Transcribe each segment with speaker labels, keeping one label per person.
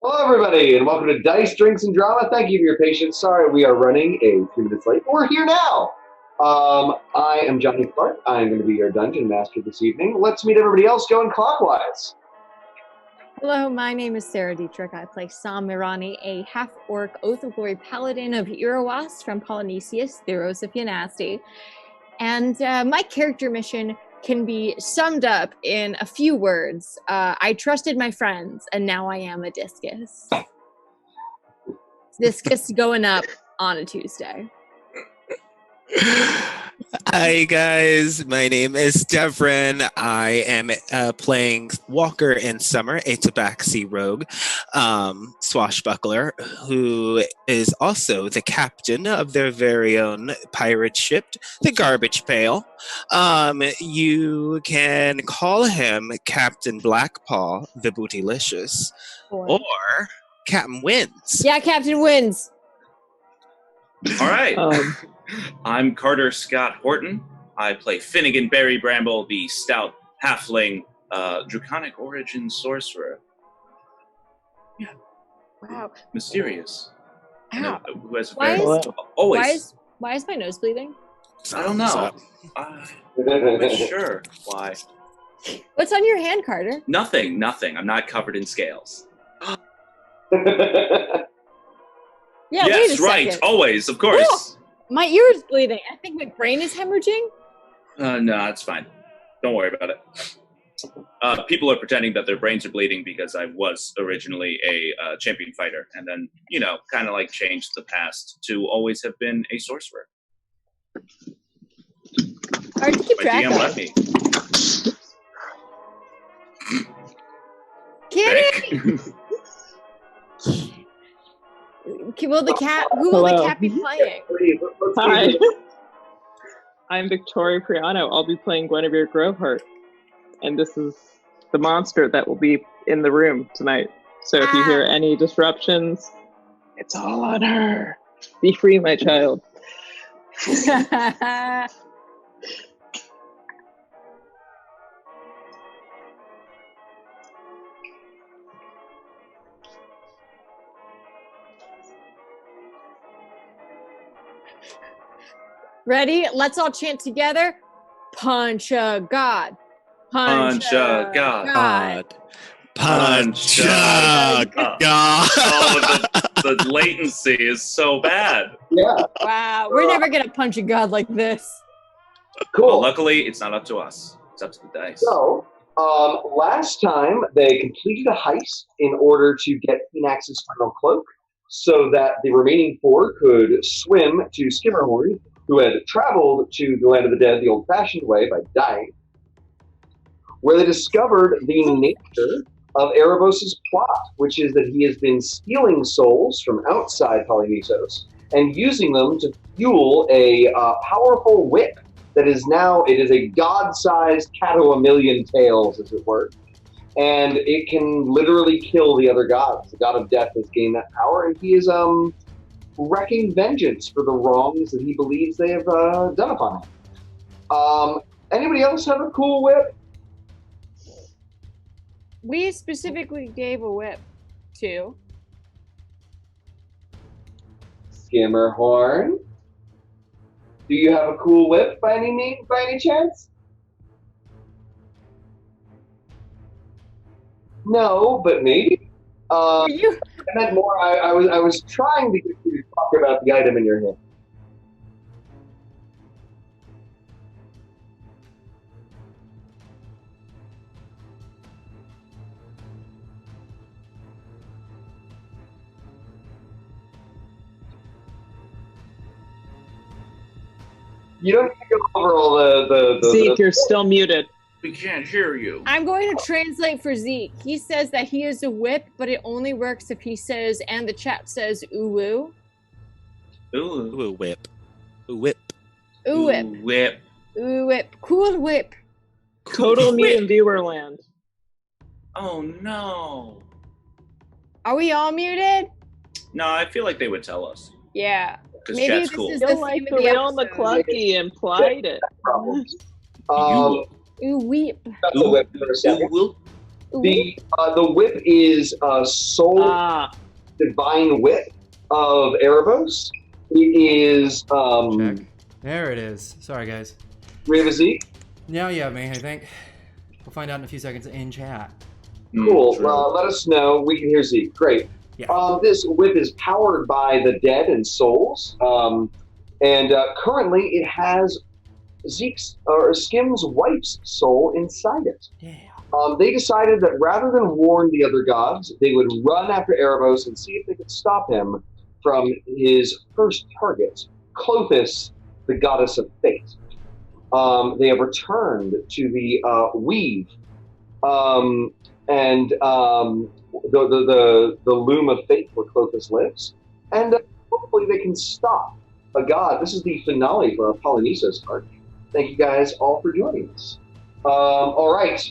Speaker 1: Hello, everybody, and welcome to Dice, Drinks, and Drama. Thank you for your patience. Sorry, we are running a few minutes late, but we're here now. I am Johnny Clark. I'm going to be your dungeon master this evening. Let's meet everybody else going clockwise.
Speaker 2: Hello, my name is Sara Detrik. I play Sam Mirani, a half-orc Oath of Glory paladin of Erebos from Polinisos, Theros of Yanasti. And my character mission can be summed up in a few words. I trusted my friends, and now I am a discus. Discus going up on a Tuesday.
Speaker 3: Hi guys, my name is Devren. I am playing Walker in Summer, a Tabaxi rogue, swashbuckler, who is also the captain of their very own pirate ship, the Garbage Pail. You can call him Captain Blackpaw, the Bootylicious, or Captain Wins.
Speaker 2: Yeah, Captain Wins.
Speaker 4: All right. I'm Carter Scott Horton. I play Finnegan Berry Bramble, the stout halfling draconic origin sorcerer. Yeah.
Speaker 2: Wow.
Speaker 4: Mysterious.
Speaker 2: Ow.
Speaker 4: Who has
Speaker 2: Why
Speaker 4: always.
Speaker 2: Why is my nose bleeding?
Speaker 4: I don't know. I'm not sure why.
Speaker 2: What's on your hand, Carter?
Speaker 4: Nothing. I'm not covered in scales.
Speaker 2: Yeah,
Speaker 4: yes,
Speaker 2: wait a
Speaker 4: right.
Speaker 2: second.
Speaker 4: Always, of course.
Speaker 2: Oh, my ear is bleeding. I think my brain is hemorrhaging.
Speaker 4: No, it's fine. Don't worry about it. People are pretending that their brains are bleeding because I was originally a champion fighter, and then, kind of like changed the past to always have been a sorcerer.
Speaker 2: Hard to keep
Speaker 4: My
Speaker 2: track
Speaker 4: DM
Speaker 2: of.
Speaker 4: let me.
Speaker 2: Kitty! Who will the cat be playing?
Speaker 5: Hi. I'm Victoria Priano. I'll be playing Guinevere Groveheart. And this is the monster that will be in the room tonight. So if you hear any disruptions, it's all on her. Be free, my child.
Speaker 2: Ready? Let's all chant together. Punch a god.
Speaker 4: Punch a god.
Speaker 3: Punch a god.
Speaker 4: Oh, the latency is so bad.
Speaker 1: Yeah.
Speaker 2: Wow, we're never gonna punch a god like this.
Speaker 1: Cool.
Speaker 4: Well, luckily, it's not up to us. It's up to the dice.
Speaker 1: So, last time they completed a heist in order to get Phoenix's final cloak so that the remaining four could swim to Skimmerhorn, who had traveled to the land of the dead the old-fashioned way by dying, where they discovered the nature of Erebos' plot, which is that he has been stealing souls from outside Polinisos and using them to fuel a powerful whip that is now, it is a god-sized cat o' a million tails, as it were, and it can literally kill the other gods. The god of death has gained that power, and he is wreaking vengeance for the wrongs that he believes they have done upon him. Anybody else have a cool whip?
Speaker 2: We specifically gave a whip to
Speaker 1: Skimmerhorn. Do you have a cool whip by any chance? No, but maybe.
Speaker 2: you.
Speaker 1: I meant more. I was trying to get you to talk about the item in your hand. You don't need to go over all the
Speaker 5: Zeke, you're still muted.
Speaker 4: We can't hear you.
Speaker 2: I'm going to translate for Zeke. He says that he is a whip, but it only works if he says, and the chat says, ooh woo.
Speaker 3: Ooh, whip. Ooh, whip.
Speaker 2: Ooh whip.
Speaker 4: Ooh, whip.
Speaker 2: Ooh whip. Cool whip.
Speaker 5: Total mute in viewer land.
Speaker 4: Oh, no.
Speaker 2: Are we all muted?
Speaker 4: No, I feel like they would tell us.
Speaker 2: Yeah.
Speaker 4: Because
Speaker 2: Maybe
Speaker 4: chat's
Speaker 2: this
Speaker 4: cool.
Speaker 2: is
Speaker 5: Feel
Speaker 2: the
Speaker 5: like
Speaker 2: theme
Speaker 5: the
Speaker 2: of the
Speaker 5: real
Speaker 2: episode.
Speaker 5: McClunkey implied it.
Speaker 1: problems.
Speaker 2: Ooh weep.
Speaker 1: That's the whip for a second.
Speaker 4: Ooh,
Speaker 1: The whip is soul divine whip of Erebos. It is
Speaker 6: Check. There it is. Sorry, guys.
Speaker 1: Zeke.
Speaker 6: Now you have me, I think. We'll find out in a few seconds in chat.
Speaker 1: Cool. Let us know. We can hear Zeke. Great.
Speaker 6: Yeah.
Speaker 1: This whip is powered by the dead and souls, and currently it has Skim's wife's soul inside it.
Speaker 6: Yeah.
Speaker 1: They decided that rather than warn the other gods, they would run after Erebos and see if they could stop him from his first target, Clothis, the goddess of fate. They have returned to the weave and the loom of fate where Clothis lives, and hopefully they can stop a god. This is the finale for our Polinisos arc. Thank you guys all for joining us. All right,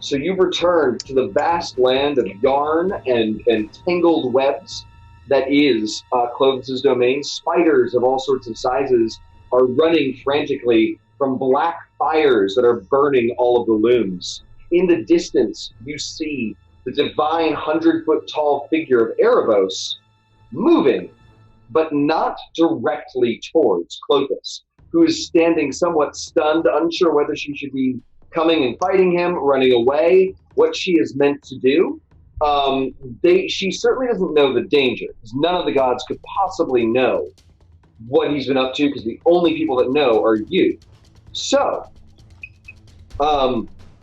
Speaker 1: so you've returned to the vast land of yarn and tangled webs that is Clothis' domain. Spiders of all sorts of sizes are running frantically from black fires that are burning all of the looms. In the distance, you see the divine 100-foot-tall figure of Erebos moving, but not directly towards Clothis, who is standing somewhat stunned, unsure whether she should be coming and fighting him, running away, what she is meant to do. She certainly doesn't know the danger, because none of the gods could possibly know what he's been up to, because the only people that know are you. So,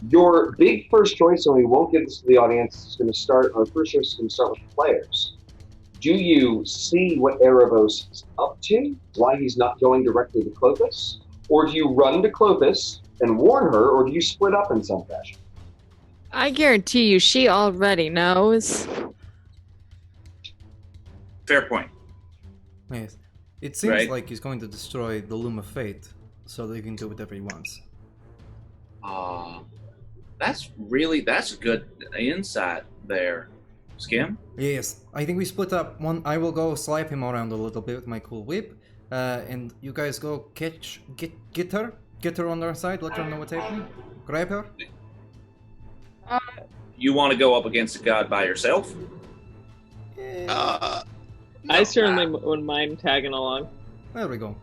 Speaker 1: your big first choice, and we won't give this to the audience, is going to start, our first choice is going to start with the players. Do you see what Erebos is up to, why he's not going directly to Clothis? Or do you run to Clothis and warn her, or do you split up in some fashion?
Speaker 7: I guarantee you she already knows.
Speaker 4: Fair point.
Speaker 6: Yes. It seems like he's going to destroy the Loom of Fate, so that he can do whatever he wants.
Speaker 4: That's a good insight there, Skim.
Speaker 6: Yes, I think we split up. I will go slap him around a little bit with my cool whip, and you guys go get her on their side, let her know what's happening, grab her.
Speaker 4: You want to go up against a god by yourself?
Speaker 5: I certainly wouldn't mind tagging along.
Speaker 6: There we go.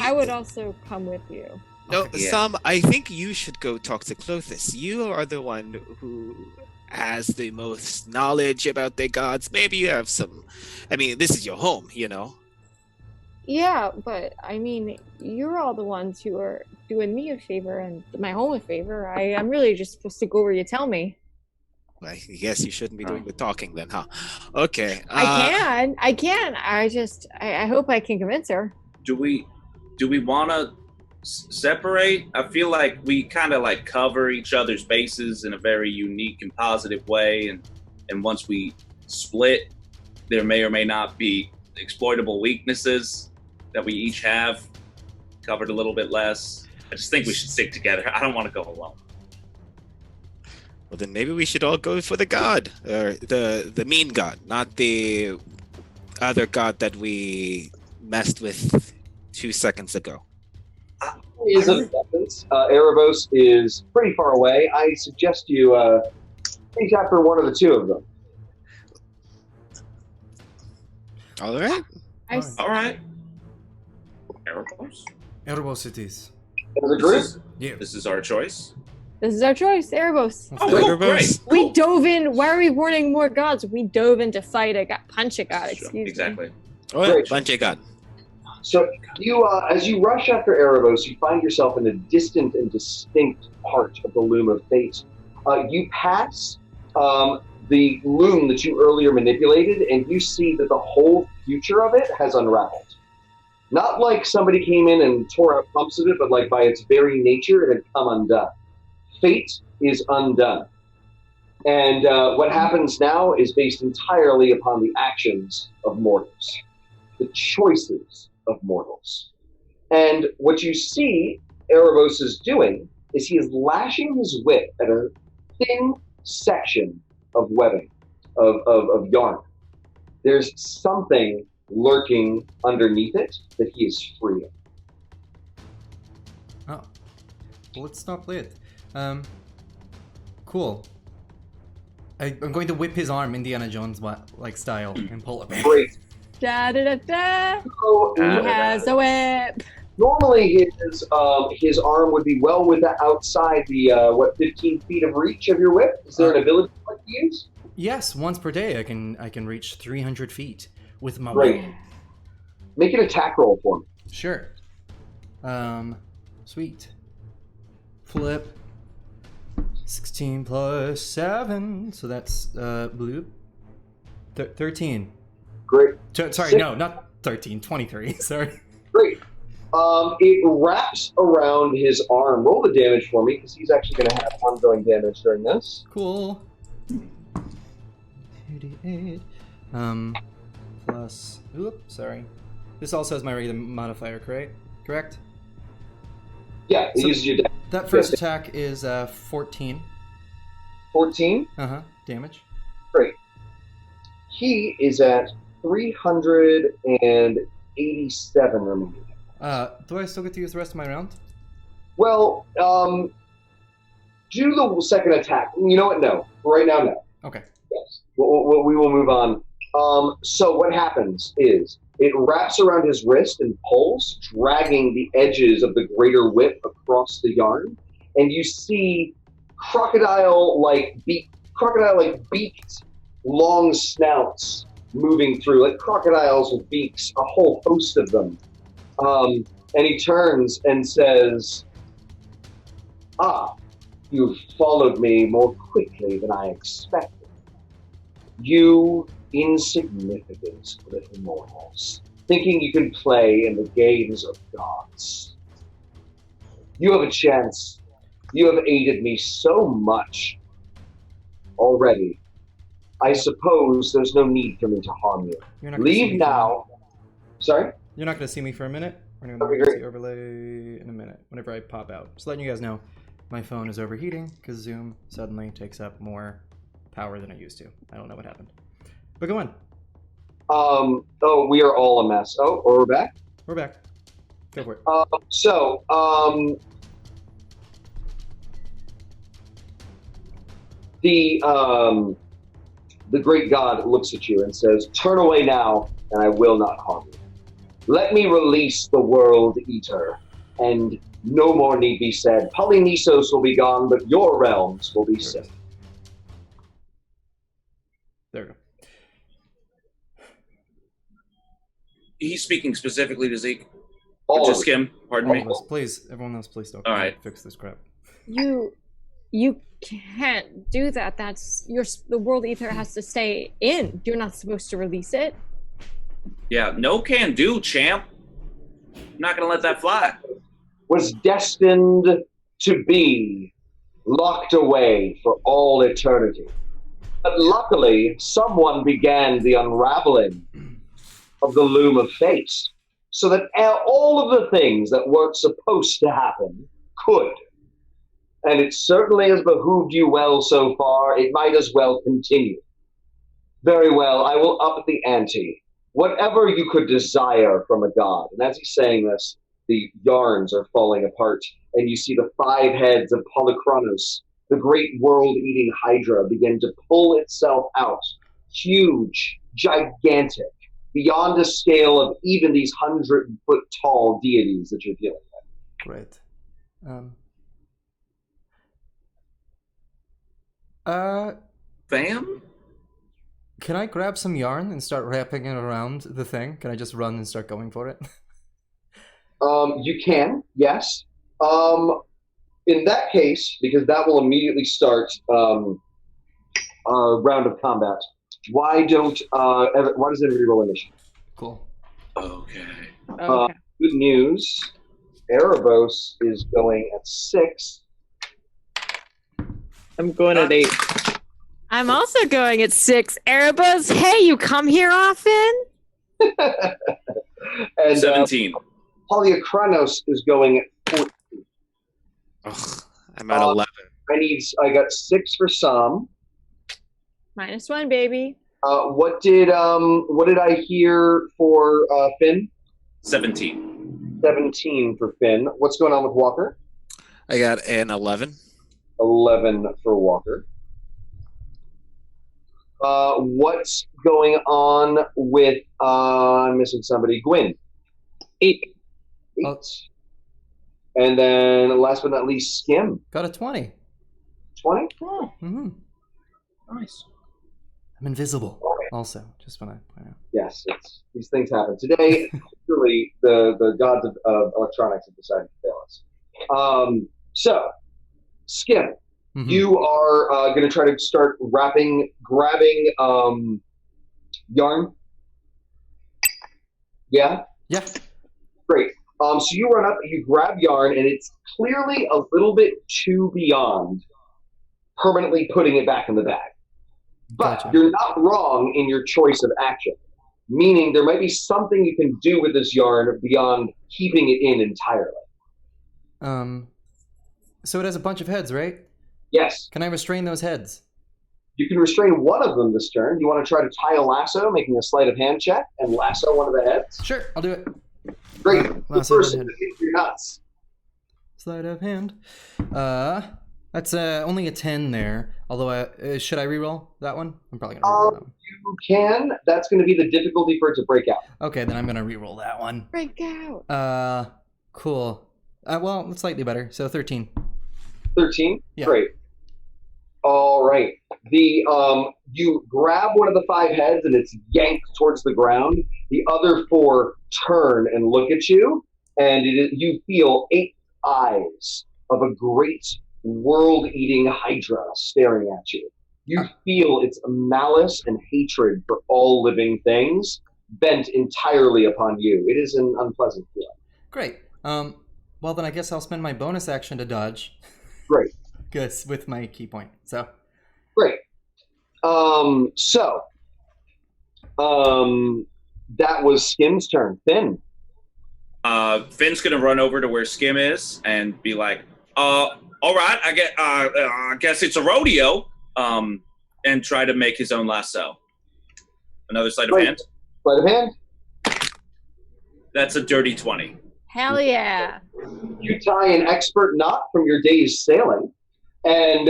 Speaker 2: I would also come with you.
Speaker 3: No,
Speaker 6: Okay.
Speaker 3: Sam, I think you should go talk to Clothis. You are the one who has the most knowledge about the gods. Maybe you have some... I mean, this is your home, you know?
Speaker 2: Yeah, but I mean, you're all the ones who are doing me a favor and my home a favor. I'm really just supposed to go where you tell me.
Speaker 3: I guess you shouldn't be doing the talking then, huh? Okay.
Speaker 2: I can. I hope I can convince her.
Speaker 4: Do we want to separate? I feel like we kind of like cover each other's bases in a very unique and positive way, and once we split, there may or may not be exploitable weaknesses that we each have covered a little bit less. I just think we should stick together. I don't want to go alone.
Speaker 3: Well, then maybe we should all go for the god, or the mean god, not the other god that we messed with 2 seconds ago.
Speaker 1: Is of essence. Erebos is pretty far away. I suggest you chase after one of the two of them.
Speaker 3: All right.
Speaker 4: All right. Erebos?
Speaker 6: Erebos it is.
Speaker 1: As a group?
Speaker 6: Yeah.
Speaker 4: This is our choice.
Speaker 2: This is our choice, Erebos.
Speaker 3: Erebos.
Speaker 2: We dove in. Why are we warning more gods? We dove in to fight a god, punch a god. Excuse me.
Speaker 4: Exactly.
Speaker 3: All right,
Speaker 1: Great.
Speaker 3: bunch of god.
Speaker 1: So you, as you rush after Erebos, you find yourself in a distant and distinct part of the Loom of Fate. You pass the loom that you earlier manipulated, and you see that the whole future of it has unraveled. Not like somebody came in and tore out clumps of it, but like by its very nature, it had come undone. Fate is undone. And what happens now is based entirely upon the actions of mortals, the choices of mortals. And what you see Erebos is doing is he is lashing his whip at a thin section of webbing, of yarn. There's something lurking underneath it that he is freeing.
Speaker 6: Oh, let's not play it. Cool. I'm going to whip his arm Indiana Jones like style and pull it back.
Speaker 1: Great.
Speaker 2: Da da da da.
Speaker 1: So,
Speaker 2: He has a whip.
Speaker 1: normally his arm would be well outside the 15 feet of reach of your whip. Is there an ability you'd like to use?
Speaker 6: Yes, once per day I can reach 300 feet with my
Speaker 1: Great.
Speaker 6: whip.
Speaker 1: Make an attack roll for me.
Speaker 6: Sure. Sweet. Flip. 16 plus 7, so that's blue. 13.
Speaker 1: Great.
Speaker 6: Sorry, no, not 13. 23. Sorry.
Speaker 1: Great. It wraps around his arm. Roll the damage for me, because he's actually going to have ongoing damage during this.
Speaker 6: Cool. 2d8. Plus. Oops, sorry. This also has my regular modifier, correct?
Speaker 1: Yeah, it
Speaker 6: So-
Speaker 1: uses your damage.
Speaker 6: That first attack is 14.
Speaker 1: 14.
Speaker 6: Damage.
Speaker 1: Great. He is at 387 remaining.
Speaker 6: Do I still get to use the rest of my round?
Speaker 1: Well, do the second attack. You know what? No. Right now, no.
Speaker 6: Okay.
Speaker 1: Yes. We will move on. So what happens is it wraps around his wrist and pulls, dragging the edges of the greater whip across the yarn, and you see crocodile-like beaked, long snouts moving through, like crocodiles with beaks, a whole host of them. And he turns and says, you've followed me more quickly than I expected. You insignificant little mortals, thinking you can play in the games of gods. You have a chance. You have aided me so much already. I suppose there's no need for me to harm you.
Speaker 6: You're not gonna see
Speaker 1: Leave
Speaker 6: me
Speaker 1: now. Sorry?
Speaker 6: You're not going to see me for a minute. We're going
Speaker 1: Okay,
Speaker 6: to
Speaker 1: great.
Speaker 6: see overlay in a minute, whenever I pop out. Just letting you guys know, my phone is overheating because Zoom suddenly takes up more power than it used to. I don't know what happened. But go on.
Speaker 1: We are all a mess. We're back?
Speaker 6: We're back. Go for it.
Speaker 1: The great god looks at you and says, turn away now, and I will not harm you. Let me release the World Eater, and no more need be said. Polinisos will be gone, but your realms will be safe.
Speaker 6: There we go.
Speaker 4: He's speaking specifically to Zeke.
Speaker 1: All
Speaker 4: Just
Speaker 1: of it.
Speaker 4: Skim, pardn me.
Speaker 6: Please, everyone else, please don't
Speaker 4: All right.
Speaker 6: fix this crap.
Speaker 2: You can't do that. The world ether has to stay in. You're not supposed to release it.
Speaker 4: Yeah, no can do, champ. I'm not gonna let that fly.
Speaker 1: Was destined to be locked away for all eternity. But luckily, someone began the unraveling of the loom of fate, so that all of the things that weren't supposed to happen could. And it certainly has behooved you well so far. It might as well continue. Very well, I will up the ante. Whatever you could desire from a god. And as he's saying this, the yarns are falling apart, and you see the 5 heads of Polinisos, the great world-eating hydra, begin to pull itself out. Huge, gigantic, beyond a scale of even these 100-foot-tall deities that you're dealing with.
Speaker 6: Great.
Speaker 4: Fam?
Speaker 6: Can I grab some yarn and start wrapping it around the thing? Can I just run and start going for it?
Speaker 1: You can, yes. In that case, because that will immediately start a round of combat, why does everybody roll initiative?
Speaker 6: Cool.
Speaker 4: Okay.
Speaker 2: Okay.
Speaker 1: Good news, Erebos is going at 6.
Speaker 5: I'm going at 8.
Speaker 7: I'm also going at 6. Erebos, hey, you come here often?
Speaker 1: And
Speaker 4: 17.
Speaker 1: Polinisos is going at 14.
Speaker 3: Ugh, I'm at 11.
Speaker 1: I got 6 for some.
Speaker 2: -1, baby.
Speaker 1: What did I hear for Finn?
Speaker 4: 17.
Speaker 1: 17 for Finn. What's going on with Walker?
Speaker 3: I got an 11.
Speaker 1: 11 for Walker. What's going on with, I'm missing somebody, Gwyn?
Speaker 5: 8.
Speaker 1: 8.
Speaker 6: Oh.
Speaker 1: And then last but not least, Skim.
Speaker 6: Got a 20.
Speaker 1: 20?
Speaker 4: Oh,
Speaker 6: Mm-hmm.
Speaker 4: nice.
Speaker 6: I'm invisible. Also, just want to point out.
Speaker 1: Yes, these things happen. Today, really, the gods of electronics have decided to fail us. So, Skim,
Speaker 6: Mm-hmm.
Speaker 1: you are going to try to start grabbing yarn. Yeah?
Speaker 6: Yeah.
Speaker 1: Great. So you run up, you grab yarn, and it's clearly a little bit too beyond permanently putting it back in the bag. But
Speaker 6: Gotcha.
Speaker 1: you're not wrong in your choice of action, meaning there might be something you can do with this yarn beyond keeping it in entirely.
Speaker 6: So it has a bunch of heads, right?
Speaker 1: Yes.
Speaker 6: Can I restrain those heads?
Speaker 1: You can restrain one of them this turn. You want to try to tie a lasso, making a sleight of hand check, and lasso one of the heads?
Speaker 6: Sure, I'll do it.
Speaker 1: Great.
Speaker 6: Lasso
Speaker 1: First,
Speaker 6: the head.
Speaker 1: hit your nuts.
Speaker 6: Sleight of hand. That's only a 10 there. Although, should I reroll that one? I'm probably gonna reroll that one.
Speaker 1: You can. That's going to be the difficulty for it to break out.
Speaker 6: Okay, then I'm gonna reroll that one.
Speaker 2: Break out.
Speaker 6: Cool. Well, it's slightly better. So 13.
Speaker 1: 13?
Speaker 6: Yeah.
Speaker 1: Great. All right. You grab one of the 5 heads and it's yanked towards the ground. The other 4 turn and look at you, and you feel 8 eyes of a great world-eating hydra staring at you. You feel its malice and hatred for all living things bent entirely upon you. It is an unpleasant feeling.
Speaker 6: Great. Well, then I guess I'll spend my bonus action to dodge.
Speaker 1: Great.
Speaker 6: Good, with my key point. So.
Speaker 1: Great. That was Skim's turn. Finn.
Speaker 4: Finn's gonna run over to where Skim is and be like, all right, I guess it's a rodeo, and try to make his own lasso. Another sleight of hand.
Speaker 1: Sleight of hand.
Speaker 4: That's a dirty 20.
Speaker 2: Hell yeah.
Speaker 1: You tie an expert knot from your day's sailing, and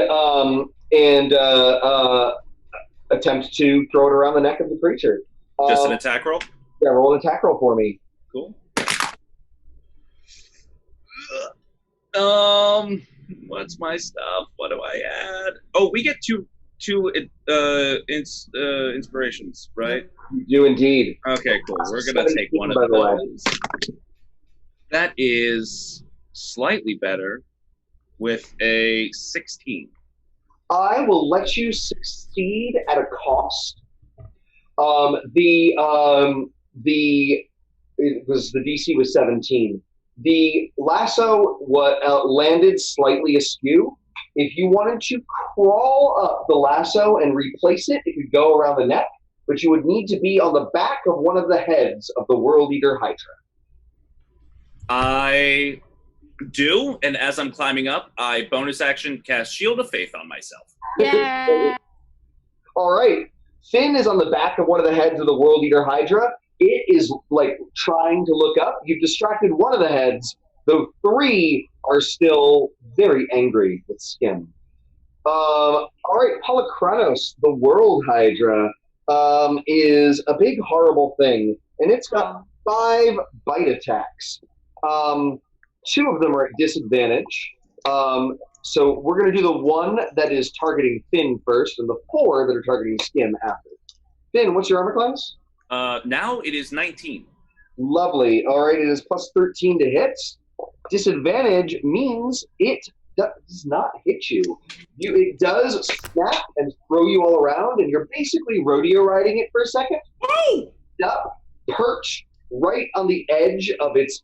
Speaker 1: attempt to throw it around the neck of the creature.
Speaker 4: Just an attack roll?
Speaker 1: Yeah, roll an attack roll for me.
Speaker 4: Cool. What's my stuff? What do I add? Oh, we get two inspirations, right?
Speaker 1: You do indeed.
Speaker 4: Okay, cool. We're gonna take one of those. That is slightly better with a 16.
Speaker 1: I will let you succeed at a cost. The DC was 17. The lasso landed slightly askew. If you wanted to crawl up the lasso and replace it, it could go around the neck, but you would need to be on the back of one of the heads of the World Eater Hydra.
Speaker 4: I do, and as I'm climbing up, I bonus action cast Shield of Faith on myself.
Speaker 2: Yeah.
Speaker 1: All right. Finn is on the back of one of the heads of the World Eater Hydra. It is like trying to look up. You've distracted one of the heads. The 3 are still very angry with Skim. All right, Polinisos, the World Hydra, is a big, horrible thing, and it's got 5 bite attacks. 2 of them are at disadvantage. So we're going to do the one that is targeting Finn first, and the 4 that are targeting Skim after. Finn, what's your armor class?
Speaker 4: Now it is 19.
Speaker 1: Lovely. All right, it is plus 13 to hit. Disadvantage means it does not hit you. It does snap and throw you all around, and you're basically rodeo riding it for a second. Woo! Up, perch right on the edge of its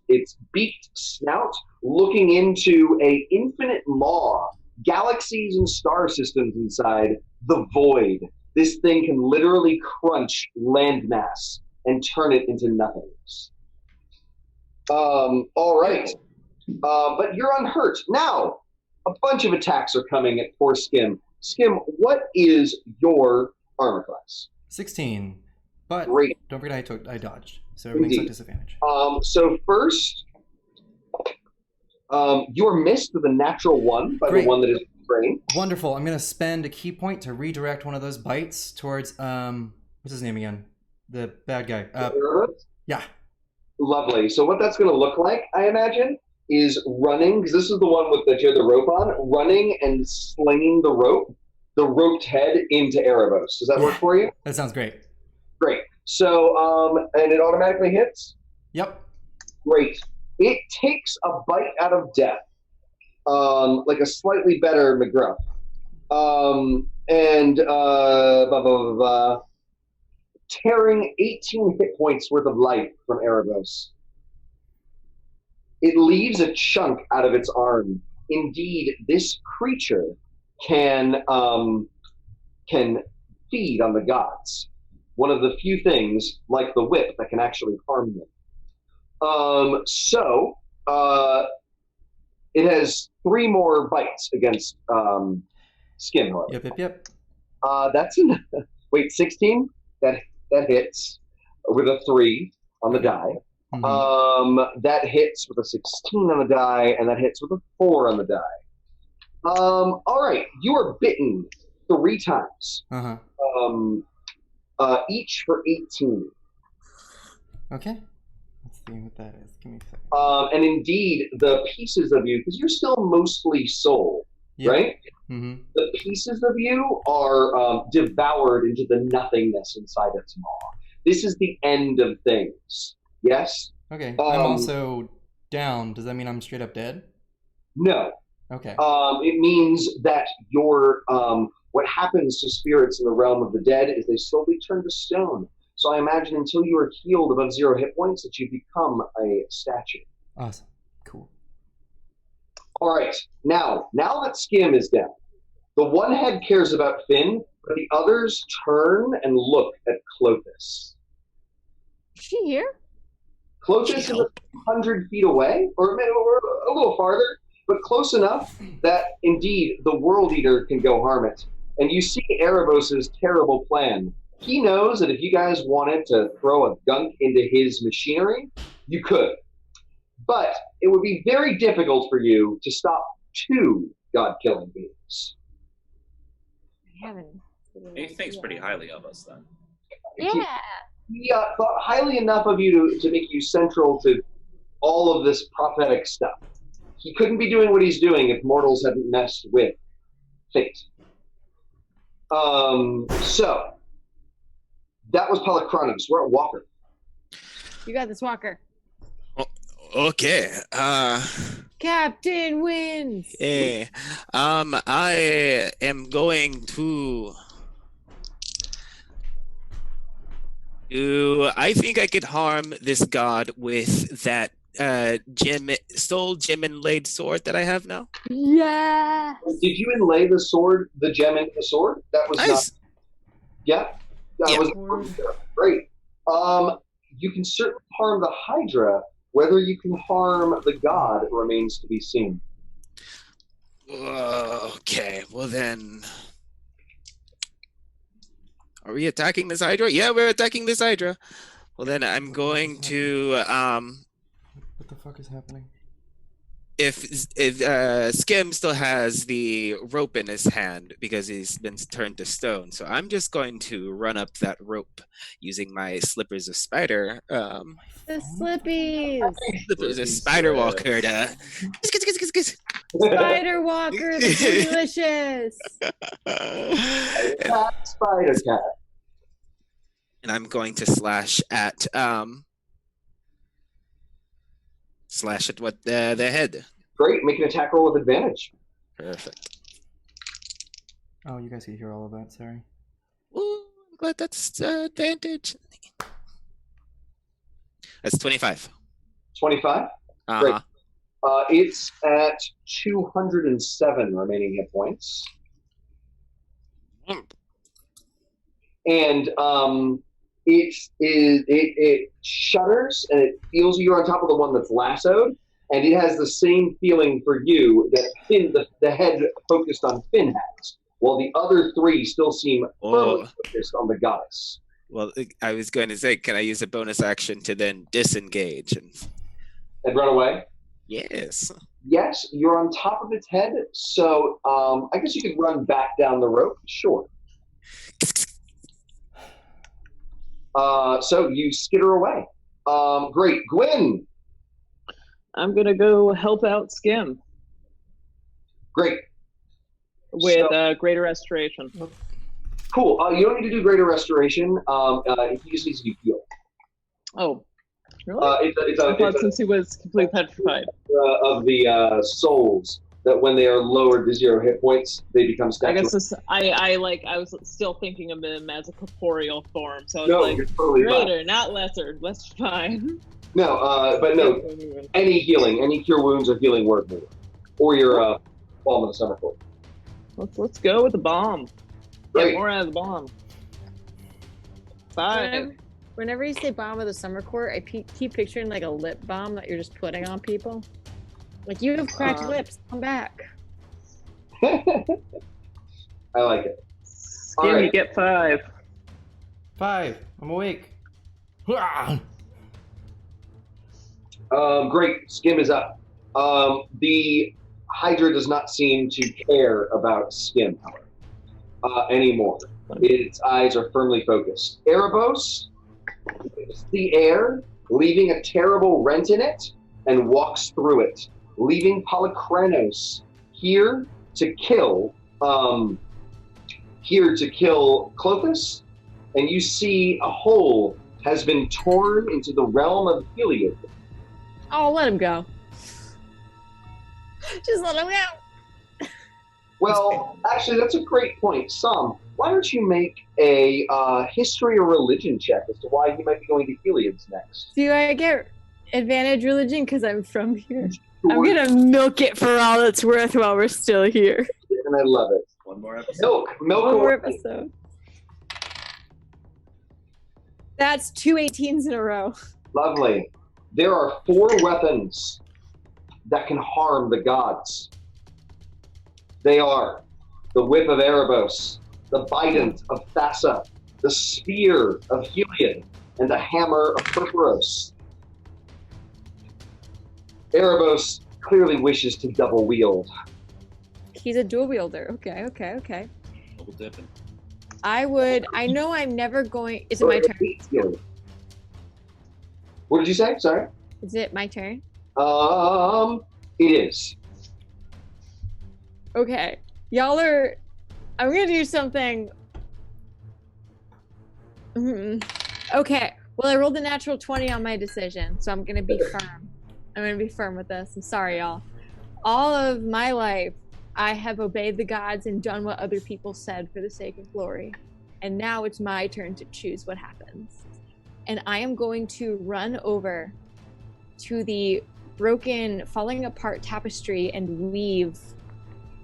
Speaker 1: beaked snout, looking into a infinite maw, galaxies and star systems inside the void. This thing can literally crunch landmass and turn it into nothingness. All right. But you're unhurt. Now, a bunch of attacks are coming at poor Skim. Skim, what is your armor class?
Speaker 6: 16. But
Speaker 1: Great.
Speaker 6: Don't forget I dodged. So everything's at disadvantage.
Speaker 1: So first, you are missed with a natural 1 by
Speaker 6: Great.
Speaker 1: the one that is brain.
Speaker 6: Wonderful. I'm gonna spend a key point to redirect one of those bites towards what's his name again? The bad guy. Yeah.
Speaker 1: Lovely. So what that's going to look like, I imagine, is running, because this is the one with the rope on, running and slinging the roped head into Erebos. Does that work for you?
Speaker 6: That sounds great.
Speaker 1: Great. So, and it automatically hits?
Speaker 6: Yep.
Speaker 1: Great. It takes a bite out of death, like a slightly better McGruff. Tearing 18 hit points worth of life from Erebos. It leaves a chunk out of its arm. Indeed, this creature can feed on the gods. One of the few things, like the whip, that can actually harm them. It has 3 more bites against Skim, however.
Speaker 6: Yep.
Speaker 1: That's enough. Wait, 16? That hits with a 3 on the die.
Speaker 6: Mm-hmm.
Speaker 1: That hits with a 16 on the die, and that hits with a 4 on the die. All right, you are bitten 3 times. Each for 18.
Speaker 6: Okay. Let's see what that is. Give me a second.
Speaker 1: And indeed, the pieces of you, because you're still mostly soul, right?
Speaker 6: Mm-hmm.
Speaker 1: The pieces of you are devoured into the nothingness inside its maw. This is the end of things. Yes?
Speaker 6: Okay. I'm also down. Does that mean I'm straight up dead?
Speaker 1: No.
Speaker 6: Okay.
Speaker 1: It means that your what happens to spirits in the realm of the dead is they slowly turn to stone. So I imagine until you are healed above 0 hit points that you become a statue.
Speaker 6: Awesome. Cool.
Speaker 1: All right. Now that Skim is down, the one head cares about Finn, but the others turn and look at Clothis.
Speaker 2: Is she here?
Speaker 1: Clothis is 100 feet away, or a little farther, but close enough that indeed the World Eater can go harm it. And you see Erebos' terrible plan. He knows that if you guys wanted to throw a gunk into his machinery, you could. But it would be very difficult for you to stop 2 god-killing beings.
Speaker 2: I haven't.
Speaker 4: He thinks pretty highly of us, then.
Speaker 2: Yeah.
Speaker 1: He thought highly enough of you to make you central to all of this prophetic stuff. He couldn't be doing what he's doing if mortals hadn't messed with fate. So, that was Polychronos. We're at Walker.
Speaker 2: You got this, Walker.
Speaker 3: Okay.
Speaker 2: Captain wins.
Speaker 3: Yeah. I am going to. I think I could harm this god with that gem inlaid sword that I have now.
Speaker 2: Yeah.
Speaker 1: Did you inlay the sword, the gem into the sword? That was not. Yeah. That was great. You can certainly harm the Hydra. Whether you can harm the god remains to be seen.
Speaker 3: Okay. Well then. Are we attacking this Hydra? Yeah, we're attacking this Hydra. Well, then I'm going to
Speaker 6: What the fuck is happening?
Speaker 3: If Skim still has the rope in his hand because he's been turned to stone, so I'm just going to run up that rope using my slippers of spider.
Speaker 2: The slippies.
Speaker 3: Slippers of spider walker to
Speaker 2: Spider walker, the delicious.
Speaker 1: Spider cat.
Speaker 3: And I'm going to slash at what the head.
Speaker 1: Great, make an attack roll with advantage.
Speaker 3: Perfect.
Speaker 6: Oh, you guys can hear all of that. Sorry.
Speaker 3: Ooh, I'm glad that's advantage. That's 25.
Speaker 1: 25. Great. It's at 207 remaining hit points. And it shudders and it feels you're on top of the one that's lassoed, and it has the same feeling for you that Finn, the head focused on Finn has, while the other 3 still seem firmly focused on the goddess.
Speaker 3: Well, I was going to say, can I use a bonus action to then disengage and
Speaker 1: run away?
Speaker 3: Yes.
Speaker 1: Yes, you're on top of its head, so I guess you could run back down the rope. Sure. So you skitter away. Great. Gwyn!
Speaker 5: I'm gonna go help out Skim
Speaker 1: Great.
Speaker 5: with Greater Restoration.
Speaker 1: Cool. You don't need to do Greater Restoration. He just needs to be healed.
Speaker 5: Oh, really? I thought since he was completely petrified.
Speaker 1: Of the souls, that when they are lowered to 0 hit points, they become statues.
Speaker 5: I guess this, I was still thinking of him as a corporeal form, so I was
Speaker 1: No,
Speaker 5: like,
Speaker 1: you're totally
Speaker 5: greater,
Speaker 1: fine.
Speaker 5: not lesser. That's fine.
Speaker 1: No, but no, any healing, any cure wounds or healing word more. Or your Balm of the Summer Court.
Speaker 5: Let's go with the bomb.
Speaker 1: Great.
Speaker 5: Get more out of the bomb. 5.
Speaker 2: Whenever you say bomb of the summer court, I keep picturing like a lip balm that you're just putting on people. Like, you have cracked lips, come back.
Speaker 1: I like it.
Speaker 5: Skim,
Speaker 1: All right.
Speaker 5: you get 5.
Speaker 6: 5. I'm awake.
Speaker 1: Great. Skim is up. The Hydra does not seem to care about Skim, however, anymore. Its eyes are firmly focused. Erebos lifts the air, leaving a terrible rent in it, and walks through it, leaving Polykranos here to kill Clothis, and you see a hole has been torn into the realm of Heliod.
Speaker 2: Oh, let him go. Just let him go.
Speaker 1: Well, actually, that's a great point. Why don't you make a history or religion check as to why he might be going to Heliod's next?
Speaker 2: Do I get advantage religion because I'm from here?
Speaker 7: I'm gonna milk it for all it's worth while we're still here.
Speaker 1: And I love it.
Speaker 4: One more episode.
Speaker 1: Milk
Speaker 2: One more
Speaker 1: away.
Speaker 2: episode. That's 2 18s in a row.
Speaker 1: Lovely. There are 4 weapons that can harm the gods. They are the Whip of Erebos, the Bident of Thassa, the Spear of Heliod, and the Hammer of Perforos. Erebos clearly wishes to double wield.
Speaker 2: He's a dual wielder. Okay.
Speaker 4: Double dipping.
Speaker 2: I know I'm never going. Is it my turn?
Speaker 1: What did you say? Sorry?
Speaker 2: Is it my turn?
Speaker 1: It is.
Speaker 2: Okay. I'm gonna do something. Okay. Well, I rolled a natural 20 on my decision, so I'm gonna be firm. I'm gonna be firm with this. I'm sorry, y'all. All of my life, I have obeyed the gods and done what other people said for the sake of glory. And now it's my turn to choose what happens. And I am going to run over to the broken, falling apart tapestry and weave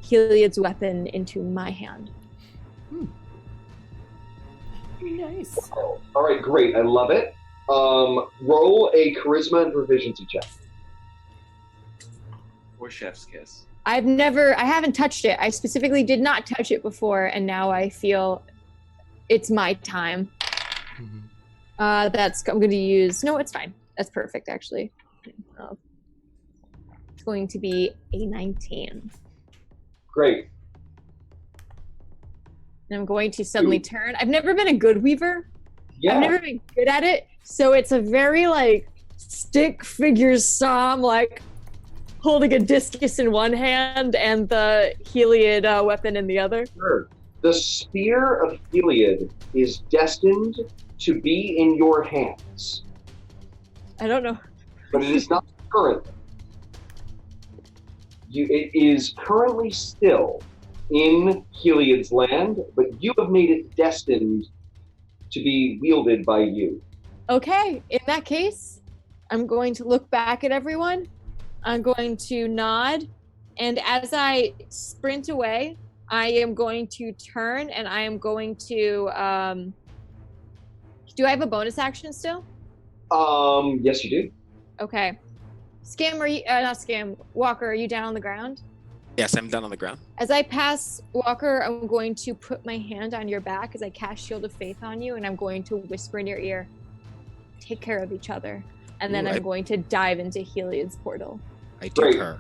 Speaker 2: Heliod's weapon into my hand.
Speaker 7: Nice.
Speaker 1: All right, great. I love it. Roll a charisma and proficiency check.
Speaker 4: Or chef's kiss.
Speaker 2: I haven't touched it. I specifically did not touch it before, and now I feel it's my time. I'm going to use, no, it's fine. That's perfect, actually. It's going to be a 19.
Speaker 1: Great.
Speaker 2: And I'm going to suddenly turn. I've never been a good weaver.
Speaker 1: Yeah.
Speaker 2: I've never been good at it. So it's a very, stick figure psalm, holding a discus in one hand and the Heliod weapon in the other.
Speaker 1: Sure. The Spear of Heliod is destined to be in your hands.
Speaker 2: I don't know.
Speaker 1: But it is not currently. It is currently still in Heliod's land, but you have made it destined to be wielded by you.
Speaker 2: Okay, in that case, I'm going to look back at everyone. I'm going to nod, and as I sprint away, I am going to turn, and I am going to, do I have a bonus action still?
Speaker 1: Yes, you do.
Speaker 2: Okay. Walker, are you down on the ground?
Speaker 3: Yes, I'm down on the ground.
Speaker 2: As I pass Walker, I'm going to put my hand on your back as I cast Shield of Faith on you, and I'm going to whisper in your ear, take care of each other. And then I'm going to dive into Heliod's portal.
Speaker 3: I do
Speaker 1: Great.
Speaker 3: her.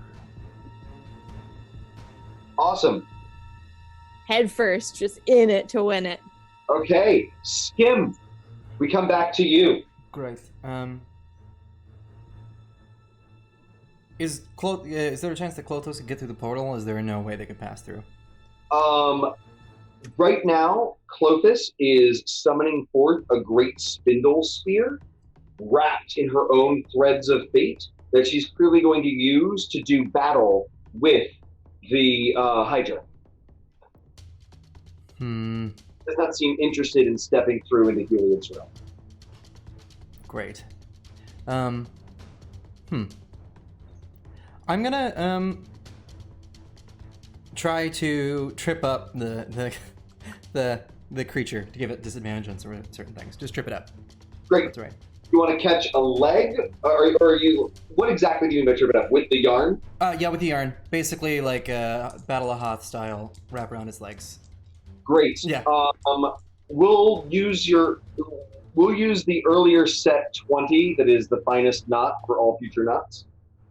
Speaker 1: Awesome.
Speaker 2: Head first, just in it to win it.
Speaker 1: Okay, Skim, we come back to you.
Speaker 6: Great. Is there a chance that Klotos could get through the portal? Is there no way they could pass through?
Speaker 1: Right now, Clothis is summoning forth a great spindle spear wrapped in her own threads of fate that she's clearly going to use to do battle with the Hydra. Does not seem interested in stepping through into Heliod's realm.
Speaker 6: Great. I'm gonna try to trip up the creature to give it disadvantage on certain things. Just trip it up.
Speaker 1: Great.
Speaker 6: That's right.
Speaker 1: You want to catch a leg, or you? What exactly do you mean by trip it up? With the yarn?
Speaker 6: Yeah, with the yarn. Basically, like Battle of Hoth style, wrap around his legs.
Speaker 1: Great.
Speaker 6: Yeah.
Speaker 1: We'll use the earlier set 20. That is the finest knot for all future knots.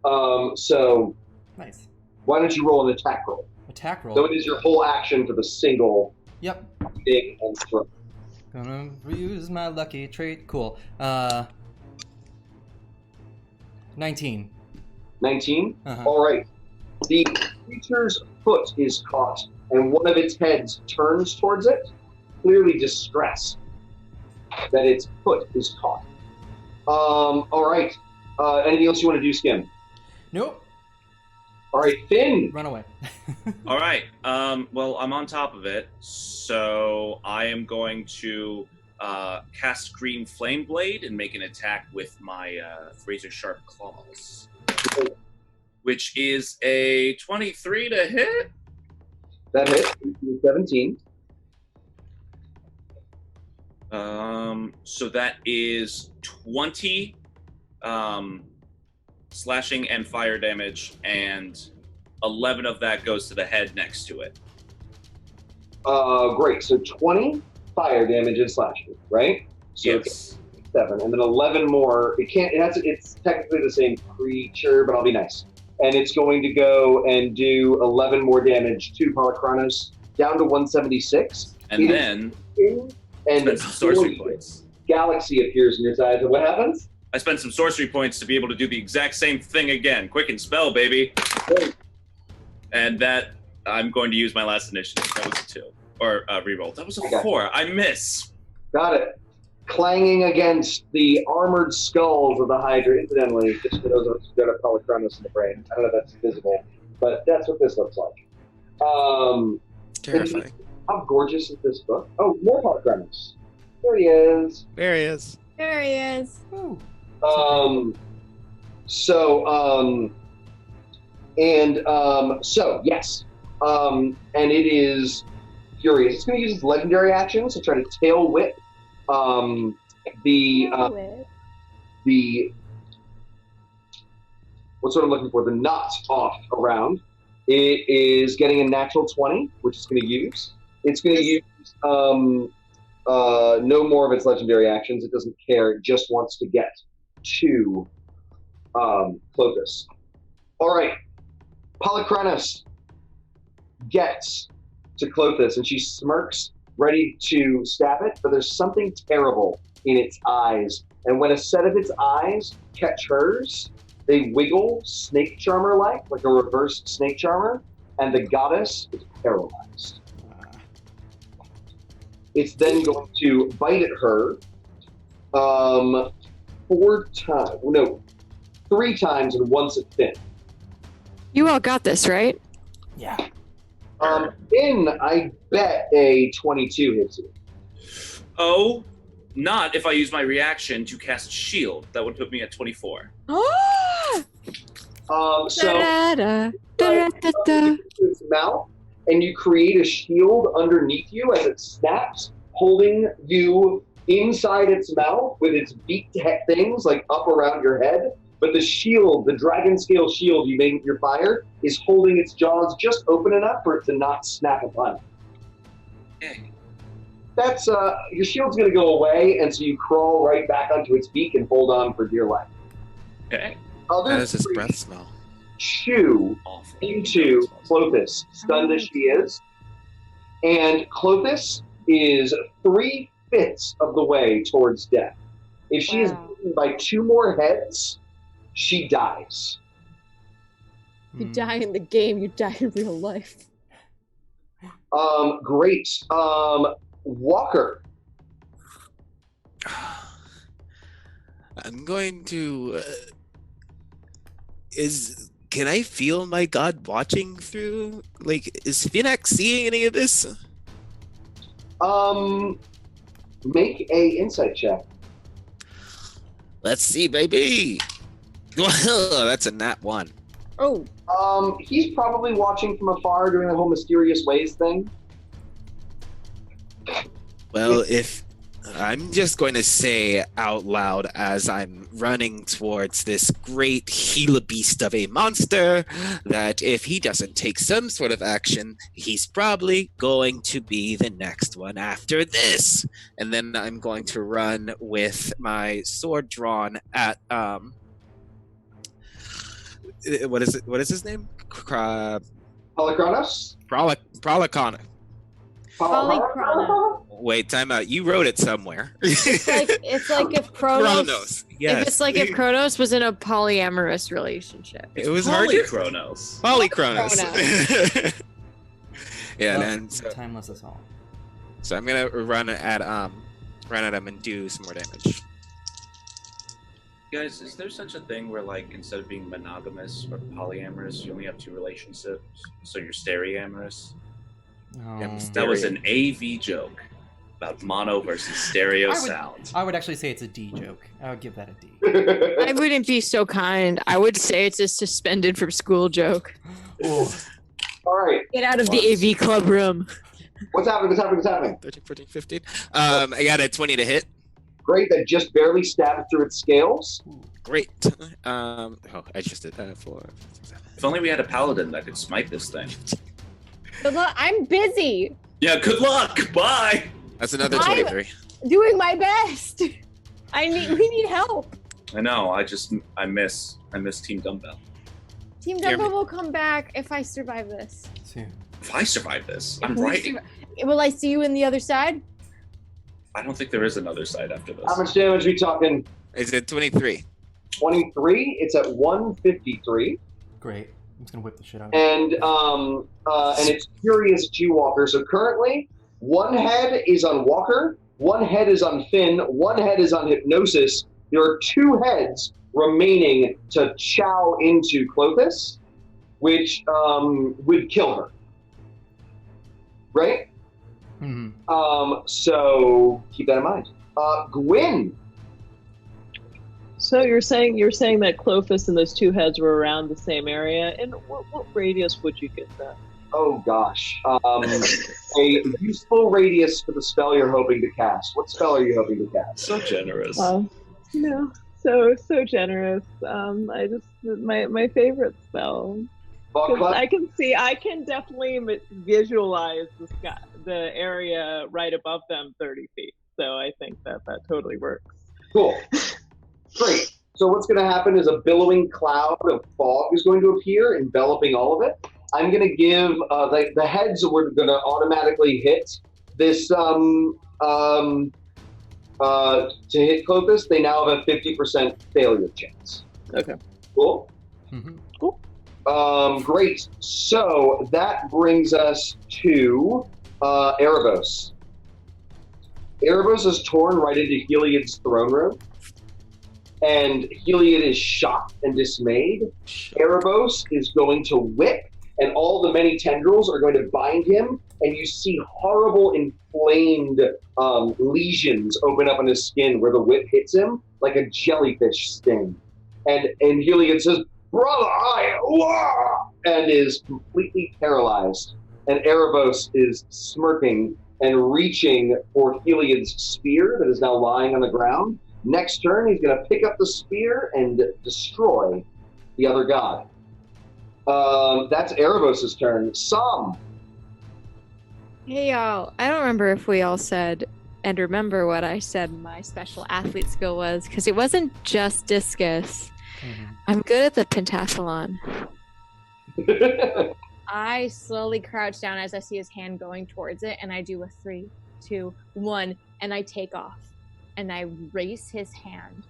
Speaker 1: So.
Speaker 6: Nice.
Speaker 1: Why don't you roll an attack roll?
Speaker 6: Attack roll.
Speaker 1: So it is your whole action for the single.
Speaker 6: Yep.
Speaker 1: Big and throw.
Speaker 6: Gonna reuse my lucky trait. Cool. 19.
Speaker 1: 19?
Speaker 6: Uh-huh.
Speaker 1: All right. The creature's foot is caught, and one of its heads turns towards it, clearly distressed that its foot is caught. All right. Anything else you want to do, Skim?
Speaker 6: Nope.
Speaker 1: All right, Finn.
Speaker 6: Run away.
Speaker 4: All right. Well, I'm on top of it, so I am going to cast Green Flame Blade and make an attack with my razor sharp claws, which is a 23 to hit.
Speaker 1: That hits. 17.
Speaker 4: So that is 20 slashing and fire damage, and 11 of that goes to the head next to it.
Speaker 1: Great. So 20 fire damage and slashing, right? So
Speaker 4: Yes.
Speaker 1: 7, and then 11 more. It's technically the same creature, but I'll be nice. And it's going to go and do 11 more damage to Polychronos, down to 176.
Speaker 4: And then
Speaker 1: and
Speaker 4: spend some sorcery points.
Speaker 1: Galaxy appears in your sides. And what happens?
Speaker 4: I spent some sorcery points to be able to do the exact same thing again. Quicken spell, baby. And that, I'm going to use my last initiative. That was a 2. Or reroll. That was a 4. I miss.
Speaker 1: Got it. Clanging against the armored skulls of the Hydra. Incidentally, just for those of us who don't have Polychronos in the brain. I don't know if that's visible, but that's what this looks like.
Speaker 3: Terrifying.
Speaker 1: How gorgeous is this book? Oh, more Polychronos. There he is.
Speaker 3: There he is.
Speaker 2: There he is.
Speaker 6: Ooh.
Speaker 1: Yes. And it is furious. It's going to use its legendary action to try to tail whip what's what I'm looking for? The knot off around. It is getting a natural 20, which it's going to use. It's going to use no more of its legendary actions. It doesn't care. It just wants to get to Clothis. All right. Polychronos gets to Clothis, and she smirks, ready to stab it, but there's something terrible in its eyes. And when a set of its eyes catch hers, they wiggle snake charmer-like a reverse snake charmer, and the goddess is paralyzed. It's then going to bite at her 3 times and once at Finn.
Speaker 7: You all got this, right?
Speaker 6: Yeah.
Speaker 1: Finn, I bet a 22 hits you.
Speaker 4: Oh, not if I use my reaction to cast Shield. That would put me at 24.
Speaker 1: Its mouth, and you create a shield underneath you as it snaps, holding you inside its mouth with its beaked things up around your head. But the shield, the dragon scale shield you made with your fire, is holding its jaws just open enough for it to not snap upon it. That's your shield's going to go away, and so you crawl right back onto its beak and hold on for dear life.
Speaker 4: Okay.
Speaker 3: How does his breath smell?
Speaker 1: chew
Speaker 4: Awful.
Speaker 1: into Clothis, stunned as she is. And Clothis is 3/5 of the way towards death. If she is beaten by 2 more heads, she dies.
Speaker 2: You die in the game, you die in real life.
Speaker 1: Great. Walker.
Speaker 3: I'm going to. Can I feel my god watching through? Like, is Phoenix seeing any of this?
Speaker 1: Make a insight check.
Speaker 3: Let's see, baby. Well, that's a nat 1.
Speaker 2: Oh.
Speaker 1: He's probably watching from afar, doing the whole mysterious ways thing.
Speaker 3: Well, if I'm just going to say out loud as I'm running towards this great Gila beast of a monster that if he doesn't take some sort of action, he's probably going to be the next one after this. And then I'm going to run with my sword drawn at what is it? What is his name?
Speaker 1: Polychronos?
Speaker 3: Prolicana.
Speaker 2: Polychrono.
Speaker 3: Wait, time out. You wrote it somewhere.
Speaker 2: It's like if Kronos.
Speaker 3: Yes.
Speaker 7: If it's like if Kronos was in a polyamorous relationship.
Speaker 3: It was hard to...
Speaker 4: Polychronos.
Speaker 3: Polychronos. Yeah, and so,
Speaker 6: timeless as all.
Speaker 3: so I'm gonna run at him and do some more damage.
Speaker 4: Guys, is there such a thing where, like, instead of being monogamous or polyamorous, you only have 2 relationships, so you're stereoamorous? That was an AV joke about mono versus stereo sound.
Speaker 6: I would actually say it's a D joke. I would give that a D.
Speaker 7: I wouldn't be so kind. I would say it's a suspended from school joke.
Speaker 1: All right.
Speaker 7: Get out of the AV club room.
Speaker 1: What's happening? 13,
Speaker 3: 14, 15. I got a 20 to hit.
Speaker 1: Great, that just barely stabbed through its scales.
Speaker 3: Great. I just did that for.
Speaker 4: If only we had a paladin that could smite this thing.
Speaker 2: Good luck. I'm busy.
Speaker 4: Yeah, good luck. Bye.
Speaker 3: That's another 23.
Speaker 2: Doing my best. We need help.
Speaker 4: I know. I miss Team Dumbbell.
Speaker 2: Team Dumbo will come back if I survive this.
Speaker 4: If I survive this, I'm writing.
Speaker 2: Will I see you in the other side?
Speaker 4: I don't think there is another side after this.
Speaker 1: How much damage are we talking?
Speaker 3: Is it 23?
Speaker 1: 23. It's at 153.
Speaker 6: Great. I'm just gonna whip the shit out of
Speaker 1: it. And it's Furious G-Walker. So currently, 1 head is on Walker, 1 head is on Finn, 1 head is on Hypnosis. There are 2 heads remaining to chow into Clothis, which would kill her. Right?
Speaker 6: Mm-hmm.
Speaker 1: So keep that in mind. Gwyn.
Speaker 5: So you're saying that Clothis and those 2 heads were around the same area, and what radius would you get that?
Speaker 1: Oh gosh, a useful radius for the spell you're hoping to cast. What spell are you hoping to cast?
Speaker 4: So generous.
Speaker 5: No, so generous. I just my favorite spell. I can definitely visualize the area right above them 30 feet. So I think that totally works.
Speaker 1: Cool. Great. So what's going to happen is a billowing cloud of fog is going to appear, enveloping all of it. I'm going to give the heads we're going to automatically hit this to hit Clothis. They now have a 50% failure chance.
Speaker 5: Okay.
Speaker 1: Cool.
Speaker 6: Mm-hmm.
Speaker 5: Cool.
Speaker 1: Great. So that brings us to Erebos. Erebos is torn right into Heliod's throne room. And Heliod is shocked and dismayed. Erebos is going to whip, and all the many tendrils are going to bind him, and you see horrible inflamed lesions open up on his skin where the whip hits him like a jellyfish sting. And Heliod says, "Brother, and is completely paralyzed. And Erebos is smirking and reaching for Heliod's spear that is now lying on the ground. Next turn, he's going to pick up the spear and destroy the other god. That's Erebos' turn. Sam.
Speaker 7: Hey y'all, I don't remember if we all said and remember what I said my special athlete skill was, because it wasn't just discus.
Speaker 6: Mm-hmm.
Speaker 7: I'm good at the pentathlon.
Speaker 2: I slowly crouch down as I see his hand going towards it, and I do a 3, 2, 1, and I take off. And I race his hand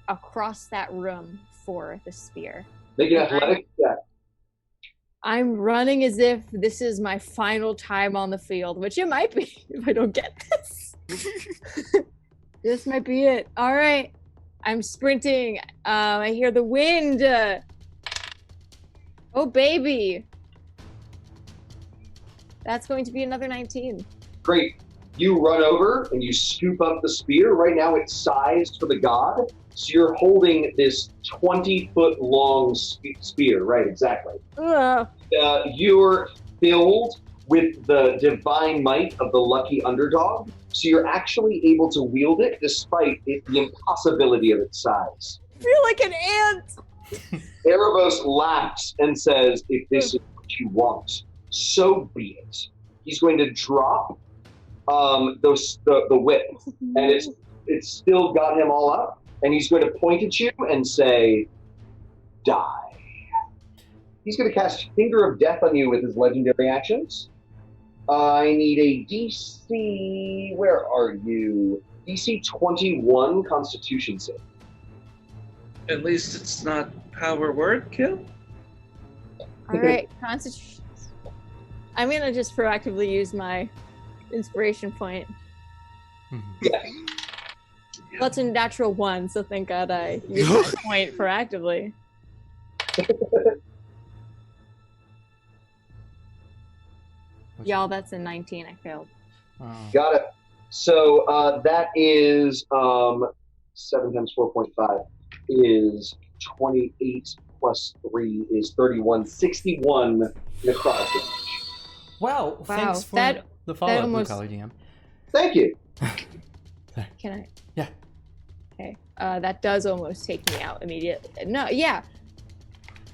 Speaker 2: across that room for the spear.
Speaker 1: Make an athletic check.
Speaker 2: I'm running as if this is my final time on the field, which it might be if I don't get this. This might be it. All right. I'm sprinting. I hear the wind. Oh, baby. That's going to be another 19.
Speaker 1: Great. You run over and you scoop up the spear. Right now it's sized for the god. So you're holding this 20-foot long spear. Right, exactly. You're filled with the divine might of the lucky underdog. So you're actually able to wield it despite the impossibility of its size.
Speaker 2: I feel like an ant.
Speaker 1: Erebos laughs and says, if this is what you want, so be it. He's going to drop the whip, and it's still got him all up, and he's going to point at you and say, die. He's going to cast Finger of Death on you with his legendary actions. I need a DC, where are you? DC 21 Constitution save.
Speaker 8: At least it's not power word kill.
Speaker 2: All right, Constitution. I'm going to just proactively use my inspiration point.
Speaker 1: Yes.
Speaker 2: Well, it's a natural 1, so thank God I used my point proactively. Y'all, that's a 19. I failed.
Speaker 1: Got it. So that is 7 times 4.5 is 28 plus 3 is 31. 61 necrotic damage.
Speaker 6: Wow, thanks for
Speaker 2: that
Speaker 6: the follow-up,
Speaker 2: almost-
Speaker 6: Blue Collar DM.
Speaker 1: Thank you.
Speaker 2: Can I?
Speaker 6: Yeah.
Speaker 2: Okay. That does almost take me out immediately. No, yeah.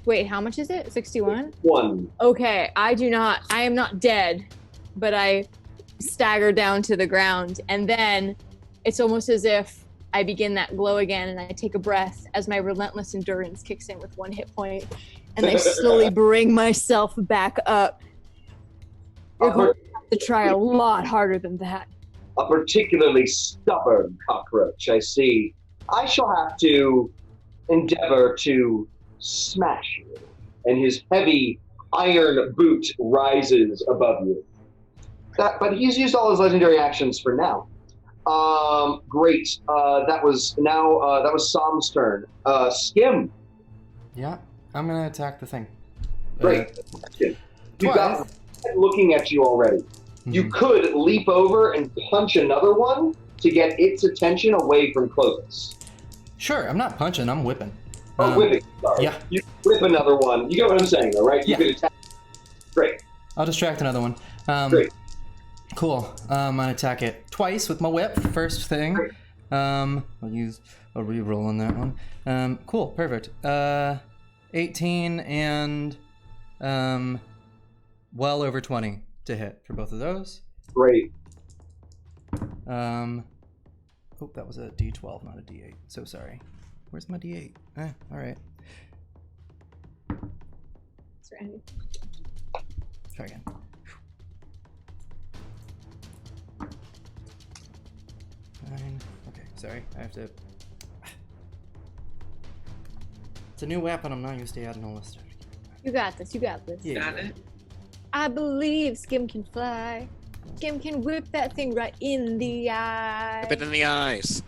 Speaker 2: Wait, how much is it? 61?
Speaker 1: 1.
Speaker 2: Okay, I am not dead, but I stagger down to the ground, and then it's almost as if I begin that glow again, and I take a breath as my relentless endurance kicks in with 1 hit point, and I slowly bring myself back up. You're going to have to try a lot harder than that.
Speaker 1: A particularly stubborn cockroach, I see. I shall have to endeavor to smash you. And his heavy iron boot rises above you. But he's used all his legendary actions for now. Great. That was Sam's turn. Skim.
Speaker 6: Yeah, I'm gonna attack the thing.
Speaker 1: Great. You got looking at you already.
Speaker 6: Mm-hmm.
Speaker 1: You could leap over and punch another one to get its attention away from Clovis.
Speaker 6: Sure, I'm not punching, I'm whipping.
Speaker 1: Whipping, sorry.
Speaker 6: Yeah.
Speaker 1: You whip another one. You get what I'm saying, though, right? You
Speaker 6: Yeah.
Speaker 1: could attack. Great.
Speaker 6: I'll distract another one.
Speaker 1: Great.
Speaker 6: Cool. I'm gonna attack it twice with my whip. First thing.
Speaker 1: Great.
Speaker 6: I'll use a reroll on that one. Cool. Perfect. 18 and well over 20 to hit for both of those.
Speaker 1: Great.
Speaker 6: Oh, that was a D12, not a D8. So sorry. Where's my D8? All right. Try again. Fine. Okay, sorry. I have to. It's a new weapon. I'm not used to adding all this stuff.
Speaker 2: You got this. You got this.
Speaker 6: Yeah.
Speaker 8: Got it.
Speaker 2: I believe Skim can fly. Skim can whip that thing right in the eye.
Speaker 3: Whip it in the eyes.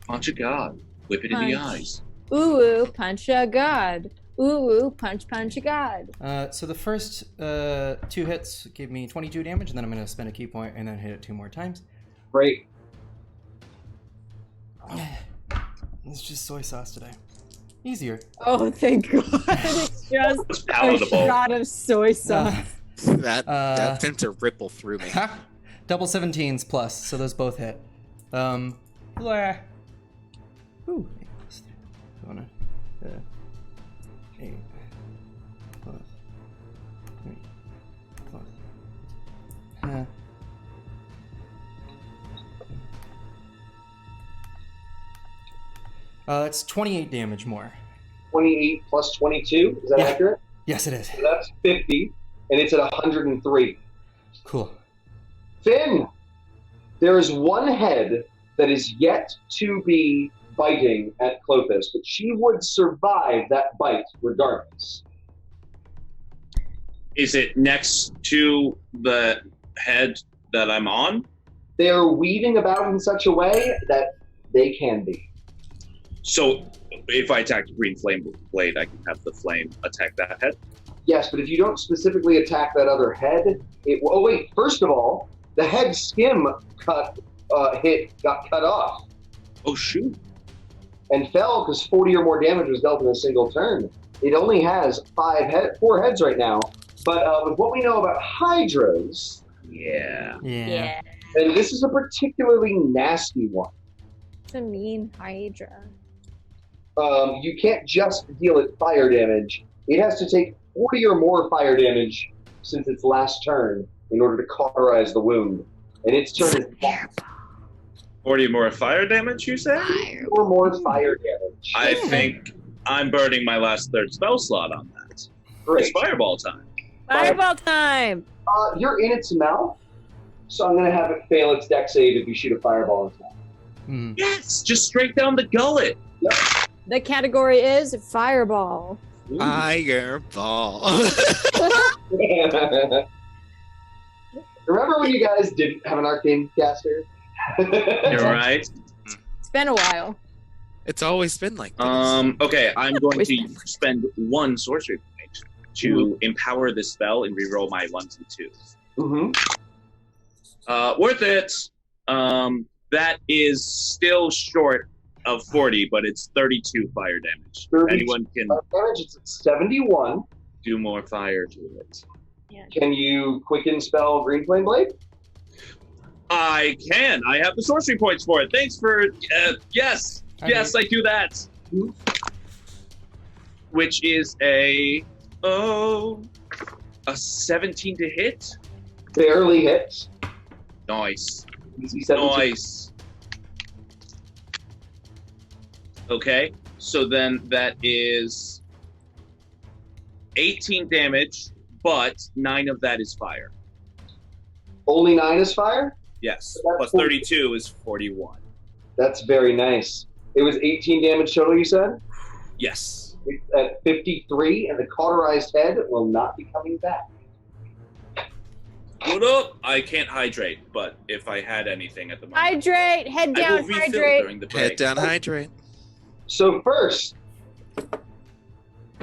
Speaker 8: Punch a god. Whip it in the
Speaker 2: Punch.
Speaker 8: eyes.
Speaker 2: Ooh, punch a god. Ooh, punch a god.
Speaker 6: So the first 2 hits gave me 22 damage, and then I'm going to spend a key point and then hit it 2 more times.
Speaker 1: Great.
Speaker 6: It's just soy sauce today. Easier.
Speaker 2: Oh, thank God. It's just
Speaker 8: It's
Speaker 2: a
Speaker 8: palatable.
Speaker 2: shot of soy sauce.
Speaker 3: That sent a ripple through me.
Speaker 6: Double 17s plus, so those both hit. Blah. Ooh. 8 plus 3 plus. That's 28 damage more.
Speaker 1: 28 plus 22. Is that
Speaker 6: Yeah.
Speaker 1: accurate?
Speaker 6: Yes, it is.
Speaker 1: So that's 50, and it's at 103.
Speaker 6: Cool.
Speaker 1: Finn, there is one head that is yet to be biting at Clothis, but she would survive that bite regardless.
Speaker 4: Is it next to the head that I'm on?
Speaker 1: They are weaving about in such a way that they can be.
Speaker 4: So if I attack the green flame blade, I can have the flame attack that head?
Speaker 1: Yes, but if you don't specifically attack that other head, oh wait, first of all, the head skim got cut off
Speaker 4: Oh, shoot.
Speaker 1: and fell because 40 or more damage was dealt in a single turn. It only has 4 heads right now, but with what we know about Hydras,
Speaker 4: Yeah.
Speaker 7: Yeah.
Speaker 1: and this is a particularly nasty one.
Speaker 2: It's a mean Hydra.
Speaker 1: You can't just deal it fire damage. It has to take 40 or more fire damage since its last turn in order to cauterize the wound. And its turn is
Speaker 4: 40 more fire damage, you say?
Speaker 1: 40 or more fire damage.
Speaker 4: I think I'm burning my last third spell slot on that.
Speaker 1: Great.
Speaker 4: It's fireball time.
Speaker 7: Fireball time!
Speaker 1: You're in its mouth, so I'm going to have it fail its dex save if you shoot a fireball in its mouth.
Speaker 6: Hmm.
Speaker 4: Yes, just straight down the gullet.
Speaker 2: The category is Fireball.
Speaker 3: Fireball.
Speaker 1: Remember when you guys didn't have an arcane caster?
Speaker 4: You're right.
Speaker 2: It's been a while.
Speaker 3: It's always been like this.
Speaker 4: Okay, I'm going to spend 1 sorcery point to empower this spell and reroll my 1s and 2s.
Speaker 1: Mm-hmm.
Speaker 4: Worth it. That is still short of 40, but it's 32 fire damage.
Speaker 1: 32
Speaker 4: Anyone can
Speaker 1: damage, it's at 71.
Speaker 4: do more fire to it.
Speaker 1: Can you quicken spell Green Flame Blade?
Speaker 4: I can. I have the sorcery points for it. Thanks for yes. Yes, I do that. Which is a 17 to hit.
Speaker 1: Barely hits.
Speaker 4: Nice.
Speaker 1: DC 17.
Speaker 4: Nice. Okay, so then that is 18 damage, but 9 of that is fire.
Speaker 1: Only 9 is fire?
Speaker 4: Yes,
Speaker 1: That's
Speaker 4: plus
Speaker 1: 40.
Speaker 4: 32 is 41.
Speaker 1: That's very nice. It was 18 damage total, you said?
Speaker 4: Yes.
Speaker 1: It's at 53, and the cauterized head will not be coming back.
Speaker 4: What up? I can't hydrate, but if I had anything at the moment,
Speaker 2: Hydrate! Head
Speaker 4: I will
Speaker 2: down,
Speaker 4: refill
Speaker 2: hydrate!
Speaker 4: during the break.
Speaker 3: Head down, hydrate.
Speaker 1: So first,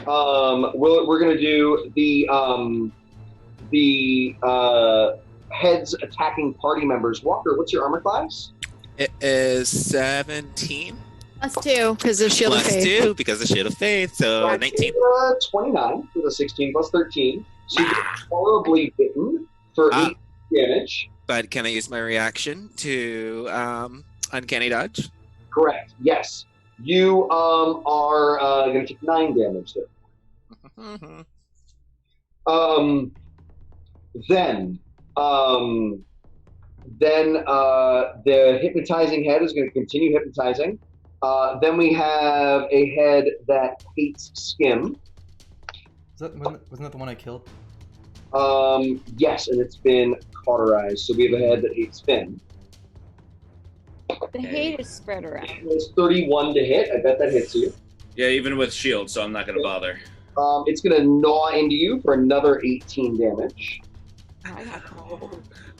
Speaker 1: we're going to do the heads attacking party members. Walker, what's your armor class?
Speaker 3: It is 17
Speaker 7: +2, because of Shield of
Speaker 3: plus
Speaker 7: Faith.
Speaker 3: 2 because of Shield of Faith, so 19.
Speaker 1: 29 with a 16 plus 13. So you get horribly bitten for 8 damage.
Speaker 3: But can I use my reaction to Uncanny Dodge?
Speaker 1: Correct. Yes. You are going to take 9 damage there. Then the hypnotizing head is going to continue hypnotizing. Then we have a head that hates skim.
Speaker 6: Wasn't that the one I killed?
Speaker 1: Yes, and it's been cauterized. So we have a head that hates Finn.
Speaker 2: The hate is spread around.
Speaker 1: It's 31 to hit. I bet that hits you.
Speaker 4: Yeah, even with shield, so I'm not going to bother.
Speaker 1: It's going to gnaw into you for another 18 damage.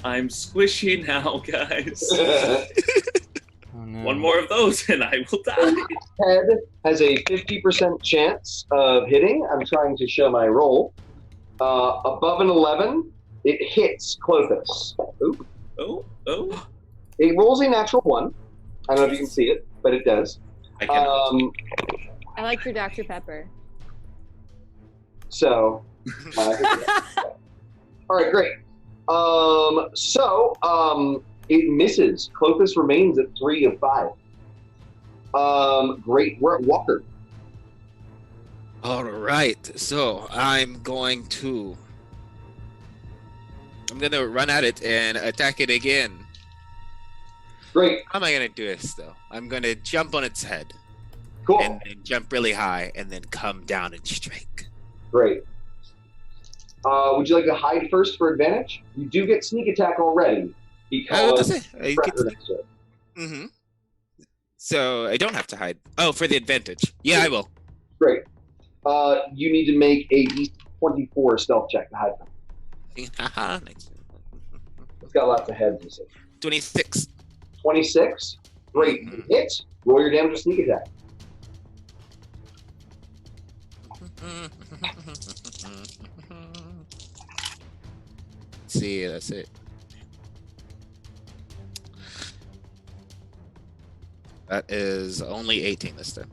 Speaker 4: I'm squishy now, guys.
Speaker 6: Oh no.
Speaker 4: One more of those and I will die.
Speaker 1: Head has a 50% chance of hitting. I'm trying to show my roll. Above an 11, it hits Clothis. Ooh.
Speaker 4: Oh.
Speaker 1: It rolls a natural 1. I don't know if you can see it, but it does.
Speaker 4: I cannot.
Speaker 2: I like your Dr. Pepper.
Speaker 1: So, all right, great. It misses. Clothis remains at 3 of 5. Great. We're at Walker.
Speaker 3: All right, so I'm going to run at it and attack it again.
Speaker 1: Great.
Speaker 3: How am I going to do this, though? I'm going to jump on its head
Speaker 1: Cool.
Speaker 3: and then jump really high and then come down and strike.
Speaker 1: Great. Would you like to hide first for advantage? You do get sneak attack already because
Speaker 3: you get mm-hmm. So I don't have to hide. Oh, for the advantage. Yeah, I will.
Speaker 1: Great. You need to make a DC-24 stealth check to hide them.
Speaker 3: Nice.
Speaker 1: It's got lots of heads, you see.
Speaker 3: 26.
Speaker 1: 26. Great.
Speaker 3: Mm-hmm.
Speaker 1: Hit. Roll your damage with sneak attack.
Speaker 3: See, that's it. That is only 18 this time.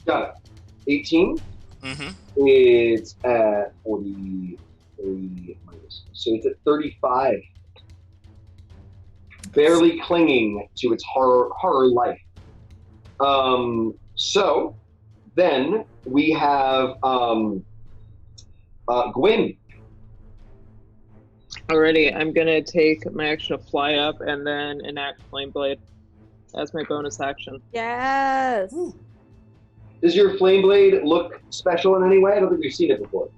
Speaker 1: Got it. 18.
Speaker 3: Mm-hmm.
Speaker 1: It's at 43 minus. So it's at 35. Barely clinging to its horror life. So then we have Gwyn.
Speaker 5: Alrighty, I'm gonna take my action to fly up and then enact Flame Blade as my bonus action.
Speaker 7: Yes.
Speaker 1: Does your flame blade look special in any way? I don't think we've seen it before.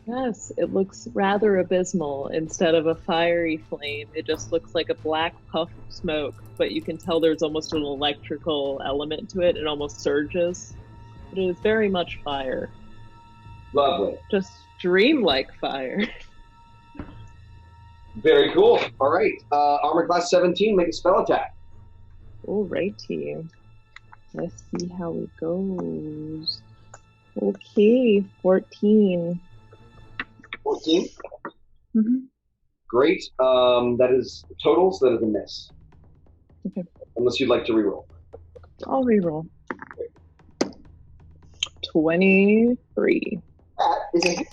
Speaker 5: Yes, it looks rather abysmal. Instead of a fiery flame, it just looks like a black puff of smoke, but you can tell there's almost an electrical element to it. It almost surges. But it is very much fire.
Speaker 1: Lovely.
Speaker 5: Just dream-like fire.
Speaker 1: Very cool. All right. Armor class 17, make a spell attack.
Speaker 5: Alrighty. Let's see how it goes. Okay, 14.
Speaker 1: 14?
Speaker 5: Mm-hmm.
Speaker 1: Great. That is total, so that is a miss.
Speaker 5: Okay.
Speaker 1: Unless you'd like to reroll.
Speaker 5: I'll reroll. 23.
Speaker 1: That is a hit.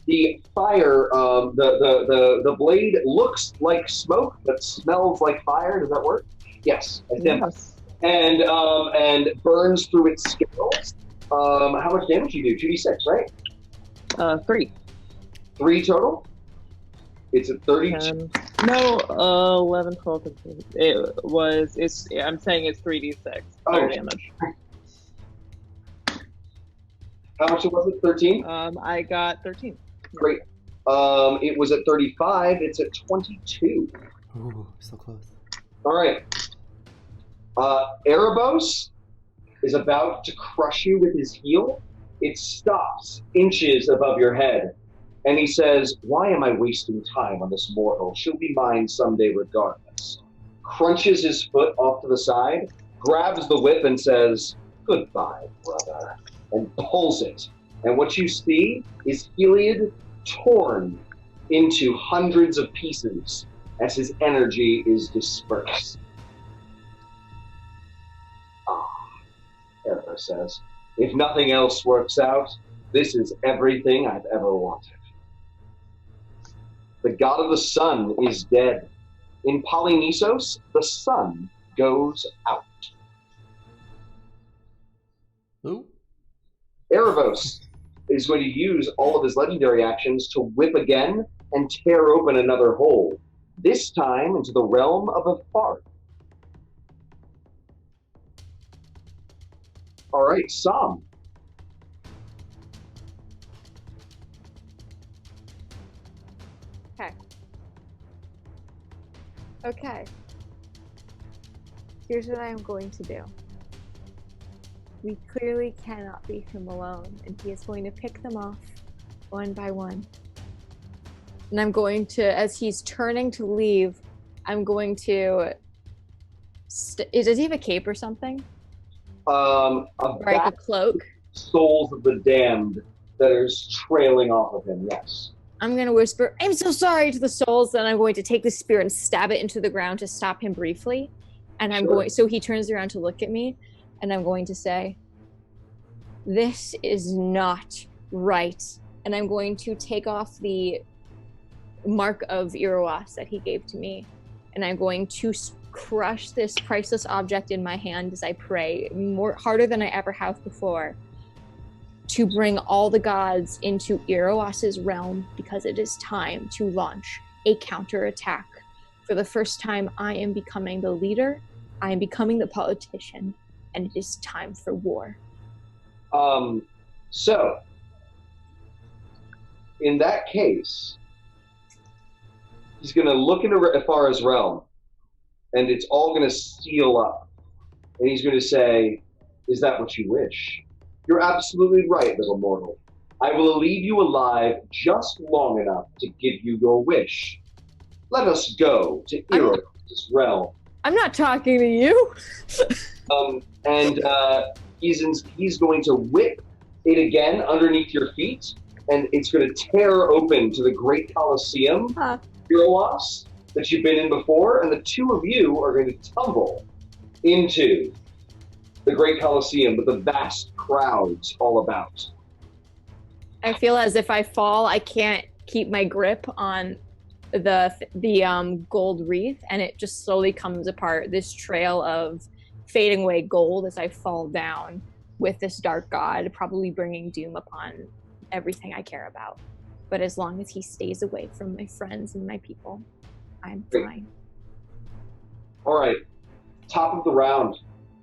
Speaker 1: The fire, the blade looks like smoke, but smells like fire. Does that work? Yes.
Speaker 5: Yes.
Speaker 1: And burns through its scales. How much damage do you do? 2d6, right?
Speaker 5: 3.
Speaker 1: 3 total? It's at 32.
Speaker 5: No, 11, 12, 13. I'm saying it's 3d6 fire damage.
Speaker 1: How much was it? 13?
Speaker 5: I got 13.
Speaker 1: Great. It was at 35. It's at 22.
Speaker 6: Ooh, so close.
Speaker 1: All right. Erebos is about to crush you with his heel. It stops inches above your head. And he says, "Why am I wasting time on this mortal? She'll be mine someday regardless." Crunches his foot off to the side, grabs the whip and says, "Goodbye, brother," and pulls it. And what you see is Heliod torn into hundreds of pieces as his energy is dispersed. Erebos says, "If nothing else works out, this is everything I've ever wanted." The god of the sun is dead. In Polinisos, the sun goes out.
Speaker 6: Who?
Speaker 1: Erebos is going to use all of his legendary actions to whip again and tear open another hole, this time into the realm of a fart. All right, Sam.
Speaker 7: Okay. Here's what I am going to do. We clearly cannot leave him alone, and he is going to pick them off one by one. And I'm going to, as he's turning to leave, I'm going to... does he have a cape or something?
Speaker 1: A
Speaker 7: like a cloak?
Speaker 1: Souls of the damned that is trailing off of him, yes.
Speaker 7: I'm going to whisper, "I'm so sorry," to the souls, then I'm going to take the spear and stab it into the ground to stop him briefly. And I'm going, so he turns around to look at me, and I'm going to say, "This is not right." And I'm going to take off the mark of Erebos that he gave to me, and I'm going to crush this priceless object in my hand as I pray, harder than I ever have before, to bring all the gods into Erebos' realm, because it is time to launch a counterattack. For the first time, I am becoming the leader, I am becoming the politician, and it is time for war.
Speaker 1: So, in that case, he's going to look into Afara's realm, and it's all going to seal up. And he's going to say, is that what you wish? You're absolutely right, little mortal. I will leave you alive just long enough to give you your wish. Let us go to Erebos' realm.
Speaker 7: I'm not talking to you.
Speaker 1: He's going to whip it again underneath your feet, and it's going to tear open to the great Colosseum, Erebos, that you've been in before, and the two of you are going to tumble into the great Colosseum with the vast crowds all about.
Speaker 7: I feel as if I fall, I can't keep my grip on the gold wreath, and it just slowly comes apart. This trail of fading away gold as I fall down with this dark god, probably bringing doom upon everything I care about. But as long as he stays away from my friends and my people, I'm fine.
Speaker 1: All right, top of the round.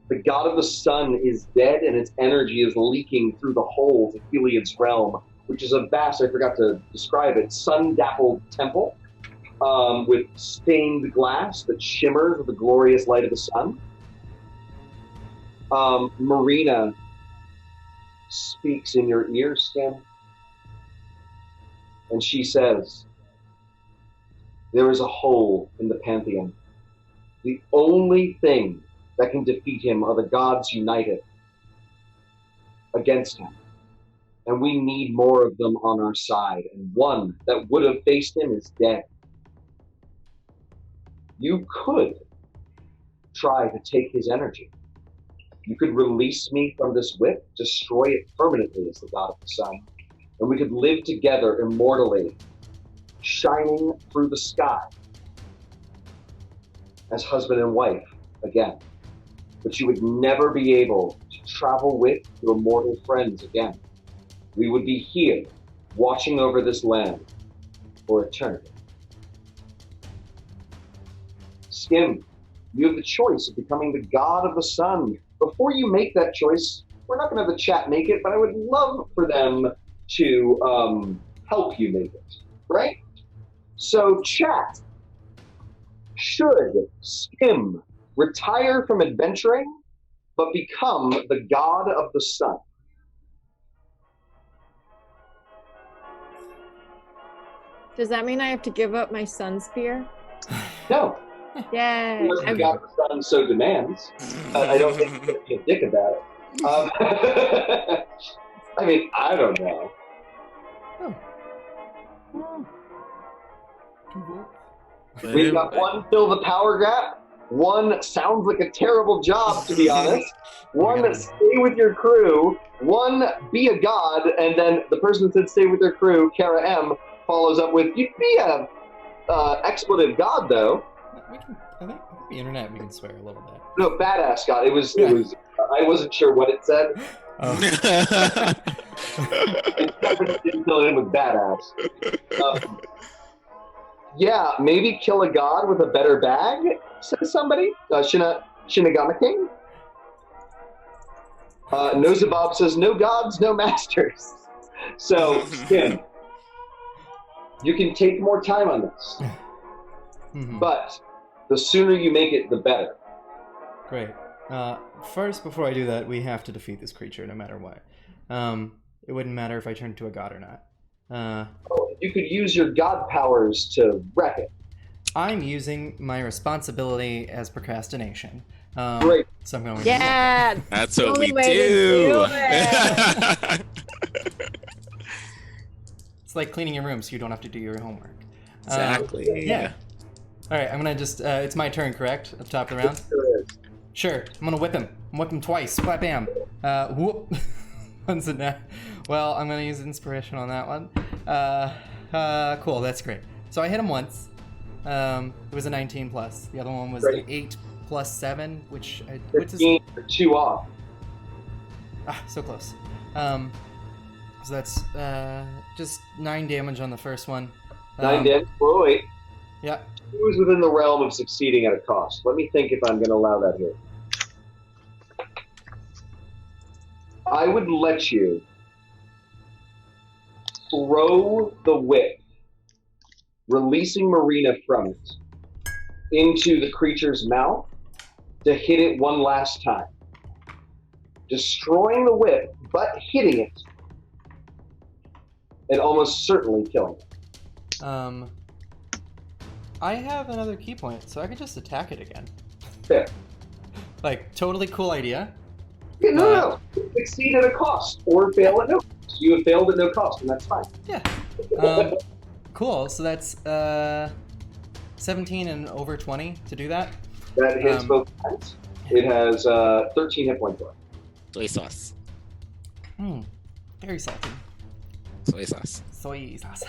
Speaker 1: The god of the sun is dead, and its energy is leaking through the hole to Heliod's realm, which is a vast, I forgot to describe it, sun-dappled temple with stained glass that shimmers with the glorious light of the sun. Marina speaks in your ear, Skim, and she says, there is a hole in the pantheon. The only thing that can defeat him are the gods united against him. And we need more of them on our side. And one that would have faced him is dead. You could try to take his energy. You could release me from this whip, destroy it permanently as the god of the sun, and we could live together immortally, shining through the sky as husband and wife again. But you would never be able to travel with your mortal friends again. We would be here, watching over this land for eternity. Skim, you have the choice of becoming the god of the sun. Before you make that choice, we're not going to have the chat make it, but I would love for them to help you make it, right? So chat, should Skim retire from adventuring, but become the god of the sun?
Speaker 7: Does that mean I have to give up my sun spear?
Speaker 1: No.
Speaker 7: Yay.
Speaker 1: Unless the god of the sun so demands. I don't think he's going to be a dick about it. I mean, I don't know. We've got one, fill the power gap. One, sounds like a terrible job, to be honest. One, stay with your crew. One, be a god. And then the person that said stay with their crew, Kara M, follows up with, you'd be a expletive god, though.
Speaker 6: I think the internet we can swear a little bit.
Speaker 1: No, badass god. It was. I wasn't sure what it said.
Speaker 6: Oh.
Speaker 1: Didn't fill it in with badass. Yeah, maybe kill a god with a better bag, says somebody. Shinigami King. Nozabob says, no gods, no masters. So, Skim, you can take more time on this. But the sooner you make it, the better.
Speaker 6: Great. First, before I do that, we have to defeat this creature no matter what. It wouldn't matter if I turned into a god or not.
Speaker 1: You could use your god powers to wreck it.
Speaker 6: I'm using my responsibility as procrastination.
Speaker 1: Great.
Speaker 6: So I'm going.
Speaker 7: Yeah.
Speaker 3: That's what we do.
Speaker 6: It's like cleaning your room so you don't have to do your homework.
Speaker 3: Exactly.
Speaker 6: Yeah. All right, I'm gonna just. It's my turn, correct? At the top of the round. Sure. I'm gonna whip him. Whip him twice. Slap bam. Whoop. Once in that. Well, I'm gonna use inspiration on that one. Cool. That's great. So I hit him once. It was a 19 plus. The other one was an 8 plus 7, which
Speaker 1: 15 for 2 off.
Speaker 6: So close. So that's just 9 damage on the first one.
Speaker 1: 9 damage. Oh, wait.
Speaker 6: Yeah.
Speaker 1: Who's within the realm of succeeding at a cost? Let me think if I'm going to allow that here. I would let you throw the whip, releasing Marina from it, into the creature's mouth to hit it one last time. Destroying the whip, but hitting it, and almost certainly killing it.
Speaker 6: I have another key point, so I could just attack it again.
Speaker 1: Fair.
Speaker 6: Like, totally cool idea.
Speaker 1: Yeah, no. Succeed at a cost, or fail at no cost. You have failed at no cost, and that's fine.
Speaker 6: Yeah. Cool, so that's 17 and over 20 to do that.
Speaker 1: That hits both times. It has 13 hit points left.
Speaker 3: Soy sauce.
Speaker 6: Very salty.
Speaker 3: Soy sauce.
Speaker 6: Soy sauce.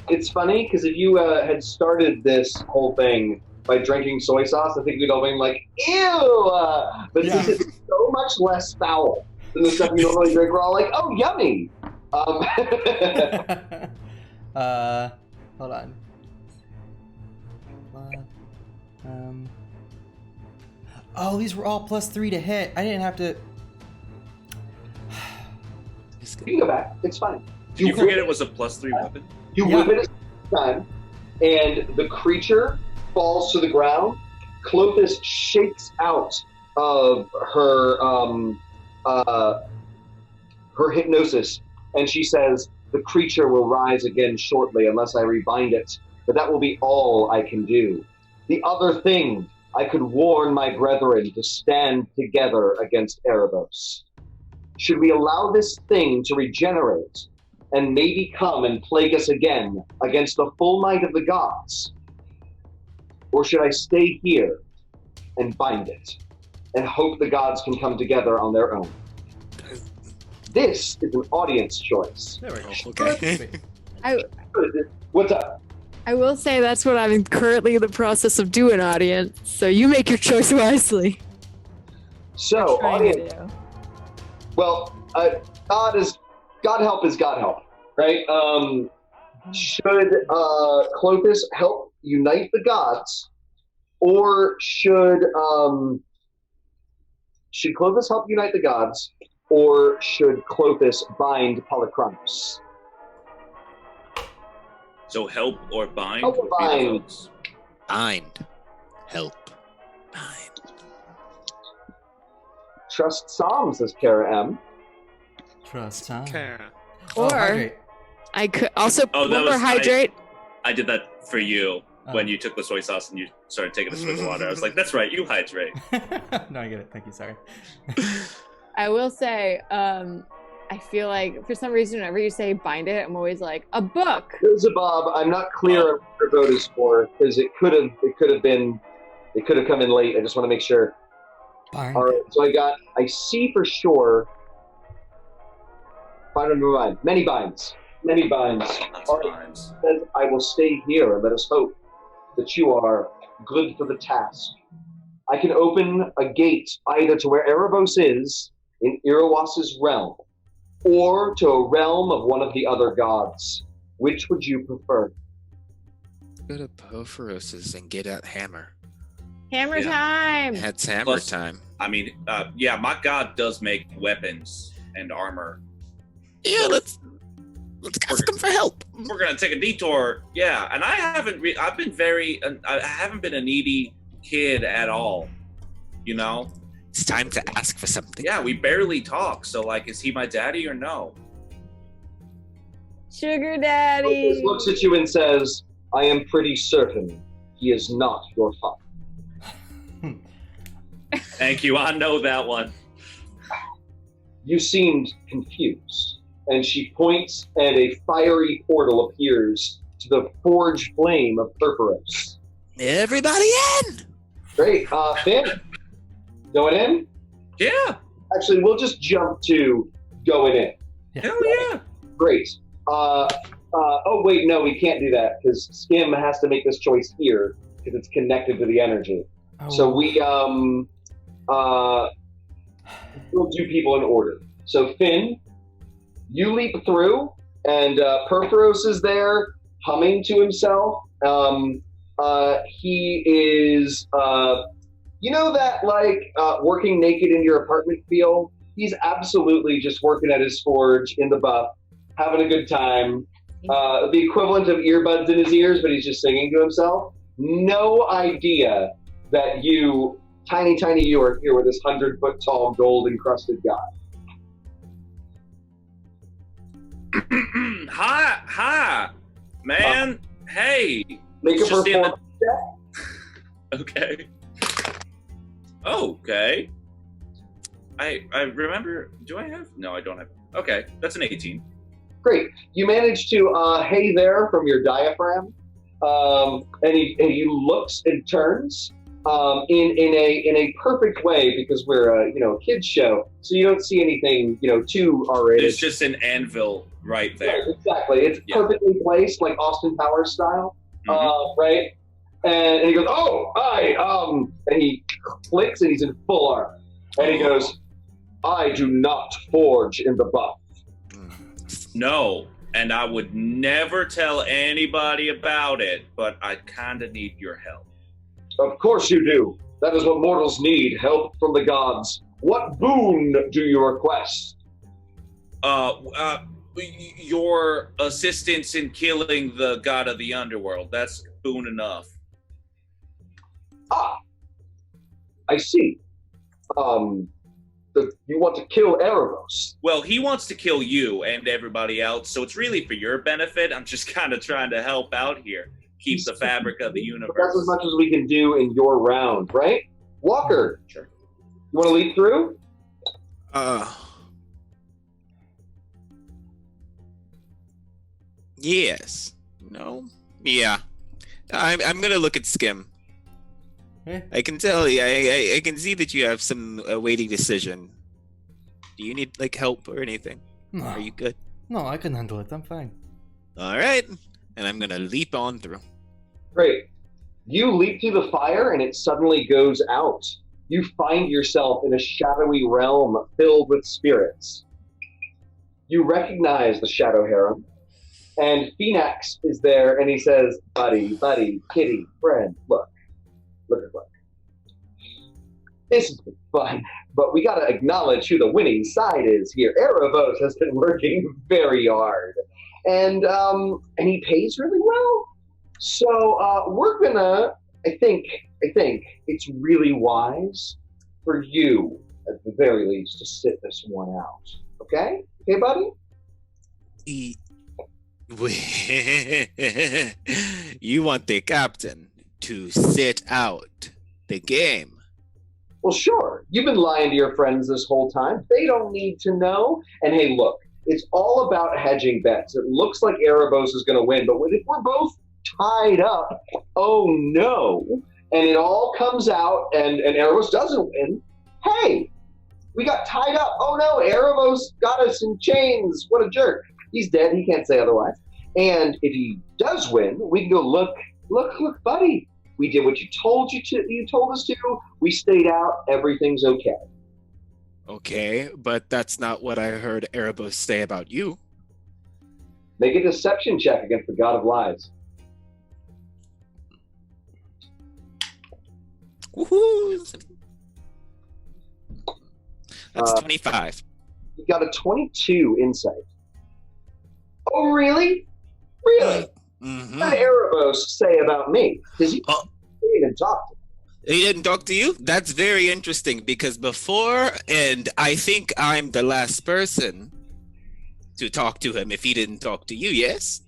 Speaker 1: It's funny, because if you had started this whole thing by drinking soy sauce, I think we'd all been like, ew! But since it's so much less foul than the stuff you normally drink, we're all like, oh, yummy!
Speaker 6: Hold on. Oh, these were all +3 to hit. I didn't have to...
Speaker 1: You can go back. It's fine.
Speaker 4: Did you forget it was a +3 weapon?
Speaker 1: You whip it a time, and the creature falls to the ground. Clothis shakes out of her her hypnosis, and she says, "The creature will rise again shortly unless I rebind it, but that will be all I can do. The other thing, I could warn my brethren to stand together against Erebos. Should we allow this thing to regenerate and maybe come and plague us again against the full might of the gods? Or should I stay here and bind it and hope the gods can come together on their own?" This is an audience choice.
Speaker 6: There we go.
Speaker 3: Okay.
Speaker 1: What's up?
Speaker 7: I will say that's what I'm currently in the process of doing, audience. So you make your choice wisely.
Speaker 1: So,
Speaker 7: Trying to
Speaker 1: audience,
Speaker 7: do.
Speaker 1: well, God help is God help, right? Should Clothis help unite the gods, or should Clothis help unite the gods, or should Clothis bind Polychronos?
Speaker 4: So help or bind?
Speaker 1: Help or
Speaker 4: would be the
Speaker 1: bind.
Speaker 4: votes.
Speaker 3: Bind. Help. Bind.
Speaker 1: Trust Psalm, says Kara M.
Speaker 6: Trust time.
Speaker 3: Kara.
Speaker 6: Oh,
Speaker 7: Or
Speaker 6: hydrate.
Speaker 7: I could also
Speaker 4: Oh, that
Speaker 7: remember
Speaker 4: was-
Speaker 7: hydrate.
Speaker 4: I did that for you when
Speaker 6: Oh.
Speaker 4: you took the soy sauce and you started taking a swig of water. I was like, that's right, you hydrate.
Speaker 6: No, I get it. Thank you. Sorry.
Speaker 7: I will say, I feel like for some reason, whenever you say bind it, I'm always like a book.
Speaker 1: Bob, I'm not clear on what your vote is for, because it could have come in late. I just want to make sure.
Speaker 6: Bind.
Speaker 1: All right, so I see for sure. Many binds.
Speaker 4: Lots
Speaker 1: All
Speaker 4: of
Speaker 1: right.
Speaker 4: binds.
Speaker 1: Says, I will stay here and let us hope that you are good for the task. I can open a gate either to where Erebos is in Iroas's realm, or to a realm of one of the other gods. Which would you prefer?
Speaker 3: Go to Porphyros's and get that hammer.
Speaker 7: Hammer
Speaker 4: Yeah.
Speaker 7: time.
Speaker 3: It's hammer
Speaker 4: Plus-
Speaker 3: time.
Speaker 4: I mean, yeah, my god does make weapons and armor.
Speaker 3: Yeah, let's ask him for help.
Speaker 4: We're gonna take a detour, yeah. And I haven't I haven't been a needy kid at all, you know.
Speaker 3: It's time to ask for something.
Speaker 4: Yeah, we barely talk. So, like, is he my daddy or no?
Speaker 7: Sugar
Speaker 1: He
Speaker 7: daddy.
Speaker 1: looks at you and says, I am pretty certain he is not your father.
Speaker 4: Thank you. I know that one.
Speaker 1: You seemed confused. And she points, and a fiery portal appears to the forged flame of Purphoros.
Speaker 3: Everybody in!
Speaker 1: Great. Finn, going in?
Speaker 4: Yeah.
Speaker 1: Actually, we'll just jump to going in.
Speaker 4: Hell yeah.
Speaker 1: Great. Oh, wait, no, we can't do that, because Skim has to make this choice here, because it's connected to the energy.
Speaker 6: Oh.
Speaker 1: So we'll do people in order. So Finn, you leap through, and Purphoros is there, humming to himself. He is, you know that, like, working naked in your apartment feel, He's absolutely just working at his forge in the buff, having a good time. The equivalent of earbuds in his ears, but he's just singing to himself. No idea that you, tiny you, are here with this 100-foot-tall, gold-encrusted god.
Speaker 4: Hi, man. Hey.
Speaker 1: Make a
Speaker 4: Just in
Speaker 1: performance check.
Speaker 4: Okay. Okay. I remember. Do I have? No, I don't have. Okay, that's an 18.
Speaker 1: Great. You manage to hey there from your diaphragm, and he looks and turns in a perfect way because we're a kids show, so you don't see anything too R-rated.
Speaker 4: There's just an anvil right there.
Speaker 1: Right, exactly. It's perfectly placed, like Austin Powers style, right? And he goes, "Oh, hi!" And he clicks, and he's in full armor, and he goes, "I do not forge in the buff."
Speaker 4: No, and I would never tell anybody about it, but I kind of need your help.
Speaker 1: Of course you do. That is what mortals need, help from the gods. What boon do you request?
Speaker 4: Your assistance in killing the god of the underworld. That's boon enough.
Speaker 1: Ah, I see. You want to kill Erebos.
Speaker 4: Well, he wants to kill you and everybody else, so it's really for your benefit. I'm just kind of trying to help out here. Keep the fabric of the universe.
Speaker 1: But that's as much as we can do in your round, right? Walker,
Speaker 4: Sure.
Speaker 1: You want to lead through?
Speaker 3: Yes. No? Yeah. I'm gonna look at Skim. I can tell you, I can see that you have some weighty decision. Do you need help or anything?
Speaker 6: No.
Speaker 3: Are you good?
Speaker 6: No, I can handle it. I'm fine.
Speaker 3: All right, and I'm gonna leap on through.
Speaker 1: Great. You leap through the fire and it suddenly goes out. You find yourself in a shadowy realm filled with spirits. You recognize the Shadow Harem, and Phoenix is there, and he says, buddy, kitty, friend, look. This has been fun, but we gotta acknowledge who the winning side is here. Erebos has been working very hard, and he pays really well. So we're gonna, I think it's really wise for you, at the very least, to sit this one out. Okay? Okay, buddy?
Speaker 3: You want the captain to sit out the game?
Speaker 1: Well, sure. You've been lying to your friends this whole time. They don't need to know. And hey, look, it's all about hedging bets. It looks like Erebos is going to win, but if we're both tied up, oh no, and it all comes out and Erebos doesn't win, hey, we got tied up. Oh no, Erebos got us in chains. What a jerk. He's dead. He can't say otherwise. And if he does win, we can go, look, buddy. We did what you told us to. We stayed out. Everything's okay.
Speaker 3: Okay, but that's not what I heard Erebos say about you.
Speaker 1: Make a deception check against the god of lies.
Speaker 3: Woohoo! That's 25.
Speaker 1: You got a 22 insight. Oh, really? Really?
Speaker 3: Mm-hmm.
Speaker 1: What did Erebos say about me? Because he didn't even talk to me.
Speaker 3: He didn't talk to you? That's very interesting because before, and I think I'm the last person to talk to him if he didn't talk to you, yes?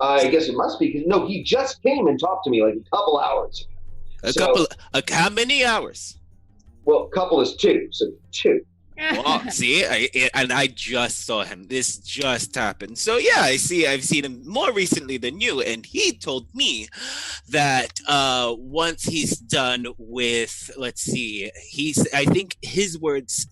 Speaker 1: I guess it must be, because no, he just came and talked to me like a couple hours ago.
Speaker 3: How many hours?
Speaker 1: Well, couple is 2, so 2.
Speaker 3: Well, see, I just saw him. This just happened. So yeah, I've seen him more recently than you, and he told me that once he's done with, I think his words,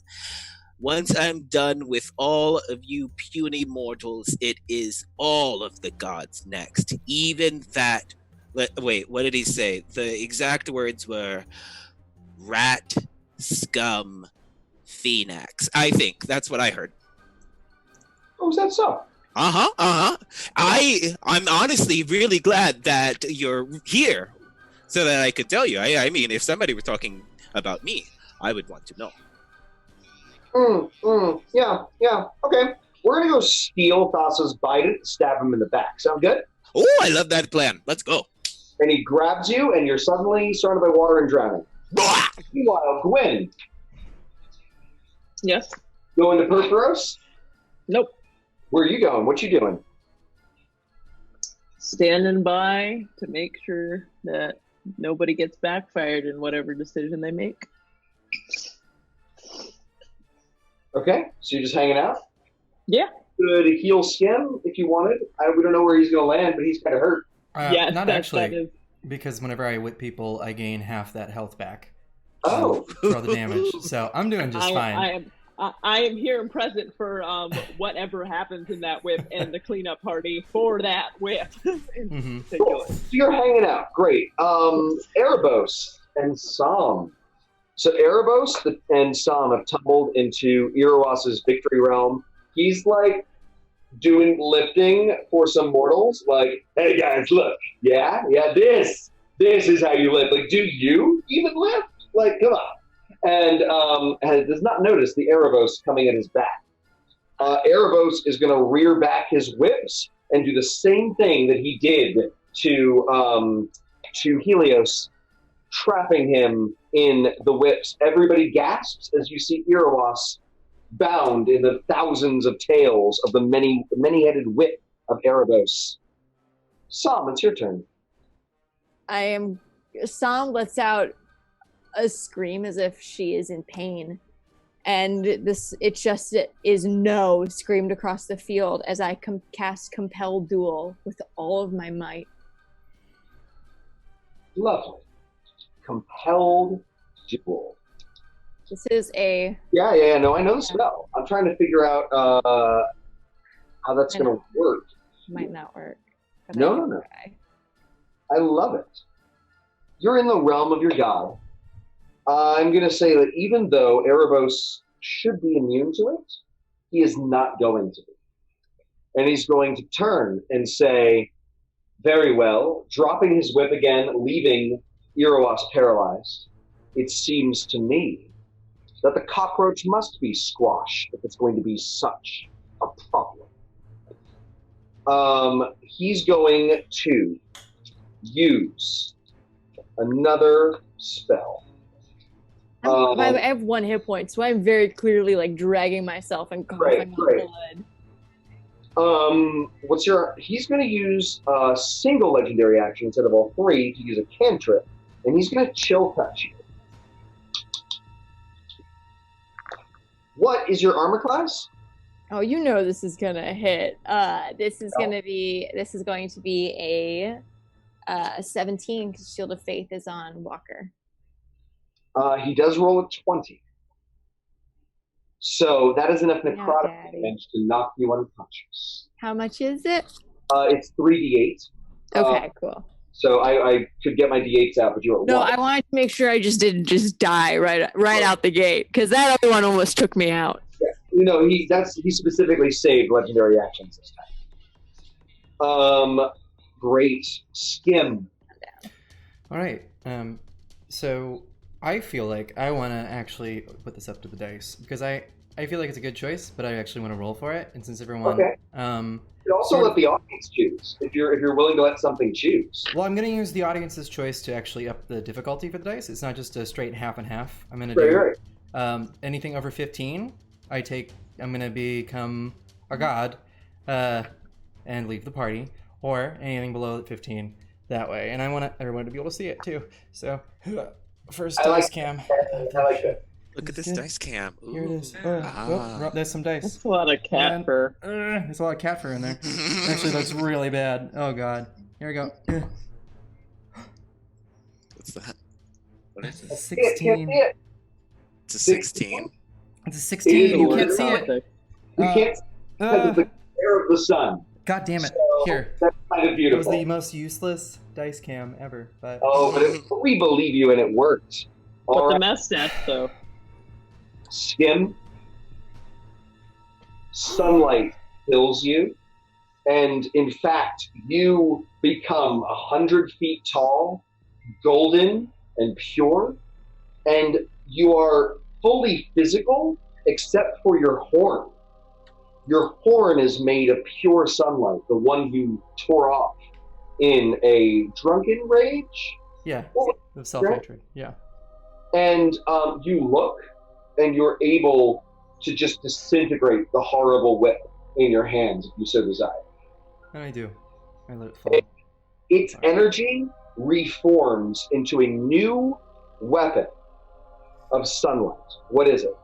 Speaker 3: once I'm done with all of you puny mortals, it is all of the gods next. Even that, wait, what did he say? The exact words were rat, scum, Phoenix. I think that's what I heard.
Speaker 1: Oh, is that so?
Speaker 3: I'm honestly really glad that you're here so that I could tell you. I mean, if somebody were talking about me, I would want to know.
Speaker 1: Yeah. Okay. We're gonna go steal Thassa's bident, stab him in the back. Sound good?
Speaker 3: Oh, I love that plan. Let's go.
Speaker 1: And he grabs you, and you're suddenly surrounded by water and drowning. Meanwhile, Gwen,
Speaker 5: Yes.
Speaker 1: going to Perforos?
Speaker 5: Nope.
Speaker 1: Where are you going? What you doing?
Speaker 5: Standing by to make sure that nobody gets backfired in whatever decision they make.
Speaker 1: Okay, so you're just hanging out?
Speaker 5: Yeah.
Speaker 1: Could heal Skim if you wanted. We don't know where he's going to land, but he's kind of hurt.
Speaker 5: Yeah,
Speaker 6: not
Speaker 5: that
Speaker 6: actually,
Speaker 5: is-
Speaker 6: because whenever I whip people, I gain half that health back.
Speaker 1: Oh.
Speaker 6: For the damage. So I'm doing just fine.
Speaker 5: I am here and present for whatever happens in that whip and the cleanup party for that whip.
Speaker 6: Mm-hmm.
Speaker 1: Cool. So you're hanging out. Great. Erebos and Sam. So Erebos and Sam have tumbled into Iroas's victory realm. He's like doing lifting for some mortals. Like, hey guys, look. Yeah, this is how you lift. Like, do you even lift? Like, come on. And does not notice the Erebos coming at his back. Erebos is going to rear back his whips and do the same thing that he did to Helios, trapping him in the whips. Everybody gasps as you see Iroas bound in the thousands of tails of the many-headed whip of Erebos. Sam, it's your turn.
Speaker 7: Sam lets out a scream as if she is in pain, and it just is no screamed across the field as I cast Compel Duel with all of my might.
Speaker 1: Lovely. Compelled Duel.
Speaker 7: This is a
Speaker 1: Yeah, no, I know the spell. I'm trying to figure out how that's going to work.
Speaker 7: might not work. but
Speaker 1: No.
Speaker 7: try.
Speaker 1: I love it. You're in the realm of your god. I'm going to say that even though Erebos should be immune to it, he is not going to be. And he's going to turn and say, very well, dropping his whip again, leaving Iroas paralyzed. It seems to me that the cockroach must be squashed if it's going to be such a problem. He's going to use another spell.
Speaker 7: By the way, I have 1 hit point, so I'm very clearly like dragging myself and coughing
Speaker 1: Great.
Speaker 7: blood.
Speaker 1: He's going to use a single legendary action instead of all 3 to use a cantrip, and he's going to chill touch you. What is your armor class?
Speaker 7: Oh, you know this is gonna hit. This is going to be a 17 because Shield of Faith is on Walker.
Speaker 1: He does roll a 20. So that is enough necrotic damage to knock you unconscious.
Speaker 7: How much is it?
Speaker 1: It's 3d8.
Speaker 7: Okay, cool.
Speaker 1: So I could get my d8s out, but you're at 1.
Speaker 7: No, I wanted to make sure I just didn't die right out the gate, because that other one almost took me out.
Speaker 1: Yeah. You know, he specifically saved legendary actions this time. Great. Skim.
Speaker 6: All right. So I feel like I want to actually put this up to the dice because I feel like it's a good choice, but I actually want to roll for it. And since everyone,
Speaker 1: okay. You also let the audience choose if you're willing to let something choose.
Speaker 6: Well, I'm going to use the audience's choice to actually up the difficulty for the dice. It's not just a straight half and half. I'm going to do anything over 15. I'm going to become a god and leave the party, or anything below 15 that way. And I want everyone to be able to see it too. So first dice cam.
Speaker 1: I like that.
Speaker 3: Look at this dice cam. Ooh.
Speaker 6: Here it is. There's some dice.
Speaker 5: That's a lot of cat fur.
Speaker 6: There's a lot of cat fur in there. Actually, looks really bad. Oh god. Here we go.
Speaker 3: What's that?
Speaker 4: What is it?
Speaker 6: 16.
Speaker 3: It's a 16.
Speaker 6: It's a 16. You can't see it.
Speaker 1: You can't because it's the glare of the sun.
Speaker 6: God damn it.
Speaker 1: So
Speaker 6: Here.
Speaker 1: that's kind of
Speaker 6: It
Speaker 1: beautiful.
Speaker 6: was the most useless dice cam ever. But
Speaker 1: We believe you and it worked. All
Speaker 5: But the
Speaker 1: right.
Speaker 5: mustache, though.
Speaker 1: Skim. Sunlight fills you, and in fact, you become 100 feet tall, golden and pure, and you are fully physical, except for your horn. Your horn is made of pure sunlight, the one you tore off in a drunken rage.
Speaker 6: Yeah,
Speaker 1: Well,
Speaker 6: of self-hatred. Yeah.
Speaker 1: And you look, and you're able to just disintegrate the horrible whip in your hands if you so desire.
Speaker 6: And I do. I let it fall.
Speaker 1: Its energy reforms into a new weapon of sunlight. What is it?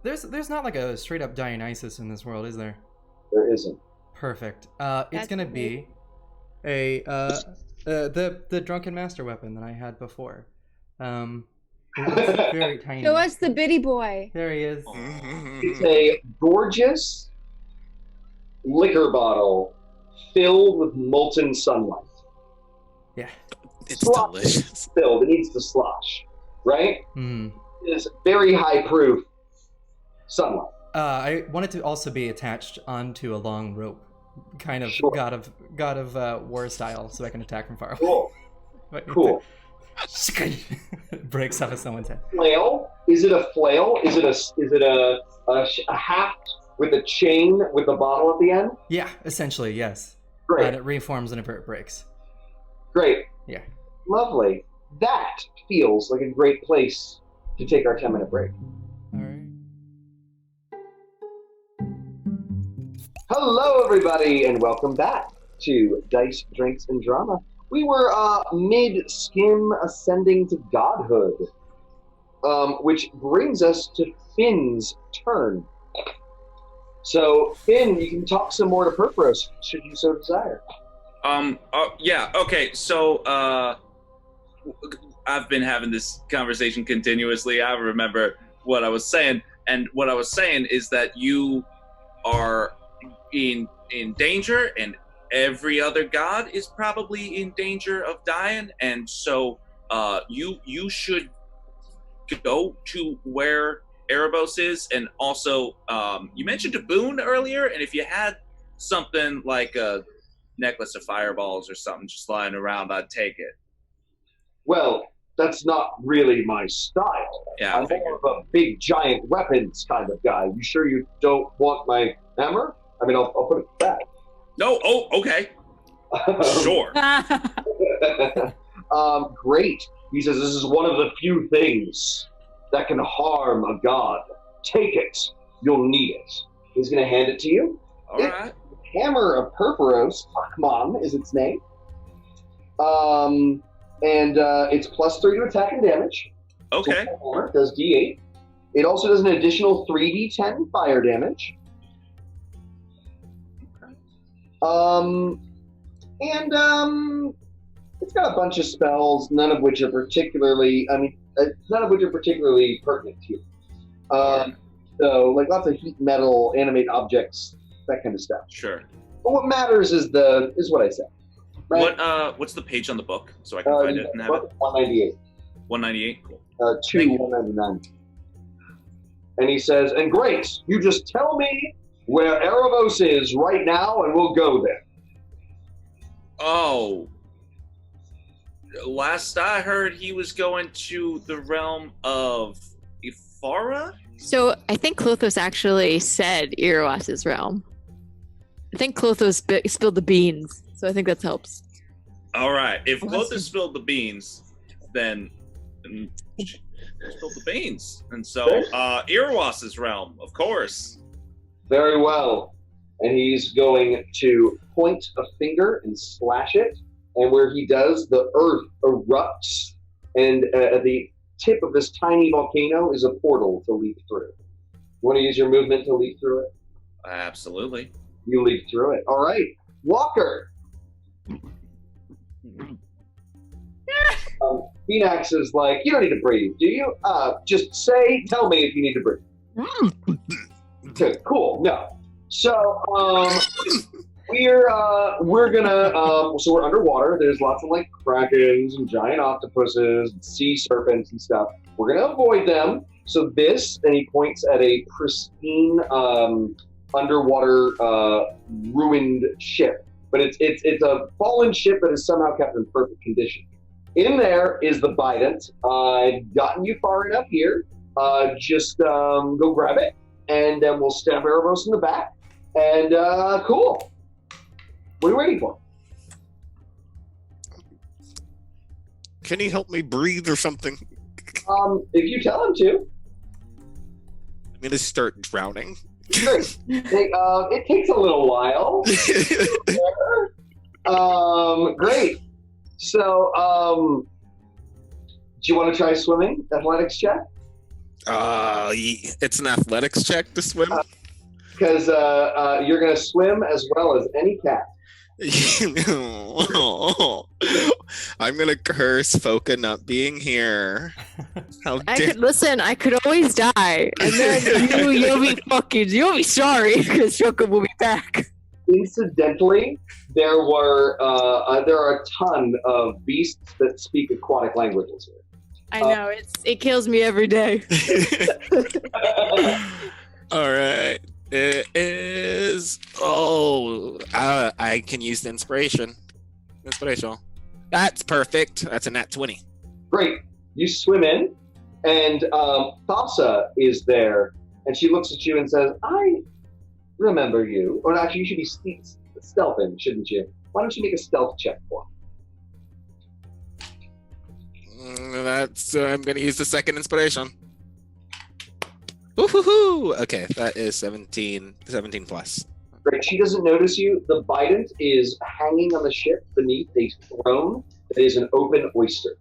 Speaker 6: There's not like a straight up Dionysus in this world, is there?
Speaker 1: There isn't.
Speaker 6: Perfect. It's gonna be the drunken master weapon that I had before. It's very tiny.
Speaker 7: Show us the bitty boy.
Speaker 6: There he is.
Speaker 1: It's a gorgeous liquor bottle filled with molten sunlight.
Speaker 6: Yeah.
Speaker 3: It's
Speaker 1: Slosh
Speaker 3: delicious.
Speaker 1: Filled. It needs to slosh, right?
Speaker 6: Mm.
Speaker 1: It is very high proof sunlight.
Speaker 6: I want it to also be attached onto a long rope, kind of
Speaker 1: Sure.
Speaker 6: god of war style, so I can attack from far away.
Speaker 1: Cool.
Speaker 6: But-
Speaker 1: Cool.
Speaker 6: Breaks off of someone's head.
Speaker 1: Flail? Is it a flail? Is it a haft with a chain with a bottle at the end?
Speaker 6: Yeah, essentially, yes.
Speaker 1: Great.
Speaker 6: And it reforms whenever it breaks.
Speaker 1: Great.
Speaker 6: Yeah.
Speaker 1: Lovely. That feels like a great place to take our 10-minute break.
Speaker 6: All right.
Speaker 1: Hello, everybody, and welcome back to Dice, Drinks, and Drama. We were mid-skim ascending to godhood, which brings us to Finn's turn. So, Finn, you can talk some more to Purpose, should you so desire.
Speaker 4: Yeah, okay, so, I've been having this conversation continuously. I remember what I was saying, and what I was saying is that you are in danger, and every other god is probably in danger of dying, and so, you should go to where Erebos is, and also, you mentioned a boon earlier, and if you had something like a necklace of fireballs or something just lying around, I'd take it.
Speaker 1: Well, that's not really my style.
Speaker 4: Yeah, I
Speaker 1: I'm
Speaker 4: figured.
Speaker 1: more of a big, giant weapons kind of guy. You sure you don't want my hammer? I mean, I'll put it back.
Speaker 4: No, oh, okay. Sure.
Speaker 1: Great. He says this is one of the few things that can harm a god. Take it. You'll need it. He's going to hand it to you.
Speaker 4: All right.
Speaker 1: Hammer of Purpose, Akman is its name. And it's +3 to attack and damage.
Speaker 4: Okay.
Speaker 1: So it does D8. It also does an additional 3d10 fire damage. It's got a bunch of spells, none of which are particularly pertinent to you. So, like lots of heat metal, animate objects, that kind of stuff.
Speaker 4: Sure.
Speaker 1: But what matters is what I said. Right?
Speaker 4: What's the page on the book so I can find it and have it?
Speaker 1: 198.
Speaker 4: 198. Cool.
Speaker 1: 199. And he says, and great, you just tell me where Erebos is right now, and we'll go there.
Speaker 4: Oh. Last I heard, he was going to the realm of Ifara?
Speaker 7: So I think Clothos actually said Erebos' realm. I think Clothos spilled the beans, so I think that helps.
Speaker 4: All right. If Clothis spilled the beans, then spilled the beans. And so, Erebos' realm, of course.
Speaker 1: Very well. And he's going to point a finger and slash it. And where he does, the earth erupts. And at the tip of this tiny volcano is a portal to leap through. You want to use your movement to leap through it?
Speaker 4: Absolutely.
Speaker 1: You leap through it. All right. Walker. Phoenix is like, you don't need to breathe, do you? Just tell me if you need to breathe. Good, cool. No. So, we're gonna, so we're underwater. There's lots of like krakens and giant octopuses and sea serpents and stuff. We're gonna avoid them. So this, and he points at a pristine, underwater, ruined ship. But it's a fallen ship that is somehow kept in perfect condition. In there is the Bident. I've gotten you far enough here. Just go grab it, and then we'll stab Erebos in the back. And cool. What are you waiting for?
Speaker 3: Can he help me breathe or something?
Speaker 1: If you tell him to.
Speaker 3: I'm gonna start drowning.
Speaker 1: Great. It takes a little while. Great. So, do you want to try swimming? Athletics check?
Speaker 3: It's an athletics check to swim?
Speaker 1: Because you're going to swim as well as any cat.
Speaker 3: I'm gonna curse Foka not being here.
Speaker 7: I could always die, and then you'll be sorry because Foka will be back.
Speaker 1: Incidentally, there are a ton of beasts that speak aquatic languages here.
Speaker 7: I know it kills me every day.
Speaker 3: All right. It is. I can use the inspiration. Inspirational. That's perfect. That's a nat 20.
Speaker 1: Great. You swim in, and Thassa is there, and she looks at you and says, "I remember you." Or actually, you should be stealthing, shouldn't you? Why don't you make a stealth check for me?
Speaker 3: I'm going to use the second inspiration. Woohoo! Okay, that is 17 plus.
Speaker 1: Great. She doesn't notice you. The Bident is hanging on the ship beneath a throne that is an open oyster.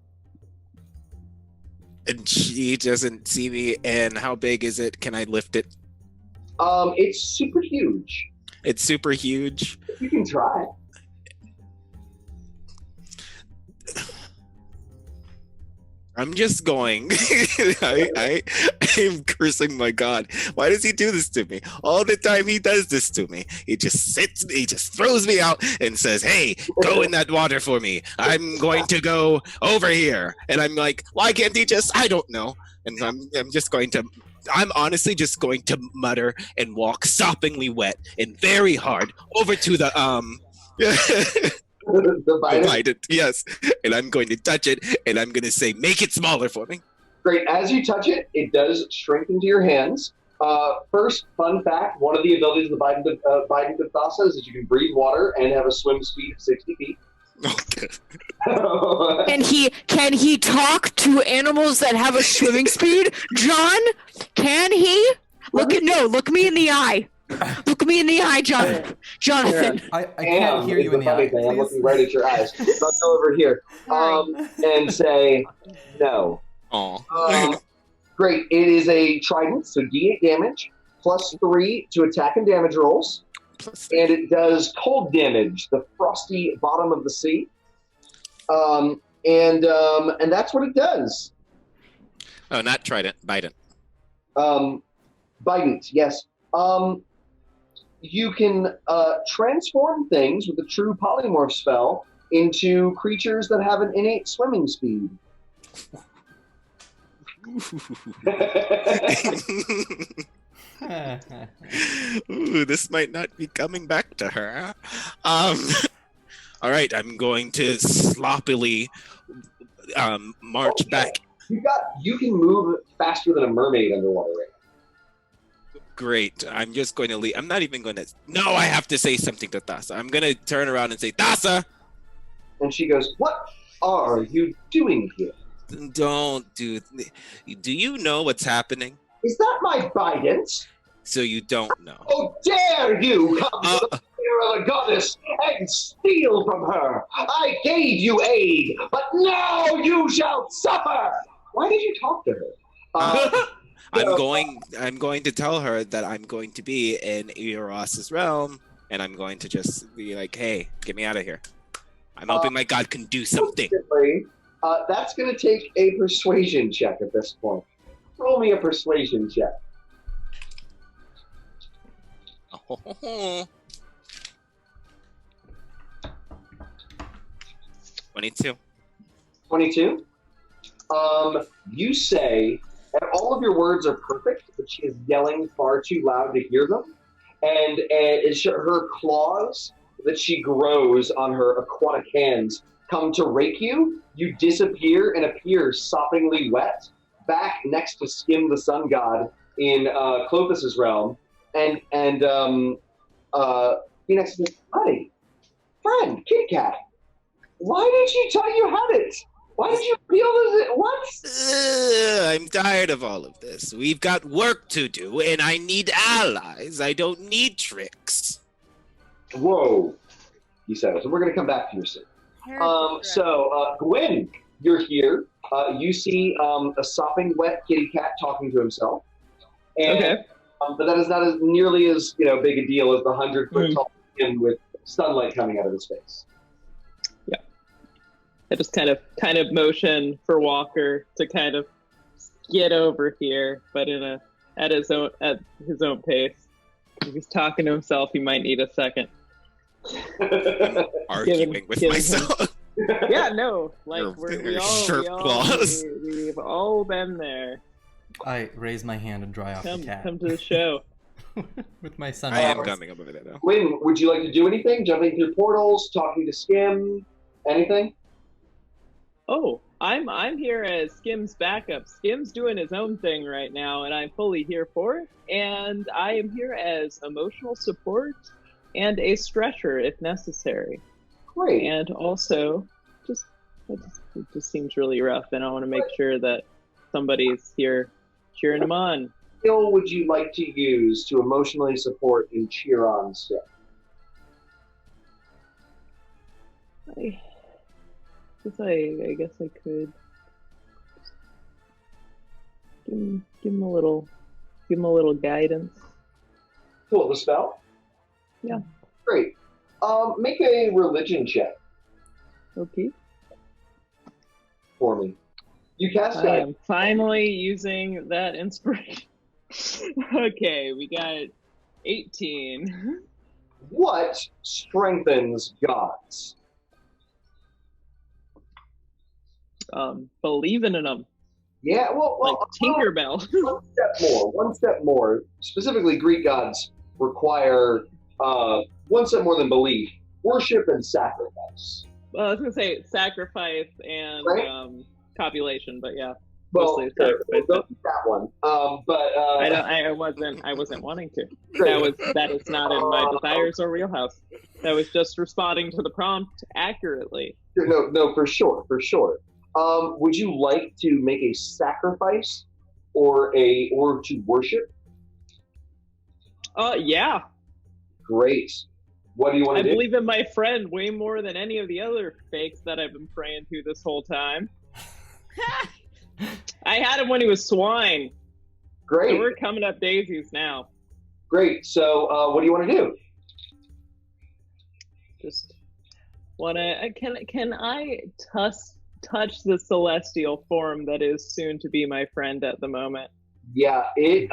Speaker 3: And she doesn't see me. And how big is it? Can I lift it?
Speaker 1: It's super huge.
Speaker 3: It's super huge.
Speaker 1: You can try.
Speaker 3: I'm just going. I'm cursing my God. Why does he do this to me? All the time he does this to me. He just throws me out and says, "Hey, go in that water for me. I'm going to go over here." And I'm like, why can't he just, I don't know. And I'm honestly just going to mutter and walk soppingly wet and very hard over to the
Speaker 1: The Bident?
Speaker 3: Yes. And I'm going to touch it, and I'm going to say, "Make it smaller for me."
Speaker 1: Great. As you touch it, it does shrink into your hands. First, fun fact, one of the abilities of the Bident of Thassa is that you can breathe water and have a swim speed of 60 feet.
Speaker 3: Okay.
Speaker 7: Can he talk to animals that have a swimming speed? John, can he? Look me in the eye. Look me in the eye, Jonathan.
Speaker 6: I can't hear you in the eye.
Speaker 1: I'm looking right at your eyes. Let's go over here and say no.
Speaker 3: Aw.
Speaker 1: Great. It is a trident, so D8 damage, plus 3 to attack and damage rolls. And it does cold damage, the frosty bottom of the sea. And that's what it does.
Speaker 3: Oh, not trident, Bident.
Speaker 1: Bident, yes. You can transform things with a true polymorph spell into creatures that have an innate swimming speed.
Speaker 3: Ooh, this might not be coming back to her. All right, I'm going to sloppily march back.
Speaker 1: You can move faster than a mermaid underwater right now.
Speaker 3: Great. I'm just going to leave. I'm not even going to. No, I have to say something to Thassa. I'm going to turn around and say, "Thassa!"
Speaker 1: And she goes, "What are you doing here?"
Speaker 3: Don't do. Do you know what's happening?
Speaker 1: Is that my Bident?
Speaker 3: So you don't know.
Speaker 1: Oh, dare you come to the fear of a goddess and steal from her? I gave you aid, but now you shall suffer. Why did you talk to her?
Speaker 3: I'm going to tell her that I'm going to be in Erebos' realm, and I'm going to just be like, "Hey, get me out of here. I'm hoping my God can do something."
Speaker 1: That's going to take a persuasion check at this point. Roll me a persuasion check.
Speaker 3: 22.
Speaker 1: 22? You say, and all of your words are perfect, but she is yelling far too loud to hear them. And it's her claws that she grows on her aquatic hands come to rake you, you disappear and appear soppingly wet back next to Skim the Sun God in Clothus's realm. And Phoenix says, "Buddy, friend, Kit Kat, why did you tell you had it? Why did you feel this? What?"
Speaker 3: I'm tired of all of this. We've got work to do, and I need allies. I don't need tricks.
Speaker 1: Whoa, he says, and we're going to come back to your soon. So, Gwen, you're here. You see a sopping wet kitty cat talking to himself. And,
Speaker 5: Okay.
Speaker 1: But that is not as nearly as big a deal as the 100-foot tall skin with sunlight coming out of his face.
Speaker 5: Yeah. I just kind of motion for Walker to kind of get over here, but at his own pace. If he's talking to himself, he might need a second.
Speaker 3: Arguing with myself.
Speaker 5: Yeah, no, like
Speaker 3: claws.
Speaker 5: we've all been there.
Speaker 6: I raise my hand and dry off the cat.
Speaker 5: Come to the show.
Speaker 6: With my
Speaker 3: I
Speaker 6: son.
Speaker 3: am coming over there though.
Speaker 1: Gwen, would you like to do anything? Jumping through portals, talking to Skim, anything?
Speaker 5: Oh, I'm here as Skim's backup. Skim's doing his own thing right now, and I'm fully here for it. And I am here as emotional support and a stretcher if necessary.
Speaker 1: Great.
Speaker 5: And also, it just seems really rough, and I want to make sure that somebody's here cheering him on.
Speaker 1: What skill would you like to use to emotionally support and cheer on Skim?
Speaker 5: I guess I could give him a little guidance.
Speaker 1: Cool. The spell?
Speaker 5: Yeah.
Speaker 1: Great. Make a religion check
Speaker 5: Okay.
Speaker 1: for me. You cast
Speaker 5: I
Speaker 1: that.
Speaker 5: am finally using that inspiration. Okay, we got 18.
Speaker 1: What strengthens gods?
Speaker 5: Believing in them.
Speaker 1: Yeah, well,
Speaker 5: Like Tinkerbell.
Speaker 1: One step more. Specifically, Greek gods require one step more than belief: worship and sacrifice.
Speaker 5: Well, I was gonna say sacrifice and
Speaker 1: Right?
Speaker 5: copulation, but yeah,
Speaker 1: Well,
Speaker 5: mostly
Speaker 1: okay,
Speaker 5: sacrifice.
Speaker 1: we'll go with that one.
Speaker 5: I wasn't wanting to. That is not in my desires or wheelhouse. That was just responding to the prompt accurately.
Speaker 1: No, for sure. Would you like to make a sacrifice or to worship?
Speaker 5: Yeah.
Speaker 1: Great. What do you want
Speaker 5: I
Speaker 1: to do?
Speaker 5: believe in my friend way more than any of the other fakes that I've been praying to this whole time. I had him when he was swine.
Speaker 1: Great.
Speaker 5: So we're coming up daisies now.
Speaker 1: Great. So, what do you want to do?
Speaker 5: Just wanna can I touch the celestial form that is soon to be my friend at the moment?
Speaker 1: Yeah, it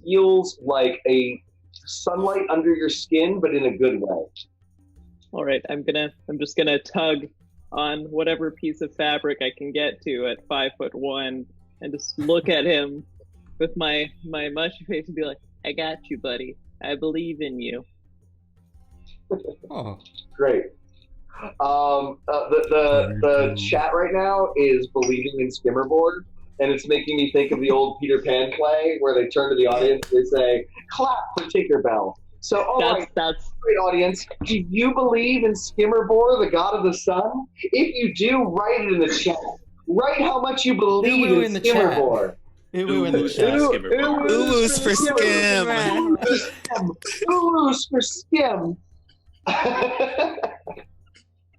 Speaker 1: feels like a sunlight under your skin, but in a good way.
Speaker 5: All right, I'm just gonna tug on whatever piece of fabric I can get to at 5'1" and just look at him with my mushy face and be like, "I got you, buddy. I believe in you."
Speaker 6: Oh.
Speaker 1: Great. The chat right now is believing in Skimmerboard, and it's making me think of the old Peter Pan play where they turn to the audience and they say, "Clap for Tinkerbell." So,
Speaker 5: That's
Speaker 1: great audience. Do you believe in Skimmerboard, the god of the sun? If you do, write it in the chat. Write how much you believe in Skimmerboard.
Speaker 6: Ooh in the chat.
Speaker 3: Oohs for Skim.
Speaker 1: Oohs for Skim.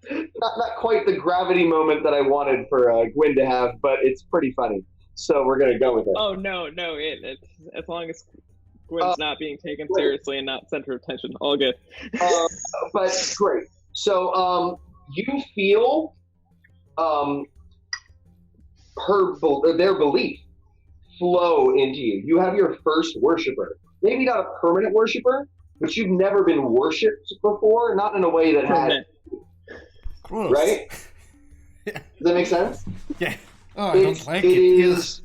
Speaker 1: Not quite the gravity moment that I wanted for Gwen to have, but it's pretty funny. So we're going to go with it.
Speaker 5: Oh, no. It's as long as Gwen's not being taken seriously and not center of attention, all good.
Speaker 1: But great. So you feel their belief flow into you. You have your first worshiper. Maybe not a permanent worshiper, but you've never been worshipped before, not in a way that had...
Speaker 6: Gross.
Speaker 1: Right? Does that make sense?
Speaker 6: Yeah. Oh, I don't like it.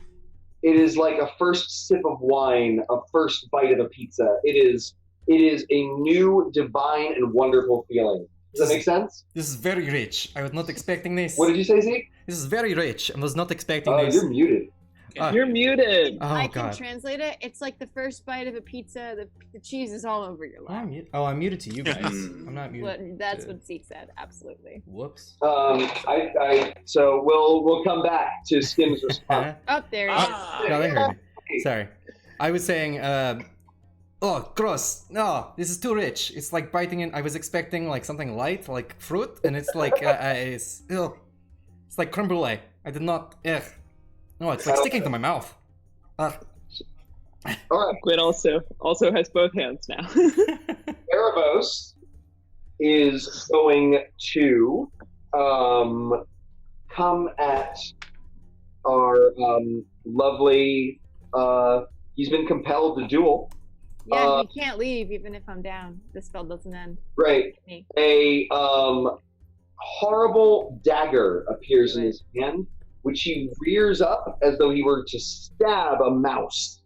Speaker 1: It is like a first sip of wine, a first bite of a pizza. It is a new, divine, and wonderful feeling. Does that make sense?
Speaker 6: This is very rich. I was not expecting this.
Speaker 1: What did you say, Zeke?
Speaker 6: This is very rich. I was not expecting this.
Speaker 1: You're muted.
Speaker 5: You're muted.
Speaker 6: Oh,
Speaker 7: I
Speaker 6: God.
Speaker 7: can translate it. It's like the first bite of a pizza. The cheese is all over your lap.
Speaker 6: I'm muted to you guys. I'm not muted.
Speaker 7: That's what Zeke said. Absolutely.
Speaker 6: Whoops.
Speaker 1: So we'll come back to Skim's response.
Speaker 7: Oh, there he is.
Speaker 6: No, they heard me. Sorry. I was saying, oh, gross. No, this is too rich. It's like biting in. I was expecting like something light, like fruit, and it's like, it's like creme brulee. I did not, No, it's like sticking to my mouth.
Speaker 1: All right.
Speaker 5: Quinn also has both hands now.
Speaker 1: Erebos is going to come at our lovely. He's been compelled to duel.
Speaker 7: Yeah, he can't leave even if I'm down. The spell doesn't end.
Speaker 1: Right.
Speaker 7: Me.
Speaker 1: A horrible dagger appears in his hand, which he rears up as though he were to stab a mouse.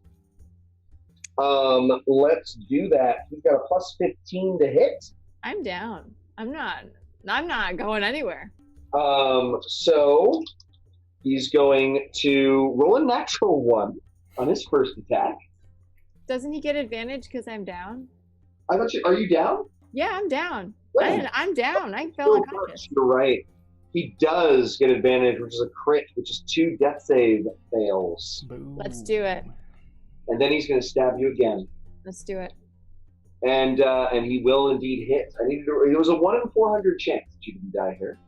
Speaker 1: Let's do that. He's got a plus 15 to hit.
Speaker 7: I'm down. I'm not going anywhere.
Speaker 1: So he's going to roll a natural 1 on his first attack.
Speaker 7: Doesn't he get advantage because I'm down?
Speaker 1: I thought you. Are you down?
Speaker 7: Yeah, I'm down.
Speaker 1: Wait.
Speaker 7: I'm down. I fell unconscious.
Speaker 1: You're right. He does get advantage, which is a crit, which is 2 death save fails.
Speaker 6: Boom.
Speaker 7: Let's do it.
Speaker 1: And then he's going to stab you again.
Speaker 7: Let's do it.
Speaker 1: And he will indeed hit. It was a 1 in 400 chance that you can die here.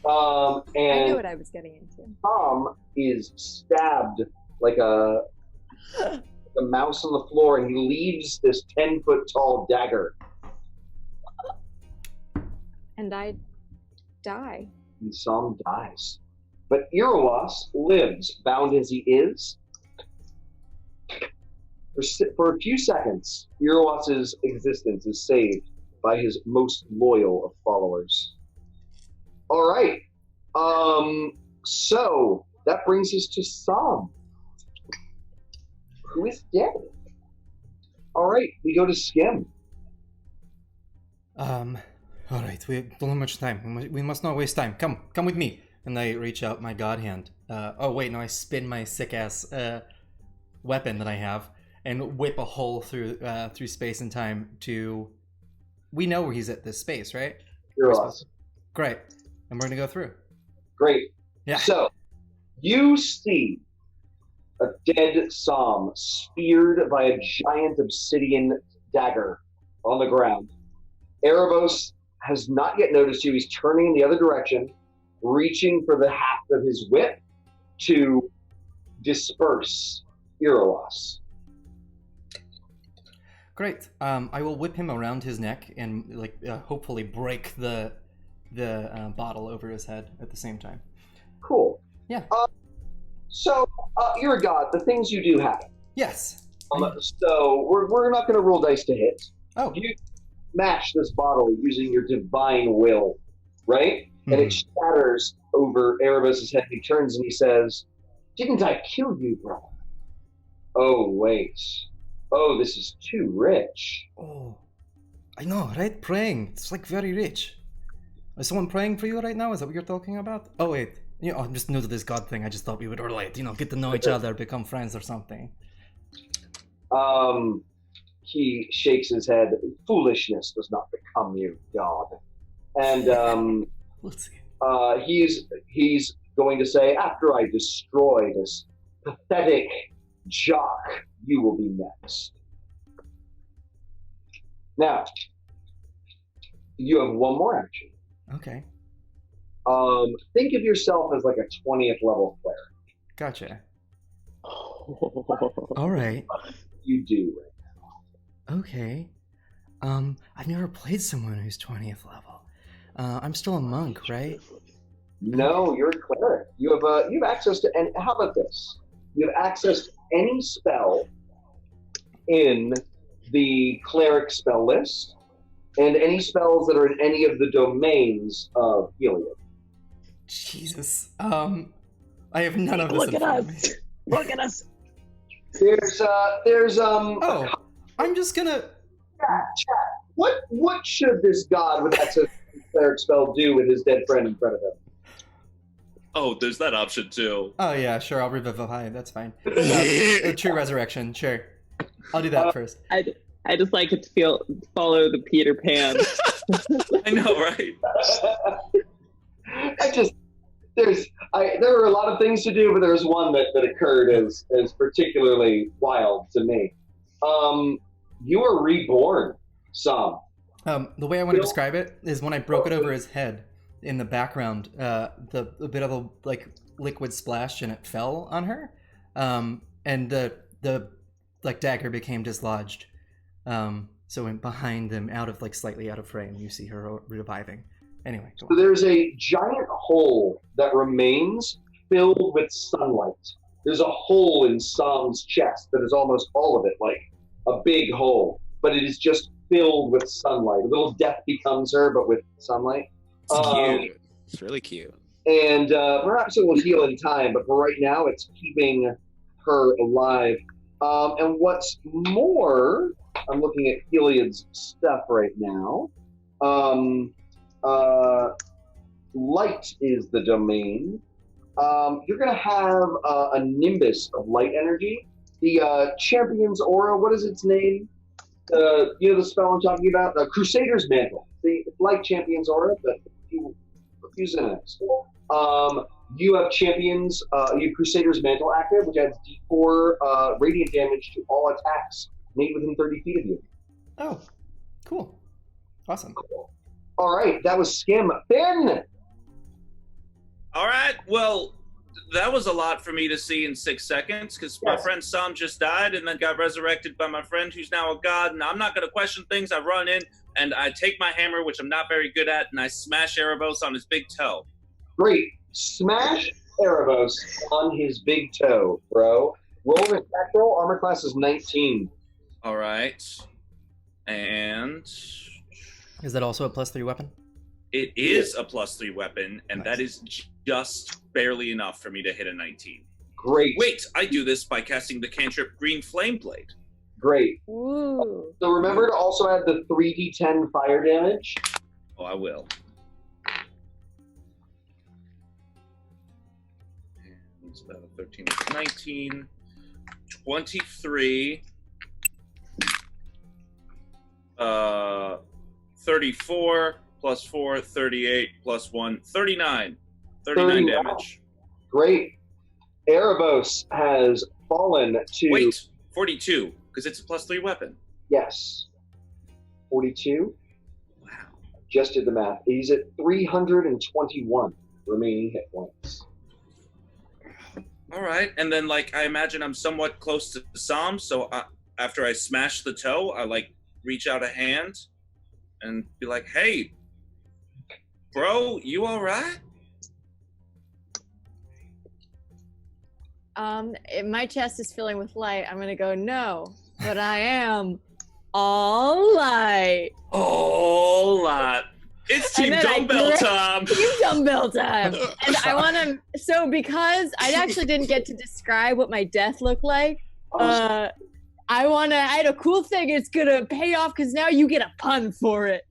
Speaker 7: I
Speaker 1: And
Speaker 7: knew what I was getting into.
Speaker 1: Tom is stabbed like a mouse on the floor, and he leaves this 10-foot tall dagger.
Speaker 7: And I die.
Speaker 1: And Sam dies. But Erebos lives, bound as he is. For a few seconds, Erebos' existence is saved by his most loyal of followers. All right. So that brings us to Sam, who is dead. All right, we go to Skim.
Speaker 6: All right, we don't have much time. We must not waste time. Come with me. And I reach out my god hand. Oh wait, no, I spin my sick ass weapon that I have and whip a hole through space and time to. We know where he's at this space, right?
Speaker 1: Erebos.
Speaker 6: Great, and we're gonna go through.
Speaker 1: Great.
Speaker 6: Yeah.
Speaker 1: So you see a dead Sam speared by a giant obsidian dagger on the ground. Erebos has not yet noticed you. He's turning in the other direction, reaching for the haft of his whip to disperse Erebos.
Speaker 6: Great. I will whip him around his neck and hopefully break the bottle over his head at the same time.
Speaker 1: Cool.
Speaker 6: Yeah.
Speaker 1: So you're a god. The things you do happen.
Speaker 6: Yes.
Speaker 1: So we're not going to roll dice to hit.
Speaker 6: Oh.
Speaker 1: You smash this bottle using your divine will, right? And it shatters over Erebos' head. He turns and he says, "Didn't I kill you, brother? Oh, wait. Oh, this is too rich."
Speaker 6: Oh, I know, right? Praying. It's like very rich. Is someone praying for you right now? Is that what you're talking about? Oh, wait. I'm just new to this god thing. I just thought we would relate. Get to know each other, become friends or something.
Speaker 1: He shakes his head. "Foolishness does not become you, God." And
Speaker 6: Let's see.
Speaker 1: he's going to say, "After I destroy this pathetic jock, you will be next." Now, you have one more action.
Speaker 6: Okay.
Speaker 1: Think of yourself as like a 20th level player.
Speaker 6: Gotcha. All right.
Speaker 1: You do.
Speaker 6: Okay. I've never played someone who's 20th level. I'm still a monk, right?
Speaker 1: No, you're a cleric. You have access to, and how about this? You have access to any spell in the cleric spell list, and any spells that are in any of the domains of Helium.
Speaker 6: Jesus. I have none of this.
Speaker 5: Look at us. Look at us.
Speaker 1: There's
Speaker 6: Oh, I'm just gonna.
Speaker 1: Chat. What should this god with access to cleric spell do with his dead friend in front of him?
Speaker 4: Oh, there's that option too.
Speaker 6: Oh yeah, sure. I'll revivify. That's fine. True resurrection. Sure. I'll do that first.
Speaker 5: I just like it to follow the Peter Pan.
Speaker 4: I know, right?
Speaker 1: There were a lot of things to do, but there was one that occurred as particularly wild to me. You were reborn, Sam.
Speaker 6: The way I want to describe it is when I broke it over his head. In the background, a bit of a liquid splashed and it fell on her, and the dagger became dislodged. So in behind them, slightly out of frame, you see her reviving. Anyway.
Speaker 1: So there's a giant hole that remains filled with sunlight. There's a hole in Sam's chest that is almost all of it, like a big hole, but it is just filled with sunlight. A little death becomes her, but with sunlight.
Speaker 3: It's cute. It's really cute.
Speaker 1: And perhaps it will heal in time, but for right now, it's keeping her alive. And what's more, I'm looking at Heliod's stuff right now. Light is the domain. You're going to have a nimbus of light energy. The champion's aura, what is its name? You know the spell I'm talking about? The Crusader's Mantle. The light champion's aura, but a few synonyms. You have you have Crusader's Mantle active, which adds D4 radiant damage to all attacks made within 30 feet of you.
Speaker 6: Oh, cool. Awesome.
Speaker 1: Cool. All right, that was Skim. Finn!
Speaker 4: All right, well, that was a lot for me to see in 6 seconds, because my friend Sam just died and then got resurrected by my friend who's now a god, and I'm not going to question things. I run in, and I take my hammer, which I'm not very good at, and I smash Erebos on his big toe.
Speaker 1: Great. Smash Erebos on his big toe, bro. Roll the attack roll. Armor class is 19.
Speaker 4: All right. And...
Speaker 6: Is that also a +3 weapon?
Speaker 4: It is a +3 weapon, and
Speaker 6: Nice.
Speaker 4: that is just barely enough for me to hit a 19.
Speaker 1: Great.
Speaker 4: Wait, I do this by casting the cantrip Green Flame Blade.
Speaker 1: Great.
Speaker 7: Ooh.
Speaker 1: So remember to also add the 3d10 fire damage.
Speaker 4: Oh, I will. And it's 13, 19, 23, 34, plus 4, 38, plus 1, 39. 39 damage.
Speaker 1: Great. Erebos has fallen to...
Speaker 4: Wait, 42, because it's a +3 weapon.
Speaker 1: Yes. 42.
Speaker 4: Wow.
Speaker 1: Just did the math. He's at 321 remaining hit points.
Speaker 4: All right, and then, I imagine I'm somewhat close to Sam, so after I smash the toe, I, reach out a hand and be like, hey, bro, you all right?
Speaker 7: My chest is filling with light. I'm gonna go, no, but I am all light.
Speaker 4: All lot. It's Team Dumbbell time.
Speaker 7: Team Dumbbell time. And I want to, so because I actually didn't get to describe what my death looked like, I had a cool thing. It's gonna pay off because now you get a pun for it.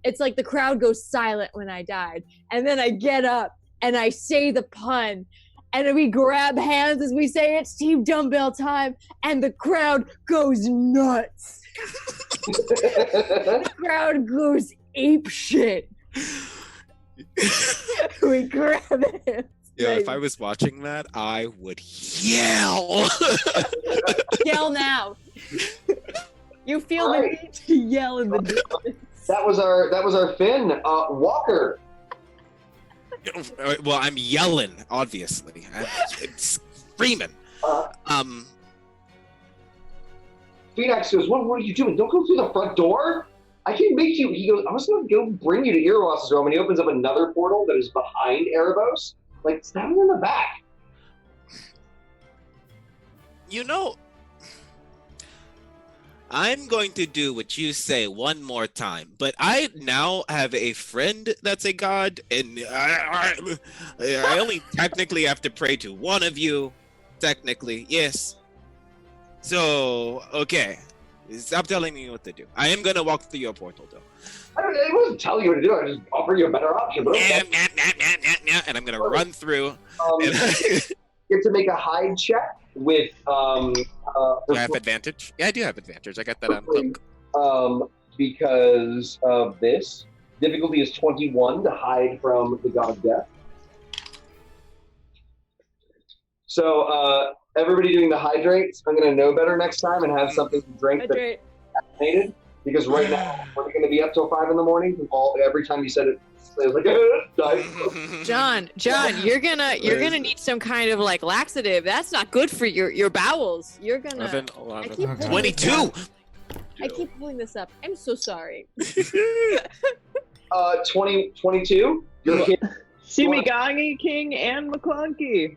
Speaker 7: It's like the crowd goes silent when I died, and then I get up and I say the pun, and then we grab hands as we say it's Team Dumbbell time, and the crowd goes nuts. The crowd goes ape shit. We grab it.
Speaker 3: Yeah, if I was watching that, I would yell.
Speaker 7: Yell now. You feel the need to yell in the distance.
Speaker 1: That was our Finn. Walker.
Speaker 3: Well, I'm yelling, obviously. I'm screaming.
Speaker 1: Phoenix goes, what are you doing? Don't go through the front door. I can make you. He goes, I was going to go bring you to Erebos' room, and he opens up another portal that is behind Erebos. Stab him in the back.
Speaker 3: You know, I'm going to do what you say one more time, but I now have a friend that's a god, and I only technically have to pray to one of you. Technically, yes. So, okay. Stop telling me what to do. I am gonna walk through your portal, though.
Speaker 1: I wasn't telling you what to do. I just offer you a better option. But okay.
Speaker 3: And I'm gonna run through.
Speaker 1: You get to make a hide check with.
Speaker 3: Do I have advantage? Yeah, I do have advantage. I got that on cloak.
Speaker 1: Because of this, difficulty is 21 to hide from the god of death. So everybody doing the hydrates, I'm going to know better next time and have something to drink that's caffeinated. Because right now we're going to be up till 5 in the morning. Every time you said it was like,
Speaker 7: John, you're gonna need some kind of like laxative. That's not good for your bowels. You're gonna.
Speaker 3: 11, 22.
Speaker 7: I keep pulling this up. I'm so sorry.
Speaker 1: 22. Your kid.
Speaker 5: Shimigangi, King, and McClunky.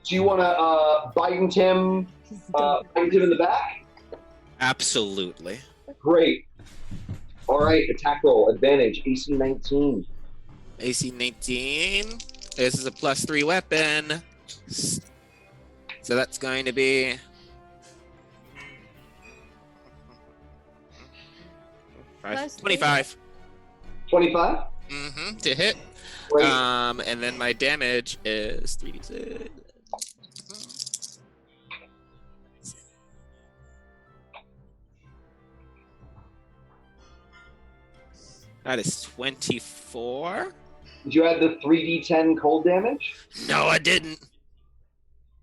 Speaker 1: Do you want to bite him in the back?
Speaker 3: Absolutely.
Speaker 1: Great. All right, attack roll, advantage, AC 19.
Speaker 3: AC 19. This is a +3 weapon. So that's going to be...
Speaker 7: Plus
Speaker 3: 25.
Speaker 1: 25?
Speaker 3: Mm-hmm, to hit.
Speaker 1: Great.
Speaker 3: And then my damage is 3d6. That is 24.
Speaker 1: Did you add the 3d10 cold damage?
Speaker 3: No, I didn't.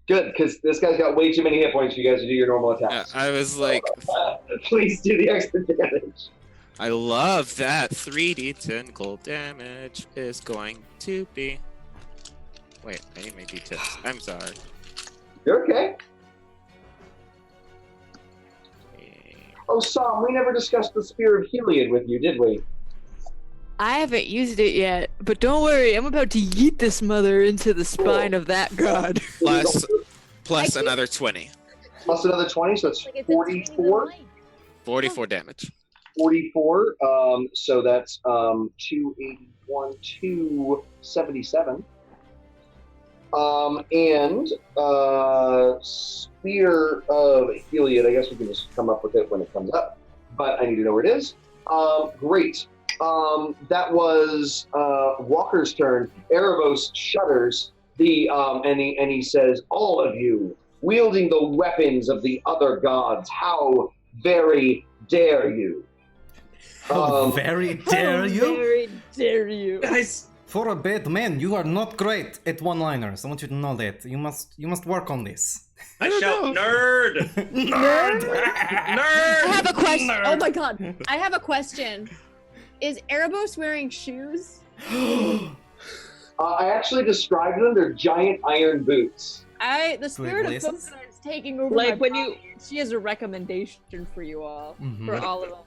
Speaker 1: Good, because this guy's got way too many hit points for you guys to do your normal attacks.
Speaker 3: I was like...
Speaker 1: Please do the extra damage.
Speaker 3: I love that. 3d10 cold damage is going to be... Wait, I need my d10s. I'm sorry.
Speaker 1: You're okay. Oh, Sam, we never discussed the Spear of Heliod with you, did we?
Speaker 7: I haven't used it yet, but don't worry, I'm about to yeet this mother into the spine of that god.
Speaker 3: Plus another 20.
Speaker 1: Plus another 20, so it's 44.
Speaker 3: 44 damage.
Speaker 1: 44, so that's 281, 277. And Spear of Heliod, I guess we can just come up with it when it comes up, but I need to know where it is. Great. That was Walker's turn. Erebos shudders and he says, "All of you, wielding the weapons of the other gods, how very dare you!"
Speaker 6: How very dare you?
Speaker 7: Very dare you.
Speaker 8: Guys,
Speaker 6: For a bad man, you are not great at one-liners. I want you to know that. You must work on this.
Speaker 4: I shout, nerd!
Speaker 6: Nerd!
Speaker 7: I have a question. Oh my god. I have a question. Is Erebos wearing shoes?
Speaker 1: I actually described them. They're giant iron boots.
Speaker 7: The spirit of Coconut is taking over
Speaker 5: Like
Speaker 7: my
Speaker 5: when
Speaker 7: body. She has a recommendation for you all.
Speaker 6: Mhm.
Speaker 7: For all of them.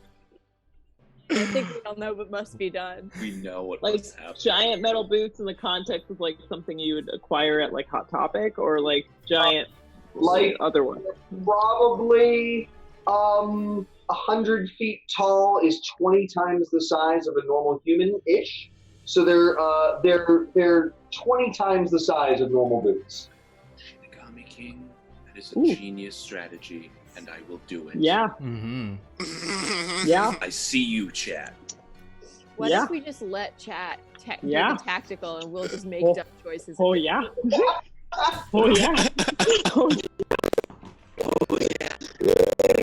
Speaker 7: I think we all know what must be done.
Speaker 4: We know what
Speaker 5: Like
Speaker 4: must happen.
Speaker 5: giant metal boots in the context of like something you would acquire at like Hot Topic, or like giant
Speaker 1: Like
Speaker 5: other one.
Speaker 1: probably 100 feet tall is 20 times the size of a normal human-ish. So they're 20 times the size of normal boots.
Speaker 4: Shinigami King, that is a
Speaker 5: Ooh.
Speaker 4: genius strategy, and I will do it.
Speaker 5: Yeah,
Speaker 6: Mm-hmm.
Speaker 5: yeah.
Speaker 4: I see you, chat.
Speaker 7: What
Speaker 5: Yeah.
Speaker 7: if we just let chat
Speaker 5: Yeah.
Speaker 7: do the tactical and we'll just make
Speaker 5: Oh.
Speaker 7: dumb choices?
Speaker 5: Oh yeah. Oh yeah.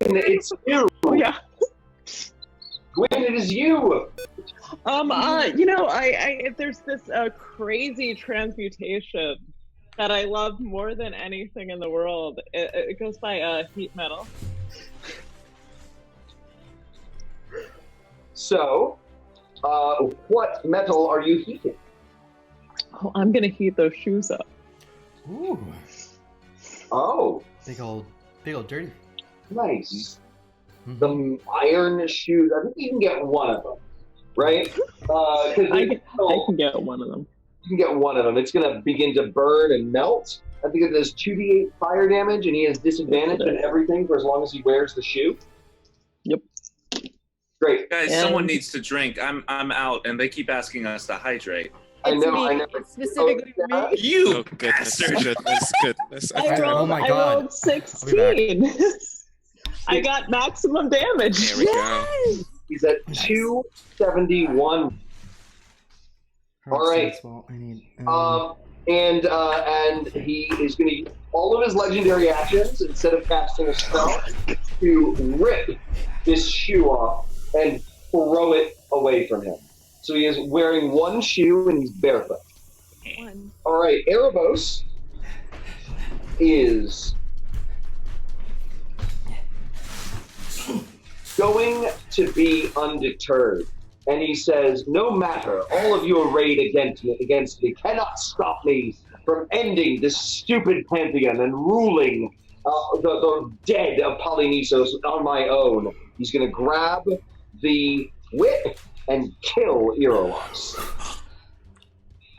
Speaker 1: And it's you,
Speaker 5: Oh yeah.
Speaker 1: Gwen. It is you.
Speaker 5: You know, I there's this crazy transmutation that I love more than anything in the world. It goes by heat metal.
Speaker 1: So, what metal are you heating?
Speaker 5: Oh, I'm gonna heat those shoes up.
Speaker 6: Ooh.
Speaker 1: Oh,
Speaker 6: Big old dirty.
Speaker 1: nice.
Speaker 6: Mhm.
Speaker 1: The iron shoes. I think you can get one of them, right? Because
Speaker 5: I can get one of them.
Speaker 1: you can get one of them. It's going to begin to burn and melt. I think it does 2d8 fire damage, and he has disadvantage
Speaker 5: Yes, it
Speaker 1: and
Speaker 5: is.
Speaker 1: everything for as long as he wears the shoe.
Speaker 5: Yep.
Speaker 1: Great.
Speaker 4: Guys,
Speaker 5: And-
Speaker 4: someone needs to drink. I'm out, and they keep asking us to hydrate.
Speaker 1: I
Speaker 7: It's
Speaker 1: know.
Speaker 7: me.
Speaker 1: I know.
Speaker 7: It's specifically
Speaker 1: Oh, yeah.
Speaker 7: me.
Speaker 4: You
Speaker 3: Oh, goodness,
Speaker 4: bastard!
Speaker 3: goodness.
Speaker 5: I
Speaker 6: Oh
Speaker 5: rolled,
Speaker 6: my
Speaker 5: I
Speaker 6: God.
Speaker 5: rolled
Speaker 6: I'll be back.
Speaker 5: 16. I got maximum damage.
Speaker 3: There we go.
Speaker 1: He's at 271. All right.
Speaker 6: Well, I need.
Speaker 1: And he is going to use all of his legendary actions instead of casting a spell to rip this shoe off and throw it away from him. So he is wearing one shoe and he's barefoot. All right, Erebos is going to be undeterred. And he says, no matter, all of your raid against me cannot stop me from ending this stupid pantheon and ruling the dead of Polinisos on my own. He's going to grab the whip and kill Erebos.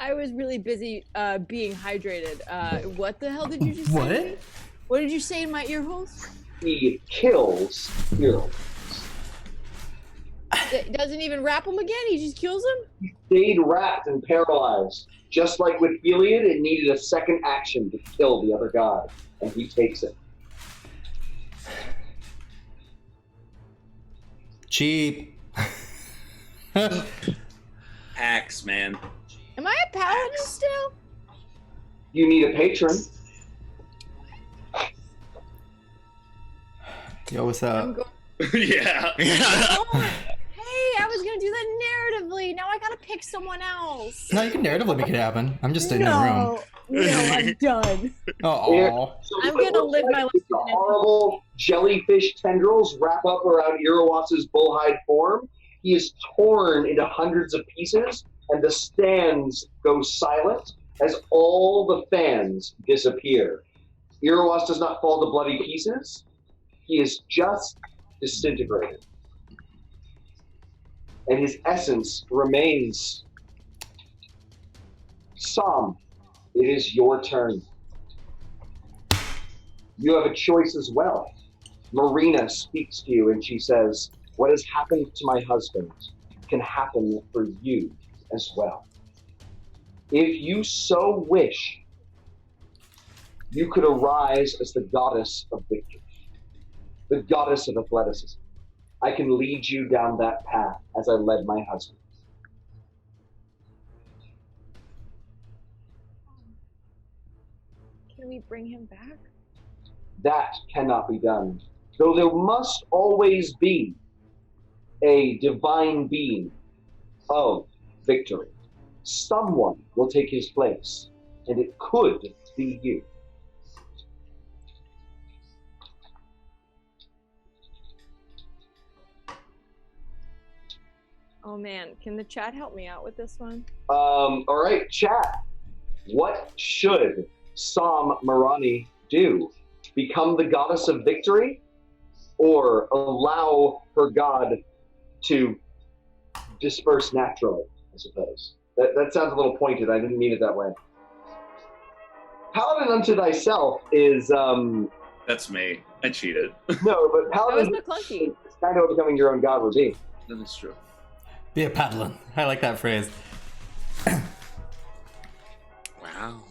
Speaker 7: I was really busy being hydrated. What the hell did you just say?
Speaker 6: What?
Speaker 7: What did you say in my ear holes?
Speaker 1: He kills Erebos.
Speaker 7: Doesn't even wrap him again? He just kills him?
Speaker 1: He stayed wrapped and paralyzed. Just like with Heliod, it needed a second action to kill the other god, and he takes it.
Speaker 6: Cheap.
Speaker 4: Hacks, man.
Speaker 7: Am I a paladin still?
Speaker 1: You need a patron.
Speaker 6: Yo, what's up?
Speaker 4: Yeah.
Speaker 7: Hey, I was gonna do that narratively. Now I gotta pick someone else.
Speaker 6: No, you can narratively make it happen. I'm just in the room.
Speaker 7: No, I'm done.
Speaker 6: Oh.
Speaker 7: I'm gonna live my life.
Speaker 1: The horrible jellyfish tendrils wrap up around Erebos' bullhide form. He is torn into hundreds of pieces, and the stands go silent as all the fans disappear. Erebos does not fall to bloody pieces. He is just disintegrated. And his essence remains. Sam, it is your turn. You have a choice as well. Marina speaks to you and she says, what has happened to my husband can happen for you as well. If you so wish, you could arise as the goddess of victory, the goddess of athleticism. I can lead you down that path as I led my husband.
Speaker 7: Can we bring him back?
Speaker 1: That cannot be done. Though there must always be a divine being of victory. Someone will take his place, and it could be you.
Speaker 7: Oh man, can the chat help me out with this one?
Speaker 1: All right, chat. What should Sam Marani do? Become the goddess of victory, or allow her god to disperse naturally, I suppose? That sounds a little pointed. I didn't mean it that way. Paladin unto thyself is
Speaker 4: That's me. I cheated.
Speaker 1: no, but
Speaker 7: That was
Speaker 1: paladin
Speaker 7: McClunky.
Speaker 1: is kind of becoming your own god would be.
Speaker 4: That is true.
Speaker 6: Be a paddler. I like that phrase.
Speaker 3: Wow.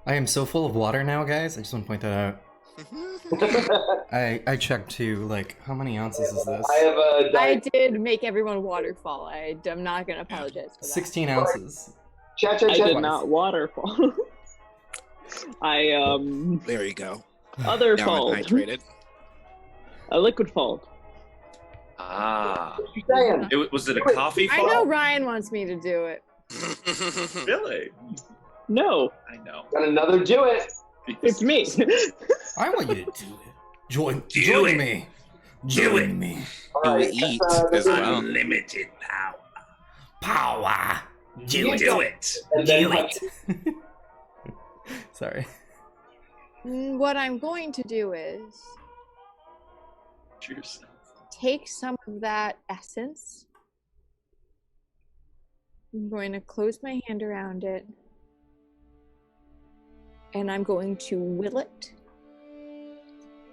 Speaker 6: I am so full of water now, guys. I just want to point that out. I checked too. Like, how many ounces is this?
Speaker 1: I have a
Speaker 7: I did make everyone waterfall. I'm not gonna apologize for that.
Speaker 6: 16 ounces.
Speaker 1: Chat.
Speaker 5: I did not waterfall. I
Speaker 3: There you go.
Speaker 5: other
Speaker 3: Now
Speaker 5: fold.
Speaker 3: I'm hydrated.
Speaker 5: A liquid fold.
Speaker 4: Ah.
Speaker 1: What you saying?
Speaker 4: Was it a coffee
Speaker 7: I
Speaker 4: fall?
Speaker 7: know Ryan wants me to do it.
Speaker 4: Really?
Speaker 5: No,
Speaker 4: I know.
Speaker 1: Got another do it.
Speaker 5: it's me.
Speaker 6: I want you to do it. Join
Speaker 4: it.
Speaker 6: me.
Speaker 4: Do
Speaker 6: Join
Speaker 4: it.
Speaker 6: me.
Speaker 1: All right,
Speaker 3: eat
Speaker 1: that's
Speaker 3: as well.
Speaker 4: Unlimited power.
Speaker 6: Power.
Speaker 4: Do it.
Speaker 1: And then
Speaker 6: Do it. Sorry.
Speaker 7: What I'm going to do is
Speaker 4: Cheers.
Speaker 7: take some of that essence. I'm going to close my hand around it. And I'm going to will it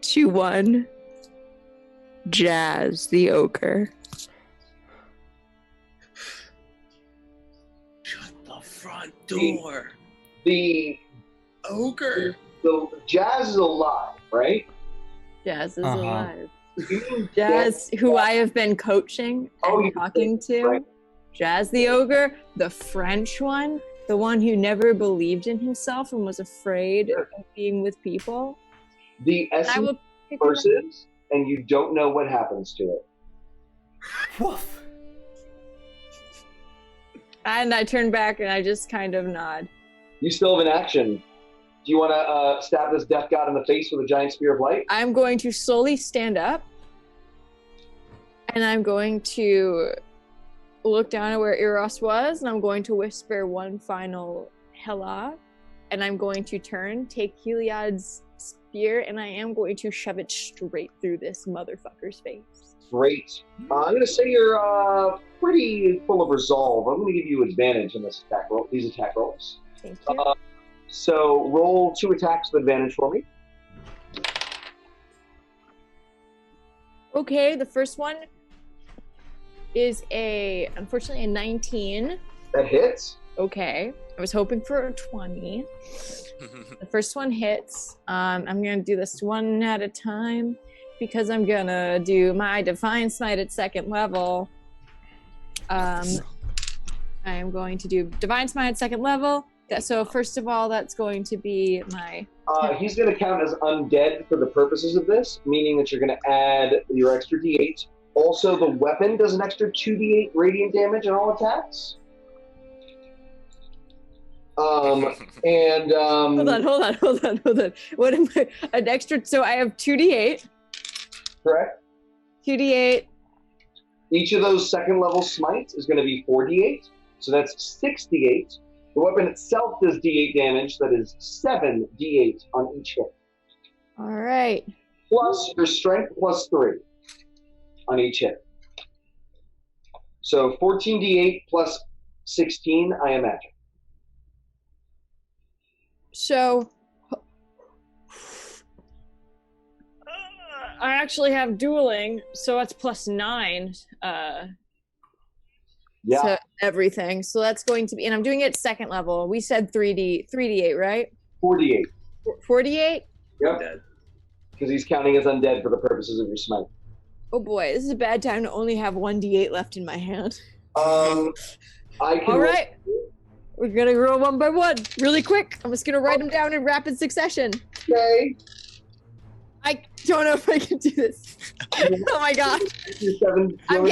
Speaker 7: to one Jazz the Ogre.
Speaker 4: Shut the front door.
Speaker 1: the
Speaker 4: Ogre.
Speaker 1: Jazz is alive, right?
Speaker 7: Jazz is
Speaker 6: Uh-huh.
Speaker 7: alive. Jazz, who I have been coaching and talking to.
Speaker 1: Right.
Speaker 7: Jazz the ogre, the French one, the one who never believed in himself and was afraid of being with people.
Speaker 1: The
Speaker 7: I
Speaker 1: essence
Speaker 7: will pick him up.
Speaker 1: versus, and you don't know what happens to it.
Speaker 6: Woof.
Speaker 7: And I turn back and I just kind of nod.
Speaker 1: You still have an action. Do you want to stab this death god in the face with a giant spear of light?
Speaker 7: I'm going to slowly stand up and I'm going to look down at where Eros was and I'm going to whisper one final Hela and I'm going to turn, take Heliod's spear, and I am going to shove it straight through this motherfucker's face.
Speaker 1: Great. I'm going to say you're pretty full of resolve. I'm going to give you advantage in this attack roll. These attack rolls.
Speaker 7: Thank you.
Speaker 1: So roll 2 attacks with advantage for me.
Speaker 7: Okay, the first one is unfortunately a 19.
Speaker 1: That hits.
Speaker 7: Okay, I was hoping for a 20. The first one hits. I'm gonna do this one at a time because I'm gonna do my Divine Smite at 2nd level. I am going to do Divine Smite at 2nd level. So first of all, that's going to be my...
Speaker 1: He's going to count as undead for the purposes of this, meaning that you're going to add your extra d8. Also, the weapon does an extra 2d8 radiant damage on all attacks.
Speaker 7: Hold on. What am I? An extra... So I have 2d8.
Speaker 1: Correct.
Speaker 7: 2d8.
Speaker 1: Each of those 2nd level smites is going to be 4d8. So that's 6d8. The weapon itself does d8 damage. That is 7d8 on each hit.
Speaker 7: All right.
Speaker 1: Plus your strength plus 3 on each hit. So 14d8 plus 16, I imagine.
Speaker 7: So I actually have dueling, so that's plus 9
Speaker 1: Yeah.
Speaker 7: to everything. So that's going to be, and I'm doing it 2nd level. We said 3d8, right?
Speaker 1: 4d8.
Speaker 7: 48?
Speaker 1: Yep.
Speaker 4: Dead.
Speaker 1: Because he's counting as undead for the purposes of your smite.
Speaker 7: Oh boy, this is a bad time to only have 1d8 left in my hand.
Speaker 1: I can.
Speaker 7: All right. We're going to roll one by one really quick. I'm just going to write them down in rapid succession.
Speaker 1: Okay.
Speaker 7: I don't know if I can do this. Oh my god. I'm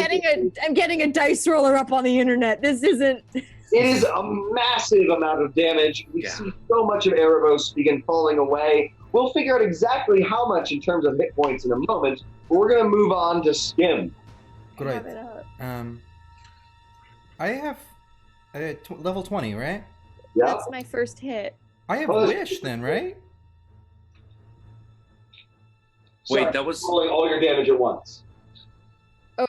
Speaker 7: getting a dice roller up on the internet. This isn't...
Speaker 1: It is a massive amount of damage. We see so much of Erebos begin falling away. We'll figure out exactly how much in terms of hit points in a moment, but we're going to move on to Skim.
Speaker 6: Great. I have level 20, right?
Speaker 1: Yeah.
Speaker 7: That's my first hit.
Speaker 6: I have Wish then, right?
Speaker 4: Wait, that was
Speaker 1: rolling all your damage at once.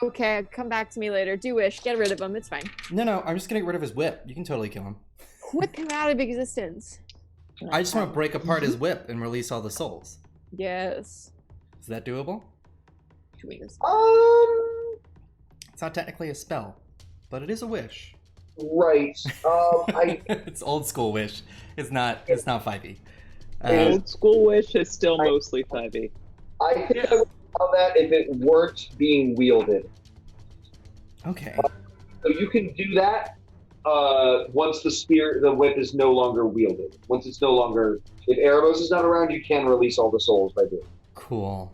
Speaker 7: Okay, come back to me later. Do wish. Get rid of him. It's fine.
Speaker 6: No, I'm just gonna get rid of his whip. You can totally kill him.
Speaker 7: Whip him out of existence.
Speaker 6: I just want to break apart his whip and release all the souls.
Speaker 7: Yes.
Speaker 6: Is that doable? It's not technically a spell, but it is a wish.
Speaker 1: Right.
Speaker 6: It's old school wish. It's not 5e.
Speaker 5: Old school wish is still mostly 5e.
Speaker 1: I think I would allow that if it weren't being wielded.
Speaker 6: Okay.
Speaker 1: So you can do that once the whip is no longer wielded. Once it's no longer, if Erebos is not around, you can release all the souls by doing it.
Speaker 6: Cool.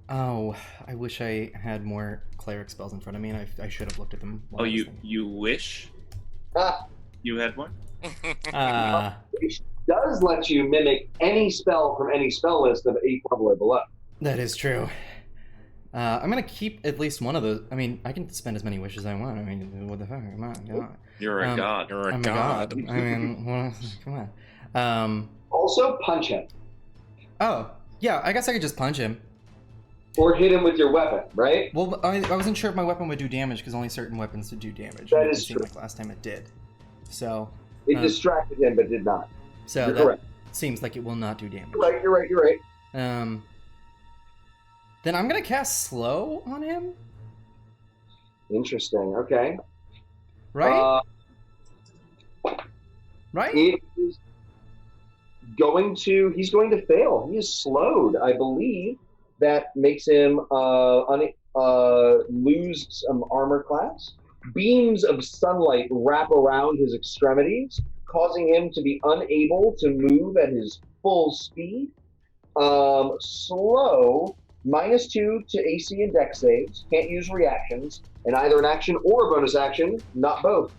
Speaker 6: Oh, I wish I had more cleric spells in front of me, and I should have looked at them.
Speaker 4: Oh, you wish you had one?
Speaker 1: Which does let you mimic any spell from any spell list of 8th level or below.
Speaker 6: That is true. I'm gonna keep at least one of those. I mean, I can spend as many wishes as I want. I mean, what the fuck? Come on.
Speaker 4: You're a god. You're
Speaker 6: I'm a god. I mean, well, come on.
Speaker 1: Also, punch him.
Speaker 6: Oh, yeah. I guess I could just punch him.
Speaker 1: Or hit him with your weapon, right?
Speaker 6: Well, I wasn't sure if my weapon would do damage because only certain weapons would do damage.
Speaker 1: That is true.
Speaker 6: Like last time it did. So.
Speaker 1: It distracted him, but did not.
Speaker 6: So
Speaker 1: You're
Speaker 6: that
Speaker 1: correct.
Speaker 6: seems like it will not do damage.
Speaker 1: You're right.
Speaker 6: Then I'm gonna cast slow on him.
Speaker 1: Interesting. Okay.
Speaker 6: Right. Right.
Speaker 1: It is going to fail. He is slowed. I believe that makes him lose some armor class. Beams of sunlight wrap around his extremities, causing him to be unable to move at his full speed. Slow, -2 to AC and Dex saves. Can't use reactions, and either an action or a bonus action, not both.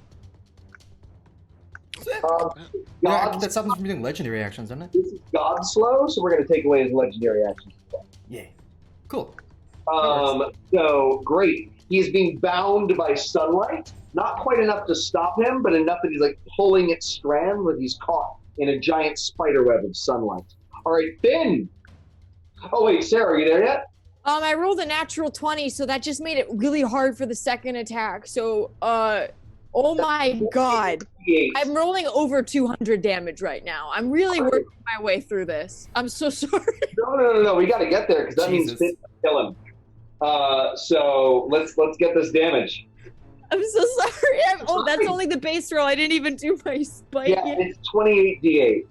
Speaker 6: Yeah, that stops him from doing legendary actions, doesn't it?
Speaker 1: This is God slow, so we're going to take away his legendary actions as well.
Speaker 6: Yeah. Cool.
Speaker 1: So, great. He is being bound by sunlight. Not quite enough to stop him, but enough that he's like pulling at strands like he's caught in a giant spider web of sunlight. All right, Finn. Oh, wait, Sarah, are you there yet?
Speaker 7: I rolled a natural 20, so that just made it really hard for the second attack. So, oh my god. I'm rolling over 200 damage right now. I'm really working my way through this. I'm so sorry.
Speaker 1: No. We got to get there because that means Finn can kill him. So let's get this damage.
Speaker 7: I'm so sorry. That's only the base roll. I didn't even do my spike
Speaker 1: yet. It's 28d8.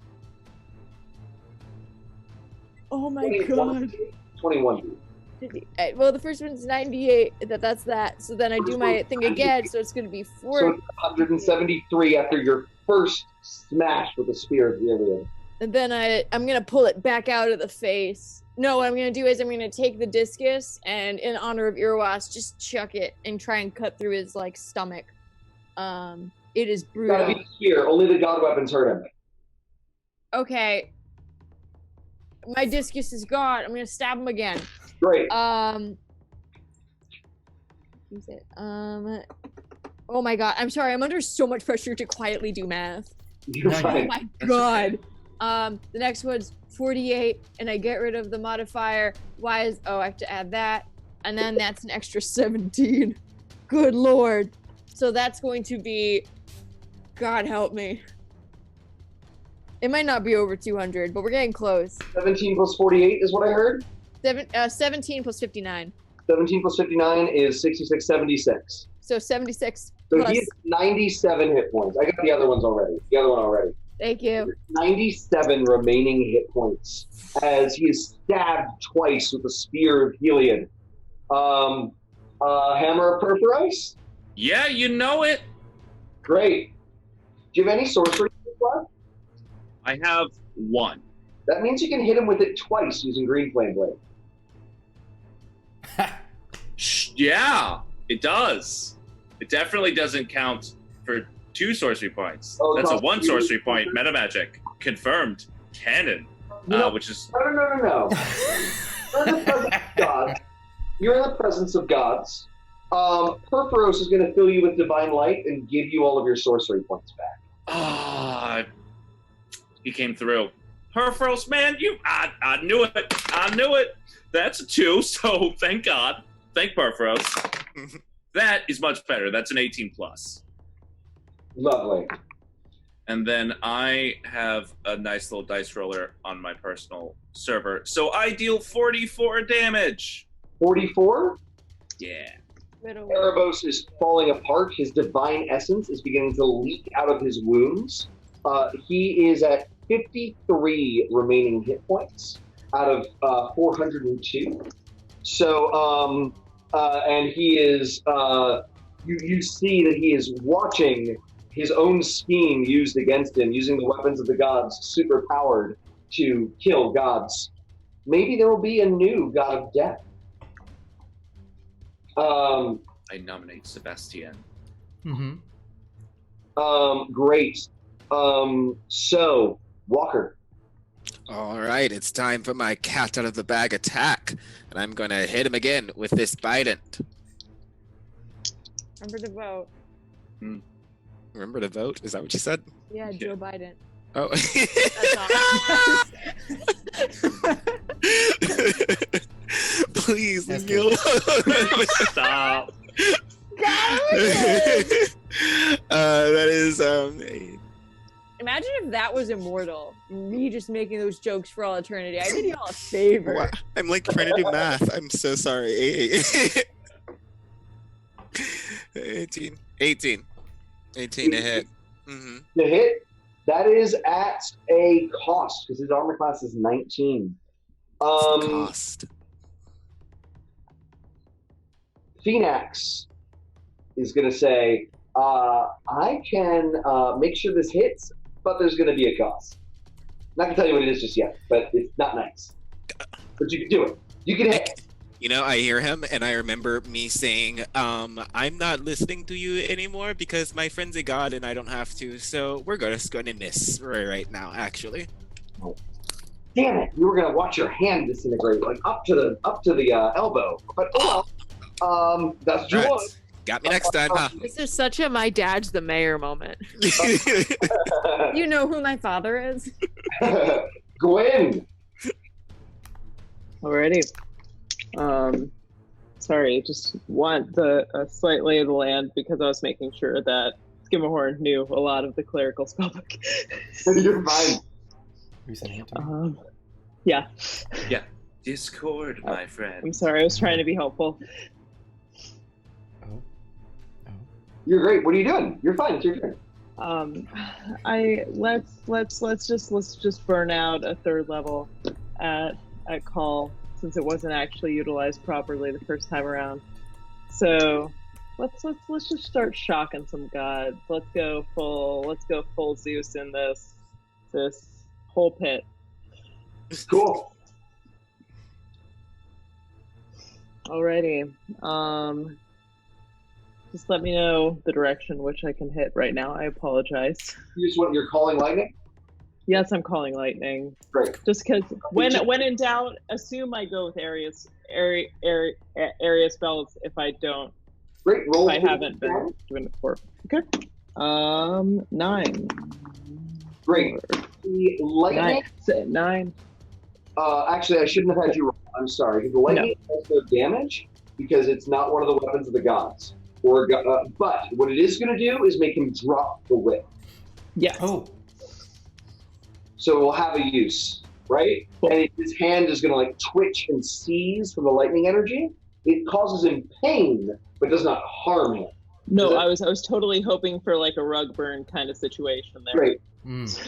Speaker 7: Oh my god.
Speaker 1: 21.
Speaker 7: Well, the first one's 98. That's that. So then I do my thing again. So it's going to be 4.
Speaker 1: So it's 173 after your first smash with the spear of Iliad.
Speaker 7: And then I'm going to pull it back out of the face. No, what I'm going to do is I'm going to take the discus and, in honor of Iroas, just chuck it and try and cut through his stomach. It is brutal.
Speaker 1: Gotta be here. Only the god weapons hurt him.
Speaker 7: Okay. My discus is gone. I'm going to stab him again.
Speaker 1: Great.
Speaker 7: Use it. Oh my god. I'm sorry. I'm under so much pressure to quietly do math.
Speaker 1: You're fine.
Speaker 7: Oh my god. The next one's 48, and I get rid of the modifier. I have to add that, and then that's an extra 17. Good lord. So that's going to be, God help me. It might not be over 200, but we're getting close.
Speaker 1: 17 plus 48 is what I heard.
Speaker 7: 17 plus 59.
Speaker 1: 17 plus 59 is 66, 76.
Speaker 7: So 76
Speaker 1: So
Speaker 7: plus.
Speaker 1: he has 97 hit points. I got the other one already.
Speaker 7: Thank you.
Speaker 1: 97 remaining hit points as he is stabbed twice with the spear of Heliod. Hammer of Perforise?
Speaker 4: Yeah, you know it.
Speaker 1: Great. Do you have any sorcery left?
Speaker 4: I have 1.
Speaker 1: That means you can hit him with it twice using Green Flame Blade.
Speaker 4: Yeah, it does. It definitely doesn't count for 2 sorcery points.
Speaker 1: Oh,
Speaker 4: that's a 1 sorcery point. Meta magic confirmed. Canon, which is
Speaker 1: No. You're in the presence of gods. Perforos is going to fill you with divine light and give you all of your sorcery points back.
Speaker 4: He came through. Perforos, man, I knew it. That's a 2, so thank God. Thank Perforos. That is much better. That's an 18 plus.
Speaker 1: Lovely.
Speaker 4: And then I have a nice little dice roller on my personal server. So I deal 44 damage.
Speaker 1: 44?
Speaker 4: Yeah.
Speaker 1: Erebos is falling apart. His divine essence is beginning to leak out of his wounds. He is at 53 remaining hit points out of 402. So, and he is, you see that he is watching his own scheme used against him, using the weapons of the gods, superpowered to kill gods. Maybe there will be a new god of death.
Speaker 4: I nominate Sebastian.
Speaker 1: Great. So, Walker.
Speaker 3: All right, it's time for my cat out of the bag attack, and I'm going to hit him again with this Bident.
Speaker 7: Remember to vote.
Speaker 3: Remember to vote? Is that what you said?
Speaker 7: Yeah, Joe Biden.
Speaker 3: Oh. Please leave me alone.
Speaker 4: Stop.
Speaker 3: That is
Speaker 7: Imagine if that was immortal. Me just making those jokes for all eternity. I did y'all a favor.
Speaker 3: Wow. I'm like trying to do math. I'm so sorry. 18 to hit.
Speaker 1: The hit? That is at a cost, because his armor class is 19.
Speaker 3: Cost.
Speaker 1: Phoenix is going to say, I can make sure this hits, but there's going to be a cost. Not going to tell you what it is just yet, but it's not nice. But you can do it. You can hit.
Speaker 3: You know, I hear him, and I remember me saying, I'm not listening to you anymore because my friend's a god and I don't have to, so we're just going to miss right now, actually.
Speaker 1: Oh. Damn it! You were going to watch your hand disintegrate, like up to the elbow. But that's what you want.
Speaker 3: Got me next time, huh?
Speaker 9: This is such a my dad's the mayor moment.
Speaker 7: You know who my father is?
Speaker 1: Gwen!
Speaker 5: Alrighty. Sorry, just want a slight lay of the land because I was making sure that Skimmerhorn knew a lot of the clerical spellbook.
Speaker 1: You're fine.
Speaker 6: Are you sending it to me?
Speaker 5: Yeah.
Speaker 4: Yeah. Discord, my friend.
Speaker 5: I'm sorry, I was trying to be helpful.
Speaker 6: Oh.
Speaker 5: You're great. What are you doing? You're fine. It's your turn. Let's just burn out a third level at call, since it wasn't actually utilized properly the first time around. So let's just start shocking some gods. Let's go full Zeus in this whole pit.
Speaker 1: Cool.
Speaker 5: Alrighty. Just let me know the direction which I can hit right now. I apologize.
Speaker 1: You're calling lightning?
Speaker 5: Yes, I'm calling lightning.
Speaker 1: Great.
Speaker 5: Just because when in doubt, assume I go with area spells if I don't.
Speaker 1: Great. Roll.
Speaker 5: If I haven't been doing it before. Okay. 9.
Speaker 1: Great. The lightning.
Speaker 5: 9.
Speaker 1: Actually, I shouldn't have had you roll. I'm sorry. The lightning has no damage because it's not one of the weapons of the gods. But what it is going to do is make him drop the whip.
Speaker 5: Yeah.
Speaker 6: Oh.
Speaker 1: So it will have a use, right?
Speaker 5: Cool.
Speaker 1: And his hand is going to twitch and seize from the lightning energy. It causes him pain, but does not harm him.
Speaker 5: No, I was totally hoping for a rug burn kind of situation there.
Speaker 1: Great.
Speaker 6: Mm.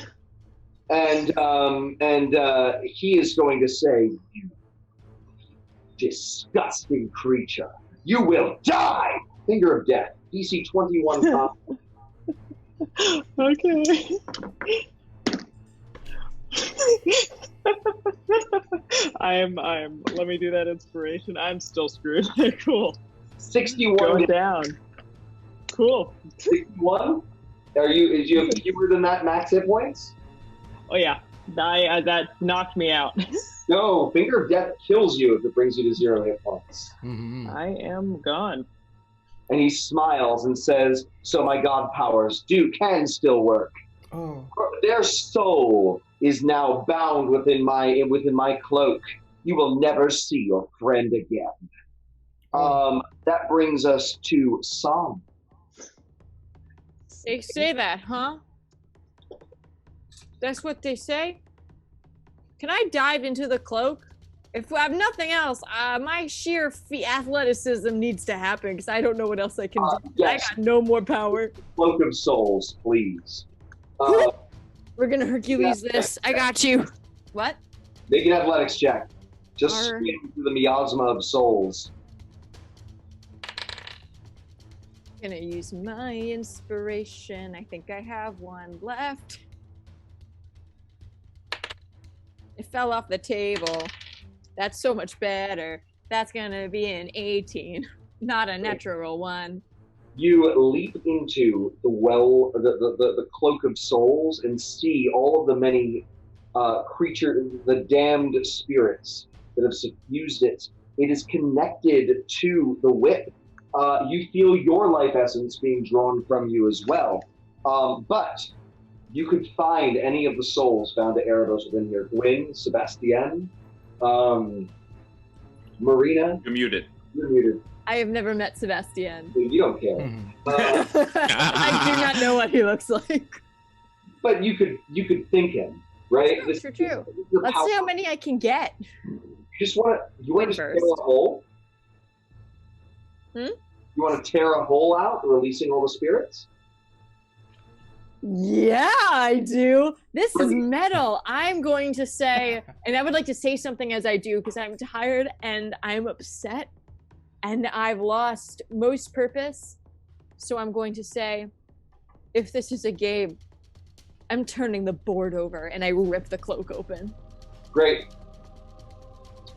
Speaker 1: And he is going to say, "You disgusting creature, you will die." Finger of death. DC 21.
Speaker 5: Okay. I'm let me do that inspiration. I'm still screwed. Cool.
Speaker 1: 61
Speaker 5: going down. Cool.
Speaker 1: 61. Is you have fewer than that max hit points?
Speaker 5: Oh yeah. That knocked me out.
Speaker 1: No, Finger of Death kills you if it brings you to 0 hit points.
Speaker 6: Mm-hmm.
Speaker 5: I am gone.
Speaker 1: And he smiles and says, "So my god powers can still work.
Speaker 6: Oh.
Speaker 1: Their soul is now bound within my cloak. You will never see your friend again." That brings us to Sam.
Speaker 7: They say that, huh? That's what they say? Can I dive into the cloak? If I have nothing else, my sheer athleticism needs to happen because I don't know what else I can do.
Speaker 1: Yes.
Speaker 7: I got no more power.
Speaker 1: Cloak of Souls, please.
Speaker 7: We're gonna Hercules this. I got you. What?
Speaker 1: Make an athletics check. Just swim through the miasma of souls.
Speaker 7: Gonna use my inspiration. I think I have one left. It fell off the table. That's so much better. That's gonna be an 18, not a natural one.
Speaker 1: You leap into the cloak of souls and see all of the many the damned spirits that have suffused it. It is connected to the whip. You feel your life essence being drawn from you as well. But you could find any of the souls found at Erebos within here. Gwen, Sebastian, Marina.
Speaker 4: You're muted.
Speaker 1: You're muted.
Speaker 7: I have never met Sebastian.
Speaker 1: You don't care.
Speaker 7: I do not know what he looks like.
Speaker 1: But you could think him, right?
Speaker 7: True. Let's see how many I can get.
Speaker 1: You want to tear a hole?
Speaker 7: Hmm?
Speaker 1: You want to tear a hole out, releasing all the spirits?
Speaker 7: Yeah, I do. This is metal. I'm going to say, and I would like to say something as I do because I'm tired and I'm upset and I've lost most purpose. So I'm going to say, if this is a game, I'm turning the board over and I rip the cloak open.
Speaker 1: Great.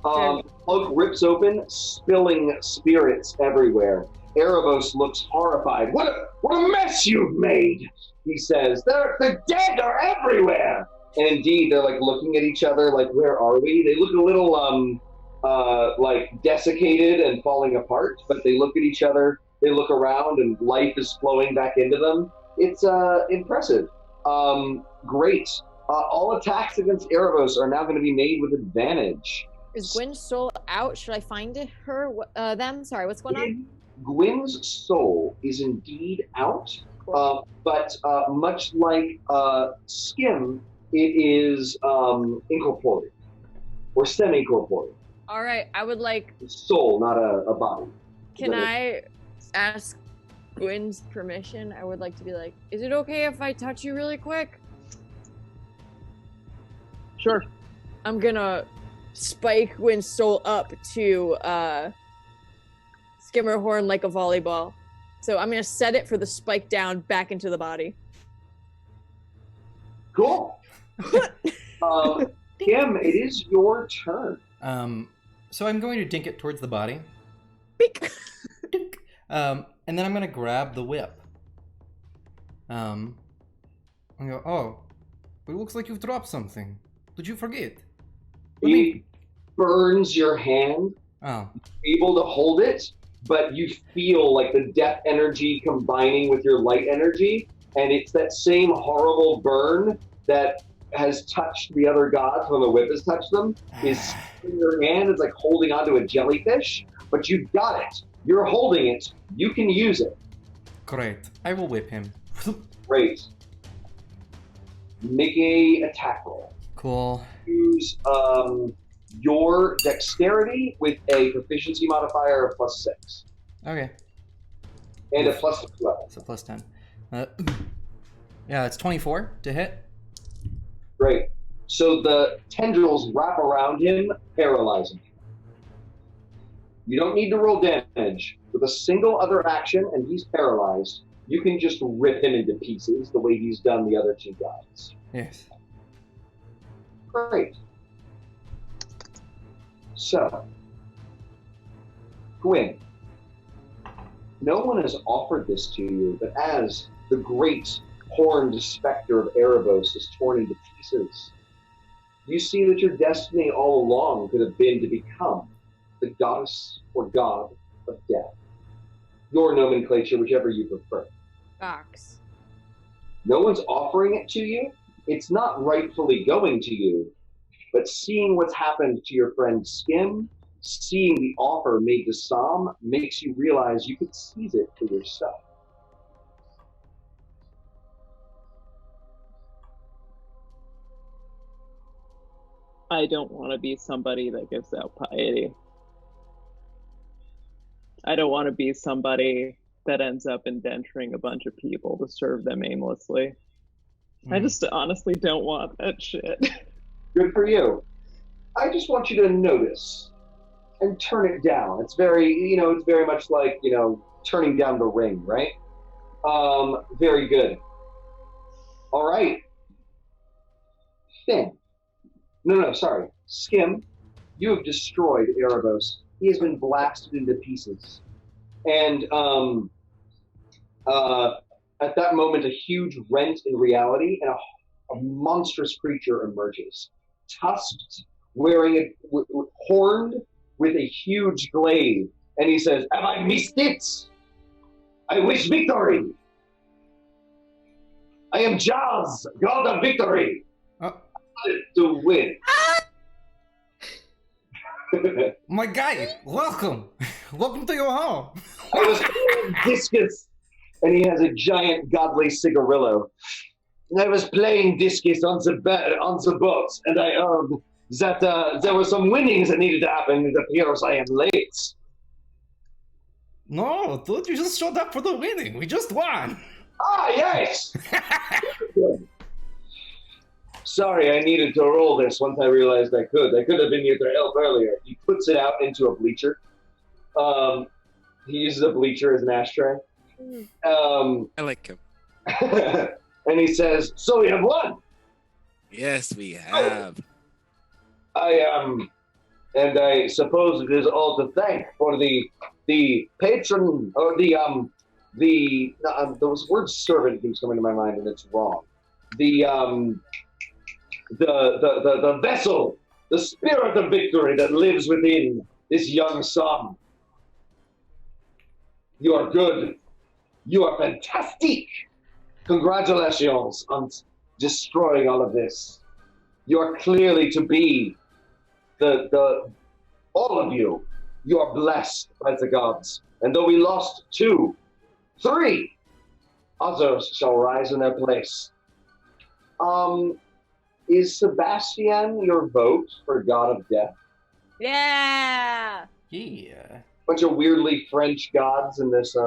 Speaker 1: Cloak rips open, spilling spirits everywhere. Erebos looks horrified. What a mess you've made, he says. The dead are everywhere. And indeed, they're like looking at each other like, where are we? They look a little like desiccated and falling apart, but they look at each other, they look around, and life is flowing back into them. It's impressive. Great. All attacks against Erebos are now going to be made with advantage.
Speaker 7: Is Gwyn's soul out? Should I find it? Them? Sorry, what's going on?
Speaker 1: Gwyn's soul is indeed out, but much like Skim, it is incorporeal, or semi-corporeal.
Speaker 7: All right, I would like...
Speaker 1: Soul, not a body.
Speaker 7: Can I ask Gwyn's permission? I would like to be like, is it okay if I touch you really quick?
Speaker 5: Sure.
Speaker 7: I'm gonna spike Gwyn's soul up to Skimmer Horn like a volleyball. So I'm gonna set it for the spike down back into the body.
Speaker 1: Cool. Kim, it is your turn.
Speaker 6: So I'm going to dink it towards the body. And then I'm going to grab the whip. And go, oh, it looks like you've dropped something. Did you forget?
Speaker 1: It burns your hand.
Speaker 6: Oh.
Speaker 1: You're able to hold it, but you feel like the death energy combining with your light energy, and it's that same horrible burn that has touched the other gods when the whip has touched them, is in your hand. It's like holding onto a jellyfish, but you've got it. You're holding it. You can use it.
Speaker 6: Great. I will whip him.
Speaker 1: Great. Make a attack roll.
Speaker 6: Cool.
Speaker 1: Use your dexterity with a proficiency modifier of +6.
Speaker 6: Okay.
Speaker 1: And a +12.
Speaker 6: So +10. Yeah, it's 24 to hit.
Speaker 1: Great. So the tendrils wrap around him, paralyzing him. You don't need to roll damage. With a single other action, and he's paralyzed, you can just rip him into pieces the way he's done the other two guys.
Speaker 6: Yes.
Speaker 1: Great. So, Gwyn, no one has offered this to you, but as the great horned specter of Erebos is torn into pieces, you see that your destiny all along could have been to become the goddess or god of death. Your nomenclature, whichever you prefer.
Speaker 7: Box.
Speaker 1: No one's offering it to you. It's not rightfully going to you. But seeing what's happened to your friend Skim, seeing the offer made to Sam, makes you realize you could seize it for yourself.
Speaker 5: I don't want to be somebody that gives out piety. I don't want to be somebody that ends up indenturing a bunch of people to serve them aimlessly. I just honestly don't want that shit.
Speaker 1: Good for you. I just want you to notice and turn it down. It's very, it's very much like, turning down the ring, right? Very good. All right. Finn. No, sorry. Skim, you have destroyed Erebos. He has been blasted into pieces. And at that moment, a huge rent in reality, and a monstrous creature emerges. Tusked, wearing horned, with a huge glaive. And he says, "Have I missed it? I wish victory. I am Jaz, god of victory. To win."
Speaker 6: My guy, welcome. Welcome to your home.
Speaker 1: I was playing discus, and he has a giant godly cigarillo. And I was playing discus on the boat, and I heard that there were some winnings that needed to happen. It appears I am late.
Speaker 6: No, dude, you just showed up for the winning. We just won.
Speaker 1: Ah, yes! Sorry, I needed to roll this once I realized I could. I could have been here to help earlier. He puts it out into a bleacher. He uses a bleacher as an ashtray.
Speaker 3: I like him.
Speaker 1: And he says, "So we have won."
Speaker 3: Yes, we have.
Speaker 1: And I suppose it is all to thank for the patron or the word servant keeps coming to my mind and it's wrong. The vessel, the spirit of victory that lives within this young son. You are good. You are fantastic. Congratulations on destroying all of this. You are clearly to be all of you. You are blessed by the gods. And though we lost 2, 3, others shall rise in their place. Is Sebastian your vote for God of Death?
Speaker 2: Yeah.
Speaker 6: Yeah.
Speaker 1: Bunch of weirdly French gods in this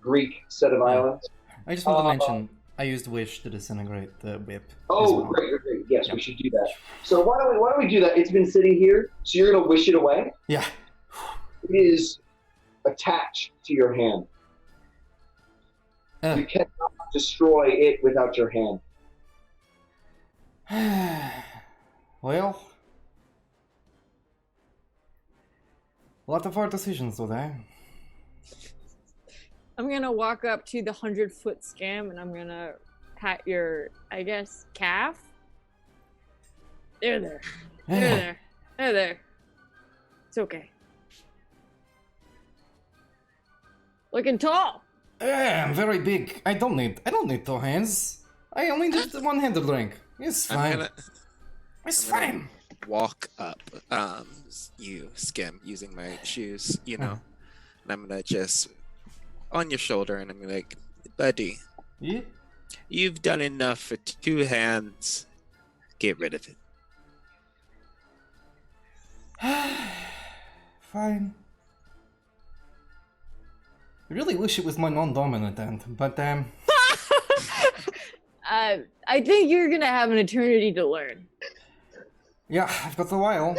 Speaker 1: Greek set of islands.
Speaker 6: I just want to mention, I used Wish to disintegrate the whip.
Speaker 1: Oh,
Speaker 6: well.
Speaker 1: great. Yes, we should do that. So why don't we do that? It's been sitting here, so you're going to wish it away?
Speaker 6: Yeah.
Speaker 1: It is attached to your hand. You cannot destroy it without your hand.
Speaker 6: Well, a lot of hard decisions today.
Speaker 2: I'm gonna walk up to the 100-foot scam and I'm gonna pat your, I guess, calf. There. It's okay. Looking tall.
Speaker 6: Yeah, I'm very big. I don't need 2 hands. I only need the one-handed drink. It's fine. It's fine.
Speaker 3: Walk up, you skim using my shoes, you know, and I'm gonna just on your shoulder, and I'm gonna like, buddy,
Speaker 6: Yeah.
Speaker 3: You've done enough for 2 hands. Get rid of it.
Speaker 6: Fine. I really wish it was my non-dominant hand, but
Speaker 2: I think you're gonna have an eternity to learn.
Speaker 6: yeah, I've got a while.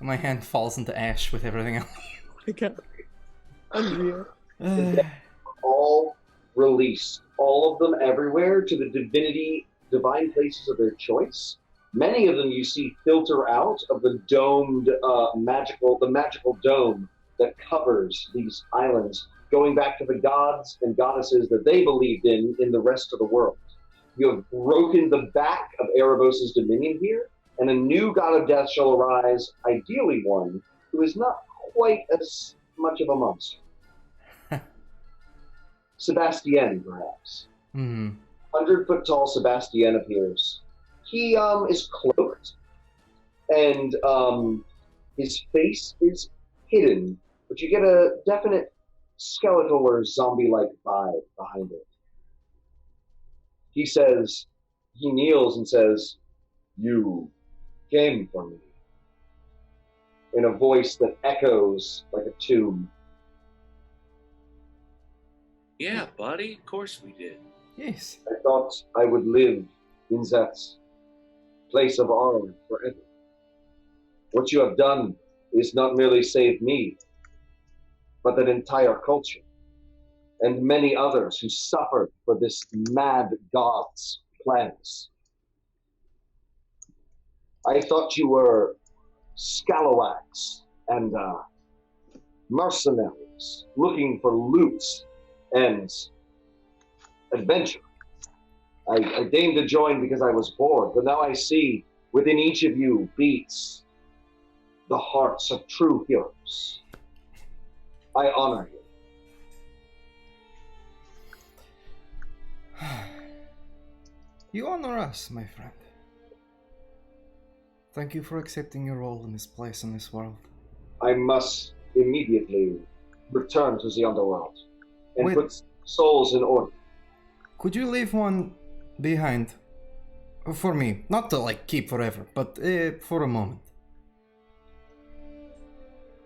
Speaker 6: My hand falls into ash with everything else.
Speaker 2: My God. Unreal.
Speaker 1: All released, all of them everywhere to the divine places of their choice. Many of them you see filter out of the domed magical dome that covers these islands, going back to the gods and goddesses that they believed in the rest of the world. You have broken the back of Erebos' dominion here, and a new god of death shall arise, ideally one who is not quite as much of a monster. Sebastian, perhaps. 100-foot tall Sebastian appears. He is cloaked, and his face is hidden, but you get a definite skeletal or zombie-like vibe behind it. He kneels and says, "You came for me," in a voice that echoes like a tomb.
Speaker 4: Yeah, buddy, of course we did.
Speaker 6: Yes.
Speaker 1: I thought I would live in that place of honor forever. What you have done is not merely saved me, but an entire culture, and many others who suffered for this mad god's plans. I thought you were scalawags and mercenaries looking for loot and adventure. I deigned to join because I was bored, but now I see within each of you beats the hearts of true heroes. I honor you.
Speaker 6: You honor us, my friend. Thank you for accepting your role in this place in this world.
Speaker 1: I must immediately return to the underworld and put souls in order.
Speaker 6: Could you leave one behind? For me. Not to, keep forever, but for a moment.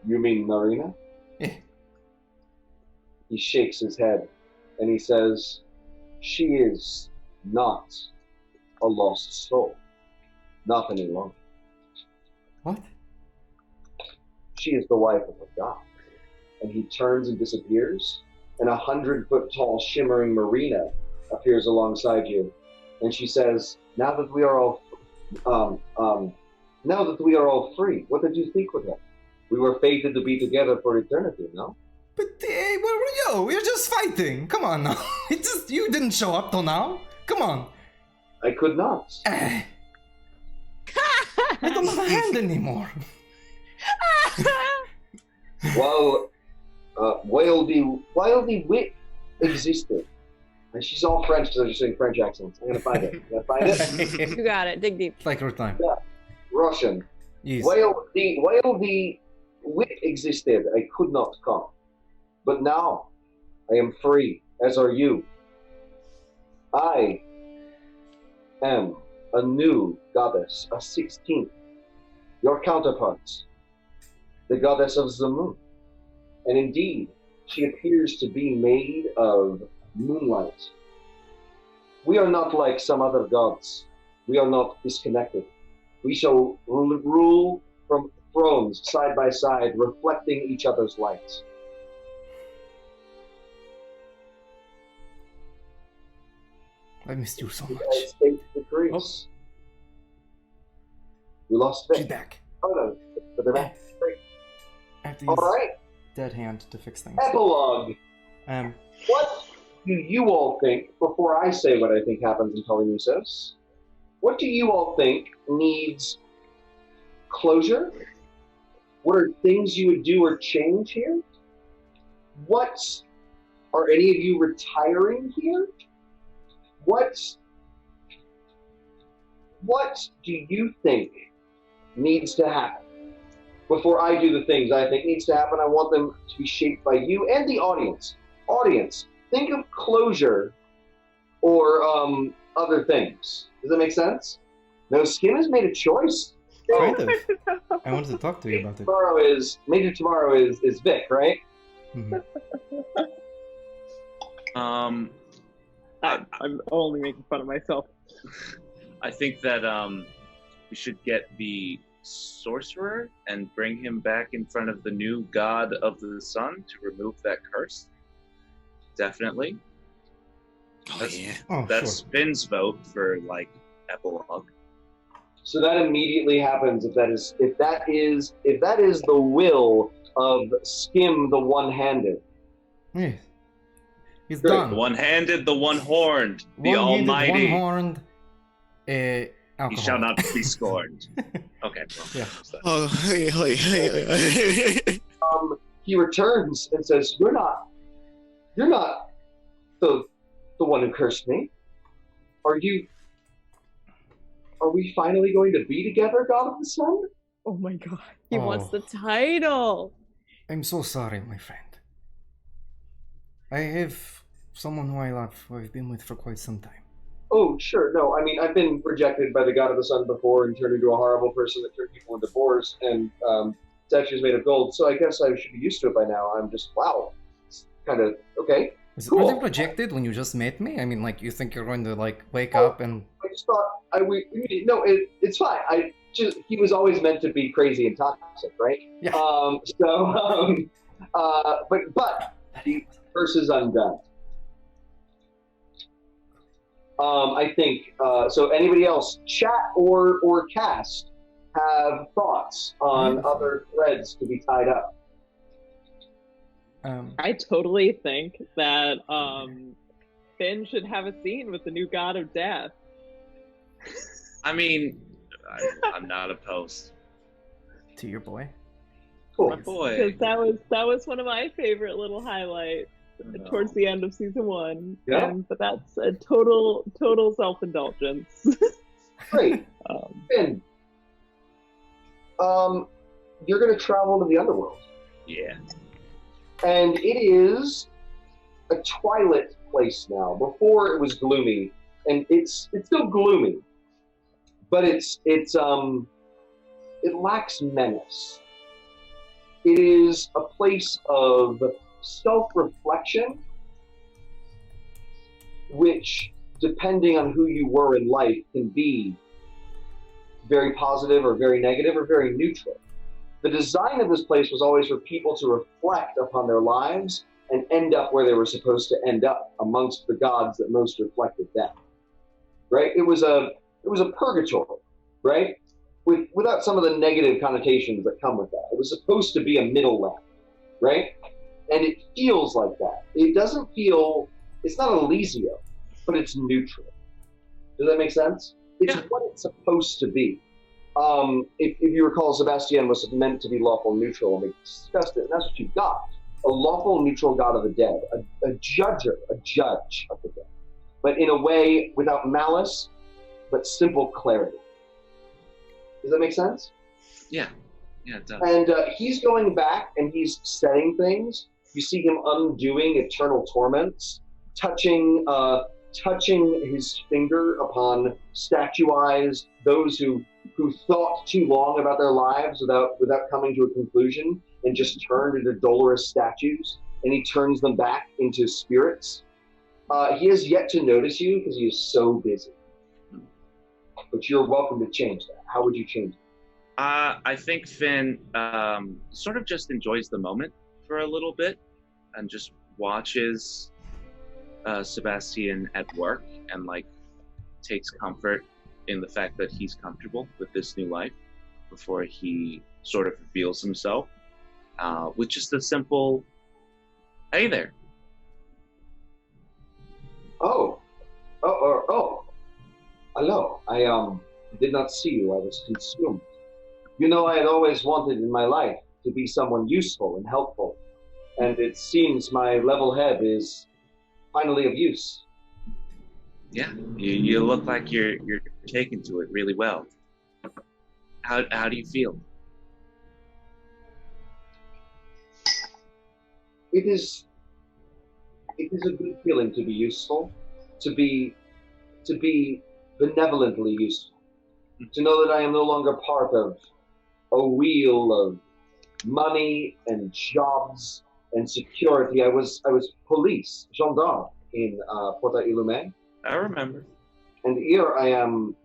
Speaker 1: You mean Marina?
Speaker 6: Yeah.
Speaker 1: He shakes his head and he says, She is not a lost soul. Not any longer.
Speaker 6: What?
Speaker 1: She is the wife of a god. And he turns and disappears, and 100-foot tall shimmering Marina appears alongside you. And she says, now that we are all free, what did you think with it? We were fated to be together for eternity, no?
Speaker 6: But, we're just fighting. Come on now. You didn't show up till now. Come on.
Speaker 1: I could not.
Speaker 6: I don't have a hand anymore.
Speaker 1: Well, while the wit existed, and she's all French, so she's saying French accents. I'm gonna find it.
Speaker 7: You got it. Dig deep.
Speaker 6: It's like your time.
Speaker 1: Yeah, Russian.
Speaker 6: Yes.
Speaker 1: While the wit existed, I could not come. But now, I am free, as are you. I am a new goddess, a 16th. Your counterparts, the goddess of the moon. And indeed, she appears to be made of moonlight. We are not like some other gods. We are not disconnected. We shall rule from thrones side by side, reflecting each other's light.
Speaker 6: I missed you so
Speaker 1: The
Speaker 6: much.
Speaker 1: United States decrees. We lost
Speaker 6: She's
Speaker 1: Vic.
Speaker 6: back.
Speaker 1: Oh no, but they're back. Great.
Speaker 6: I have to
Speaker 1: All
Speaker 6: use
Speaker 1: right.
Speaker 6: dead hand to fix things.
Speaker 1: Epilogue. What do you all think, before I say what I think happens in Polinisos, what do you all think needs closure? What are things you would do or change here? What are any of you retiring here? What do you think needs to happen? Before I do the things I think needs to happen, I want them to be shaped by you and the audience. Audience, think of closure or other things. Does that make sense? No, Skin has made a choice.
Speaker 6: Kind of. I wanted to talk to you about it.
Speaker 1: Major tomorrow is Vic, right?
Speaker 6: Mhm.
Speaker 5: I'm only making fun of myself.
Speaker 4: I think that we should get the sorcerer and bring him back in front of the new god of the sun to remove that curse. Definitely. That's
Speaker 6: Sure.
Speaker 4: Finn's vote for epilogue.
Speaker 1: So that immediately happens if that is the will of Skim the One-Handed.
Speaker 6: Yes. He's
Speaker 1: Great.
Speaker 6: done.
Speaker 4: The one-handed, the one-horned, the
Speaker 6: One-handed,
Speaker 4: almighty.
Speaker 6: one-horned. Alcohol.
Speaker 4: He shall not be scorned. Okay. Well,
Speaker 6: Yeah.
Speaker 1: He returns and says, "You're not the one who cursed me. Are we finally going to be together, God of the Sun?"
Speaker 7: Oh my god. He wants
Speaker 6: Oh.
Speaker 7: the title.
Speaker 6: I'm so sorry, my friend. I have someone who I love, who I've been with for quite some time.
Speaker 1: Oh, sure. No, I mean, I've been rejected by the God of the Sun before and turned into a horrible person that turned people into boars, and statues made of gold, so I guess I should be used to it by now. I'm just, wow. It's kind of, okay.
Speaker 6: Is it
Speaker 1: Cool.
Speaker 6: really rejected when you just met me? I mean, you think you're going to, wake up and...
Speaker 1: I just thought, it's fine. He was always meant to be crazy and toxic, right?
Speaker 6: Yeah.
Speaker 1: But the curse is undone. I think, so anybody else, chat or cast, have thoughts on other threads to be tied up?
Speaker 5: I totally think that Finn should have a scene with the new god of death.
Speaker 4: I mean, I'm not opposed.
Speaker 6: To your boy?
Speaker 1: Cool.
Speaker 4: My boy.
Speaker 5: Because that was one of my favorite little highlights towards the end of season 1.
Speaker 1: Yeah.
Speaker 5: But that's a total self-indulgence.
Speaker 1: Great. Finn, you're going to travel to the underworld.
Speaker 4: Yeah.
Speaker 1: And it is a twilight place now. Before it was gloomy, and it's still gloomy, but it lacks menace. It is a place of self-reflection which, depending on who you were in life, can be very positive or very negative or very neutral. The design of this place was always for people to reflect upon their lives and end up where they were supposed to end up, amongst the gods that most reflected them. Right? It was a purgatory, right? Without some of the negative connotations that come with that. It was supposed to be a middle land, right? And it feels like that. It doesn't feel, it's not Elysium, but it's neutral. Does that make sense? It's what it's supposed to be. If you recall, Sebastian was meant to be lawful neutral, and we discussed it, and that's what you got. A lawful neutral god of the dead, a judge of the dead. But in a way without malice, but simple clarity. Does that make sense?
Speaker 8: Yeah, it does.
Speaker 1: And he's going back and he's setting things. You see him undoing eternal torments, touching his finger upon statuized those who thought too long about their lives without coming to a conclusion and just turned into dolorous statues, and he turns them back into spirits. He has yet to notice you because he is so busy. But you're welcome to change that. How would you change it?
Speaker 4: I think Finn sort of just enjoys the moment for a little bit and just watches Sebastian at work and takes comfort in the fact that he's comfortable with this new life before he sort of reveals himself with just a simple, "Hey there."
Speaker 1: Oh, hello. I did not see you. I was consumed. I had always wanted in my life to be someone useful and helpful, and it seems my level head is finally of use.
Speaker 4: Yeah, you look like you're taken to it really well. How do you feel?
Speaker 1: It is a good feeling to be useful, to be benevolently useful, to know that I am no longer part of a wheel of money and jobs and security. I was police, gendarme in Porta Illume.
Speaker 4: I remember.
Speaker 1: And here I am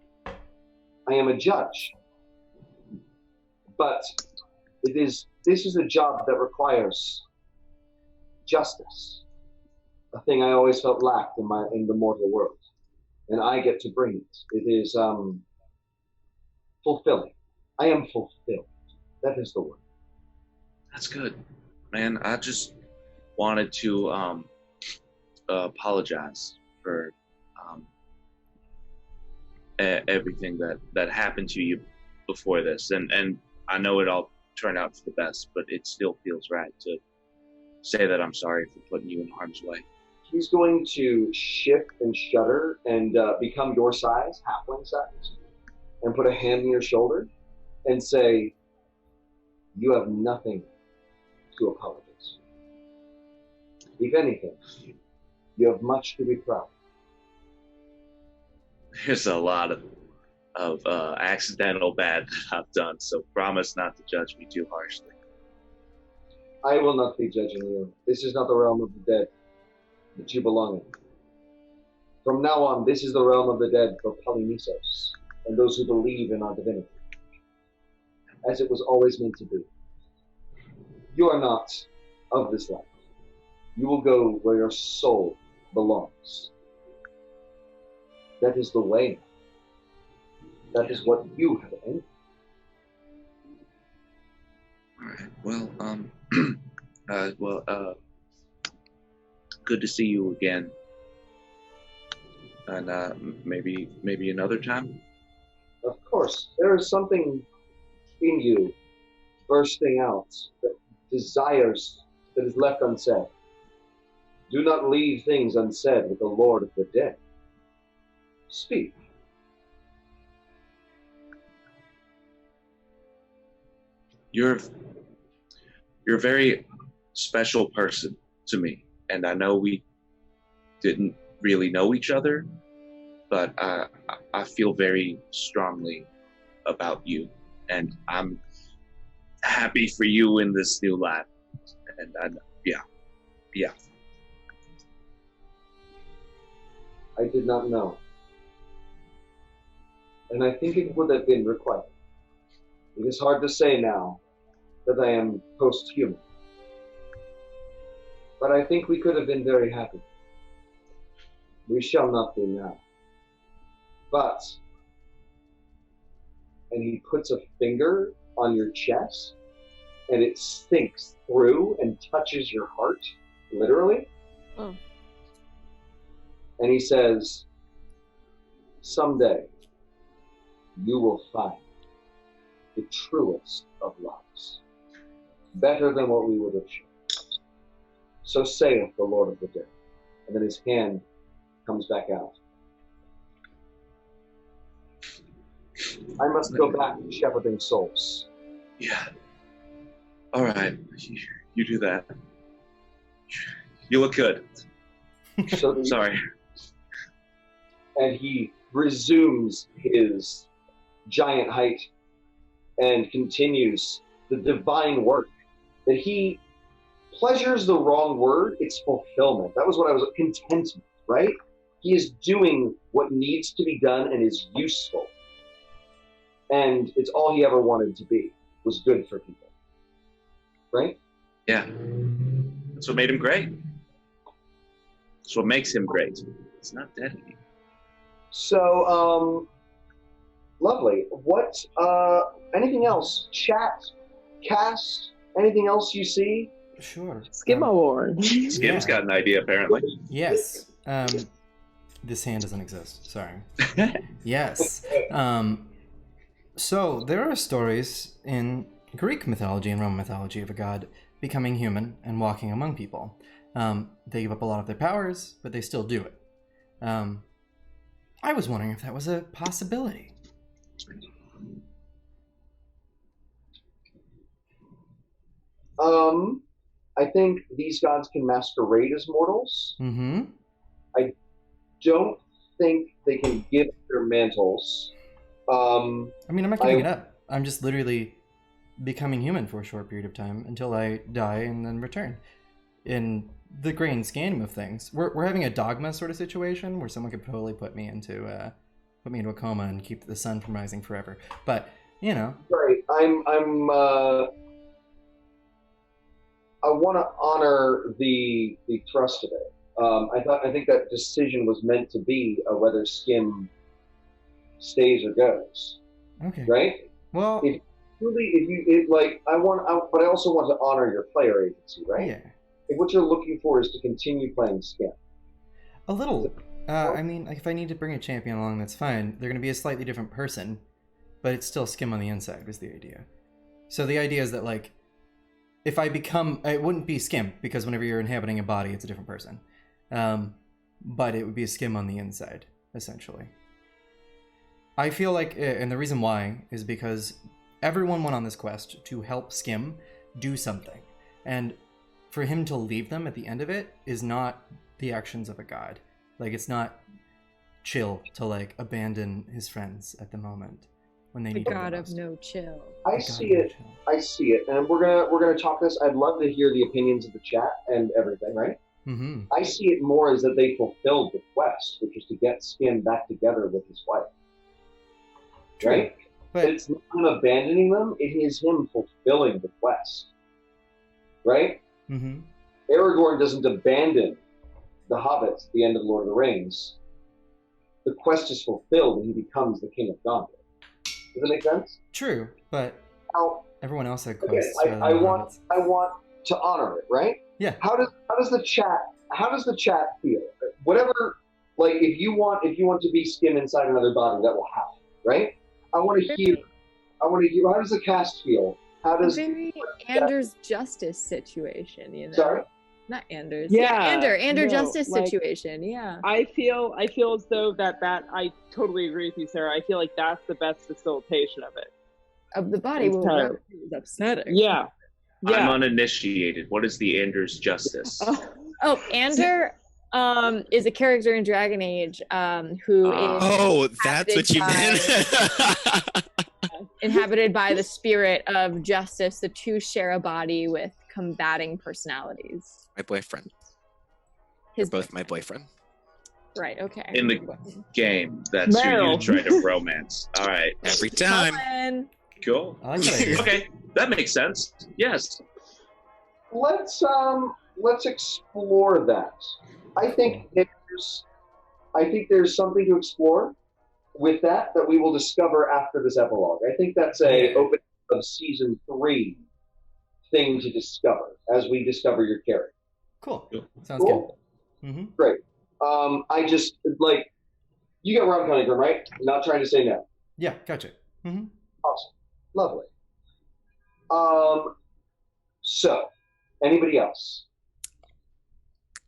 Speaker 1: a judge. But this is a job that requires justice, a thing I always felt lacked in the mortal world, and I get to bring it. It is fulfilling. I am fulfilled. That is the word.
Speaker 4: That's good, man. I just wanted to apologize for everything that happened to you before this, and I know it all turned out for the best, but it still feels right to say that I'm sorry for putting you in harm's way.
Speaker 1: He's going to shift and shudder and become your size, halfling size, and put a hand on your shoulder and say, "You have nothing to apologize. If anything, you have much to be proud."
Speaker 4: There's a lot of accidental bad that I've done, so promise not to judge me too harshly.
Speaker 1: I will not be judging you. This is not the realm of the dead that you belong in. From now on, this is the realm of the dead for Polinisos and those who believe in our divinity, as it was always meant to be. You are not of this life. You will go where your soul belongs. That is the way. That is what you have entered.
Speaker 4: All right. Well, good to see you again, and maybe another time.
Speaker 1: Of course, there is something in you bursting out that desires that is left unsaid. Do not leave things unsaid with the Lord of the dead. Speak.
Speaker 4: You're a very special person to me, and I know we didn't really know each other, but I feel very strongly about you, and I'm happy for you in this new life. And yeah.
Speaker 1: I did not know. And I think it would have been required. It is hard to say now that I am post-human. But I think we could have been very happy. We shall not be now. But, and he puts a finger on your chest, and it sinks through and touches your heart, literally.
Speaker 9: Oh.
Speaker 1: And he says, someday you will find the truest of loves, better than what we would have shown. So saith the Lord of the Dead. And then his hand comes back out. I must go back to shepherding souls.
Speaker 8: Yeah. All right. You do that. You look good.
Speaker 1: So
Speaker 8: Sorry.
Speaker 1: And he resumes his giant height and continues the divine work that he pleasure's the wrong word, it's fulfillment. That was what I was, contentment, right? He is doing what needs to be done and is useful. And it's all he ever wanted to be, was good for people. Right?
Speaker 8: Yeah. That's what made him great. That's what makes him great. He's not dead anymore.
Speaker 1: So, lovely. What, anything else? Chat, cast, anything else you see?
Speaker 6: Sure.
Speaker 5: Skim Award.
Speaker 8: Skim's got an idea, apparently.
Speaker 6: Yes. This hand doesn't exist. Sorry. Yes. So there are stories in Greek mythology and Roman mythology of a god becoming human and walking among people. They give up a lot of their powers, but they still do it. I was wondering if that was a possibility.
Speaker 1: I think these gods can masquerade as mortals.
Speaker 6: Mm-hmm.
Speaker 1: I don't think they can give their mantles.
Speaker 6: I mean, I'm not giving it up. I'm just literally becoming human for a short period of time until I die and then return. In the grand scheme of things, we're having a dogma sort of situation where someone could totally put me into a coma and keep the sun from rising forever. But you know,
Speaker 1: right? I want to honor the thrust of it. I think that decision was meant to be whether Skim stays or goes.
Speaker 6: Okay.
Speaker 1: Right?
Speaker 6: Well,
Speaker 1: but I also want to honor your player agency, right?
Speaker 6: Yeah.
Speaker 1: If what you're looking for is to continue playing Skim.
Speaker 6: A little. I mean, if I need to bring a champion along, that's fine. They're going to be a slightly different person, but it's still Skim on the inside was the idea. So the idea is that, like, if I become... It wouldn't be Skim, because whenever you're inhabiting a body, it's a different person. But it would be a Skim on the inside, essentially. I feel like... And the reason why is because everyone went on this quest to help Skim do something. And for him to leave them at the end of it is not the actions of a god. Like, it's not chill to, like, abandon his friends at the moment when they need
Speaker 7: The god
Speaker 6: the
Speaker 7: of
Speaker 6: most.
Speaker 7: no chill.
Speaker 1: I see it, and we're gonna talk this. I'd love to hear the opinions of the chat and everything, right?
Speaker 6: Mm-hmm.
Speaker 1: I see it more as that they fulfilled the quest, which is to get Skim back together with his wife.
Speaker 6: True.
Speaker 1: Right?
Speaker 6: But
Speaker 1: It's not him abandoning them, it is him fulfilling the quest. Right?
Speaker 6: mm-hmm.
Speaker 1: Aragorn doesn't abandon the hobbits at the end of Lord of the Rings. The quest is fulfilled and he becomes the king of Gondor. Does that make sense?
Speaker 6: True, but
Speaker 1: Now,
Speaker 6: everyone else had
Speaker 1: okay,
Speaker 6: quests.
Speaker 1: I want to honor it, right?
Speaker 6: Yeah.
Speaker 1: How does the chat feel? Whatever, like if you want to be Skim inside another body, that will happen, right? I want to hear. How does the cast feel? How does
Speaker 7: Very Anders Justice situation, you know?
Speaker 1: Sorry?
Speaker 7: Not Anders.
Speaker 5: Yeah,
Speaker 7: Ander
Speaker 5: no,
Speaker 7: Justice
Speaker 5: like,
Speaker 7: situation, yeah.
Speaker 5: I feel as though that I totally agree with you, Sarah. I feel like that's the best facilitation of it.
Speaker 7: Of the body will
Speaker 5: Entire-
Speaker 7: is upsetting.
Speaker 5: Yeah.
Speaker 4: I'm uninitiated. What is the Anders Justice?
Speaker 7: Oh, Ander is a character in Dragon Age who is
Speaker 3: Oh, that's what you meant.
Speaker 7: inhabited by the spirit of justice. The two share a body with combating personalities.
Speaker 3: My boyfriend.
Speaker 7: His
Speaker 3: They're both my boyfriend.
Speaker 2: Right. Okay.
Speaker 4: in the game. That's who you try to romance. All right.
Speaker 3: Every time.
Speaker 2: Colin.
Speaker 4: Cool.
Speaker 6: I like that idea.
Speaker 4: Okay, that makes sense. Yes.
Speaker 1: Let's explore that. I think there's something to explore with that we will discover after this epilogue. I think that's a opening of season 3 thing to discover as we discover your character.
Speaker 6: Cool. Sounds
Speaker 1: good.
Speaker 6: Mm-hmm.
Speaker 1: Great. I just you get where I'm coming from, right? I'm not trying to say no.
Speaker 6: Yeah, gotcha. Mm-hmm.
Speaker 1: Awesome. Lovely. So, anybody else?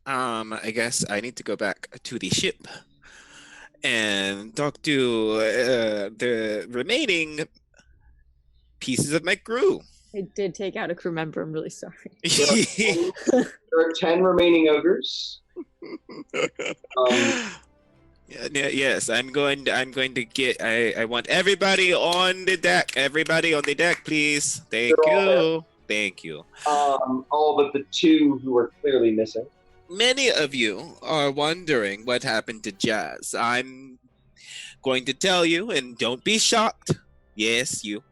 Speaker 3: I guess I need to go back to the ship and talk to the remaining pieces of my crew.
Speaker 2: I did take out a crew member. I'm really sorry.
Speaker 1: There are 10 remaining ogres.
Speaker 3: Yes, I'm going to get. I want everybody on the deck. Everybody on the deck, please. Thank you. Thank you.
Speaker 1: All but the 2 who are clearly missing.
Speaker 3: Many of you are wondering what happened to Jazz. I'm going to tell you, and don't be shocked. Yes, you.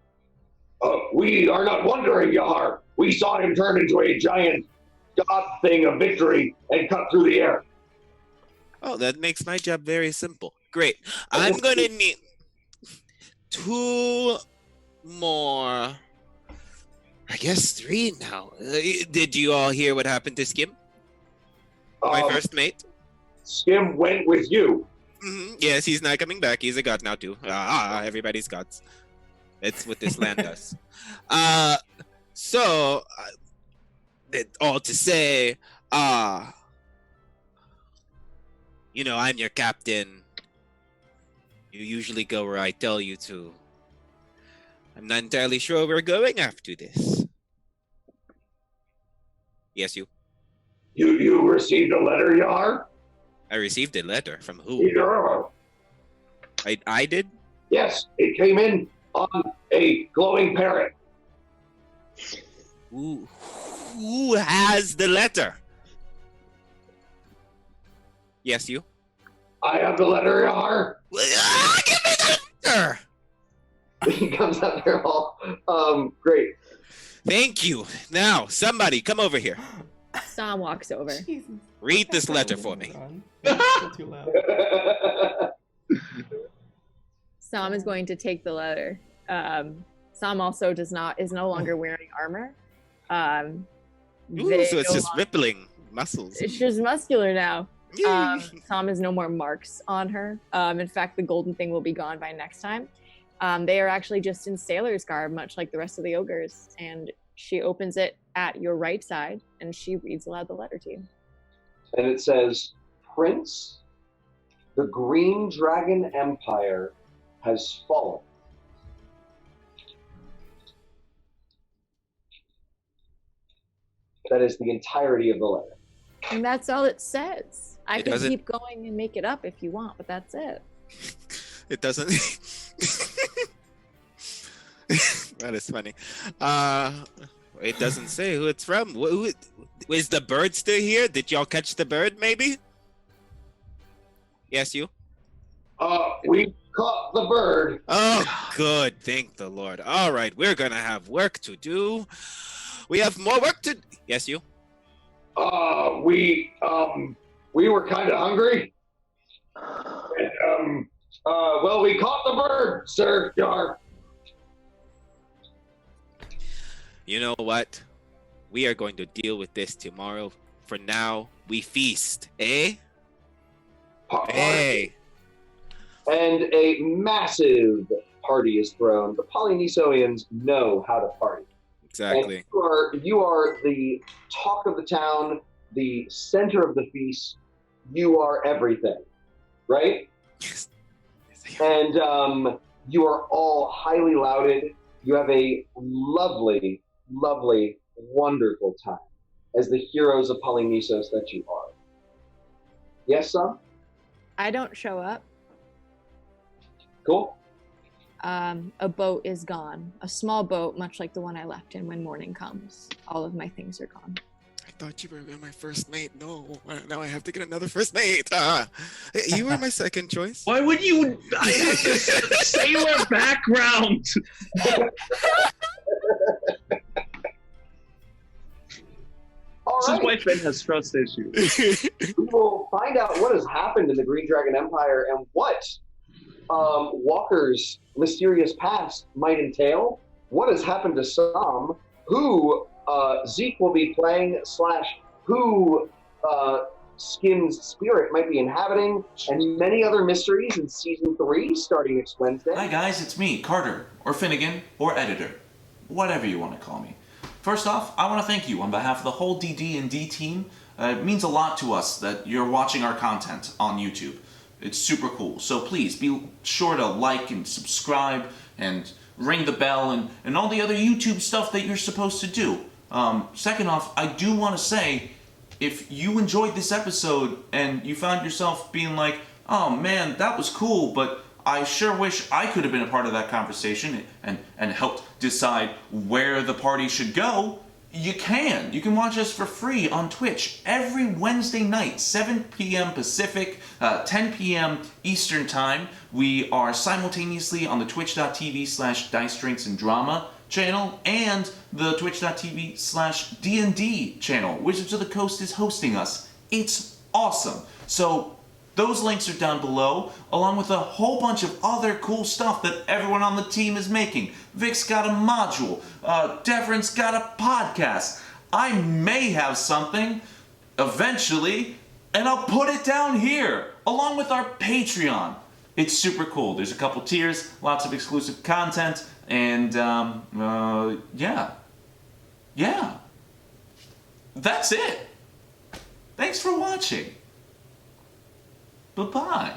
Speaker 1: We are not wondering, Yahar. We saw him turn into a giant god thing of victory and cut through the air.
Speaker 3: Oh, that makes my job very simple. Great. I'm going to need 2 more. I guess 3 now. Did you all hear what happened to Skim? My first mate?
Speaker 1: Skim went with you.
Speaker 3: Mm-hmm. Yes, he's not coming back. He's a god now, too. Everybody's gods. That's what this land does. So, all to say, I'm your captain. You usually go where I tell you to. I'm not entirely sure where we're going after this. Yes, you.
Speaker 1: You received a letter, Yahar?
Speaker 3: I received a letter from who? I did?
Speaker 1: Yes, it came in on a glowing parrot.
Speaker 3: Who has the letter? Yes, you.
Speaker 1: I have the letter, Yahar.
Speaker 3: Give me the letter!
Speaker 1: He comes out there all, great.
Speaker 3: Thank you. Now, somebody, come over here.
Speaker 2: Sam walks over.
Speaker 6: Jesus.
Speaker 3: Read this letter for me.
Speaker 6: Too loud.
Speaker 2: Sam is going to take the letter. Sam also is no longer wearing armor.
Speaker 3: Ooh, so it's just rippling muscles.
Speaker 2: It's just muscular now. Sam has no more marks on her. In fact, the golden thing will be gone by next time. They are actually just in sailor's garb, much like the rest of the ogres. And she opens it at your right side, and she reads aloud the letter to you.
Speaker 1: And it says, Prince, the Green Dragon Empire has fallen. That is the entirety of the letter.
Speaker 2: And that's all it says. I
Speaker 3: It
Speaker 2: could
Speaker 3: doesn't-
Speaker 2: keep going and make it up if you want, but that's it.
Speaker 3: It doesn't. That is funny. It doesn't say who it's from. Is the bird still here? Did y'all catch the bird, maybe? Yes, you?
Speaker 1: We caught the bird.
Speaker 3: Oh, good. Thank the Lord. All right, we're gonna have work to do. We have more work to... Yes, you?
Speaker 1: We were kind of hungry. And, well, we caught the bird, Sir Yar.
Speaker 3: You know what? We are going to deal with this tomorrow. For now, we feast, eh? Hey.
Speaker 1: And a massive party is thrown. The Polinisoians know how to party.
Speaker 3: Exactly.
Speaker 1: And you are the talk of the town, the center of the feast. You are everything, right?
Speaker 3: Yes.
Speaker 1: And you are all highly lauded. You have a lovely, lovely, wonderful time as the heroes of Polinisos that you are. Yes, son?
Speaker 2: I don't show up.
Speaker 1: Cool.
Speaker 2: A boat is gone. A small boat, much like the one I left in when morning comes. All of my things are gone.
Speaker 3: thought you were my first mate. No, now I have to get another first mate. You were my second choice.
Speaker 8: Why would you? I have this sailor background.
Speaker 1: All
Speaker 8: This is
Speaker 1: right.
Speaker 8: why Finn has trust issues.
Speaker 1: We will find out what has happened in the Green Dragon Empire and what Walker's mysterious past might entail. What has happened to Sam? Who Zeke will be playing / who Skin's spirit might be inhabiting, and many other mysteries in Season 3 starting next Wednesday.
Speaker 10: Hi guys, it's me, Carter, or Finnegan, or Editor. Whatever you want to call me. First off, I want to thank you on behalf of the whole DDnD team. It means a lot to us that you're watching our content on YouTube. It's super cool. So please be sure to like and subscribe and ring the bell and all the other YouTube stuff that you're supposed to do. Second off, I do want to say, if you enjoyed this episode and you found yourself being like, oh man, that was cool, but I sure wish I could have been a part of that conversation and helped decide where the party should go, you can. You can watch us for free on Twitch every Wednesday night, 7 p.m. Pacific, 10 p.m. Eastern Time. We are simultaneously on the twitch.tv/Dice Drinks and Drama channel and the twitch.tv/DND channel. Wizards of the Coast is hosting us. It's awesome. So those links are down below, along with a whole bunch of other cool stuff that everyone on the team is making. Vic's got a module. Devren's got a podcast. I may have something eventually, and I'll put it down here, along with our Patreon. It's super cool. There's a couple tiers, lots of exclusive content, and yeah. That's it. Thanks for watching. Bye-bye.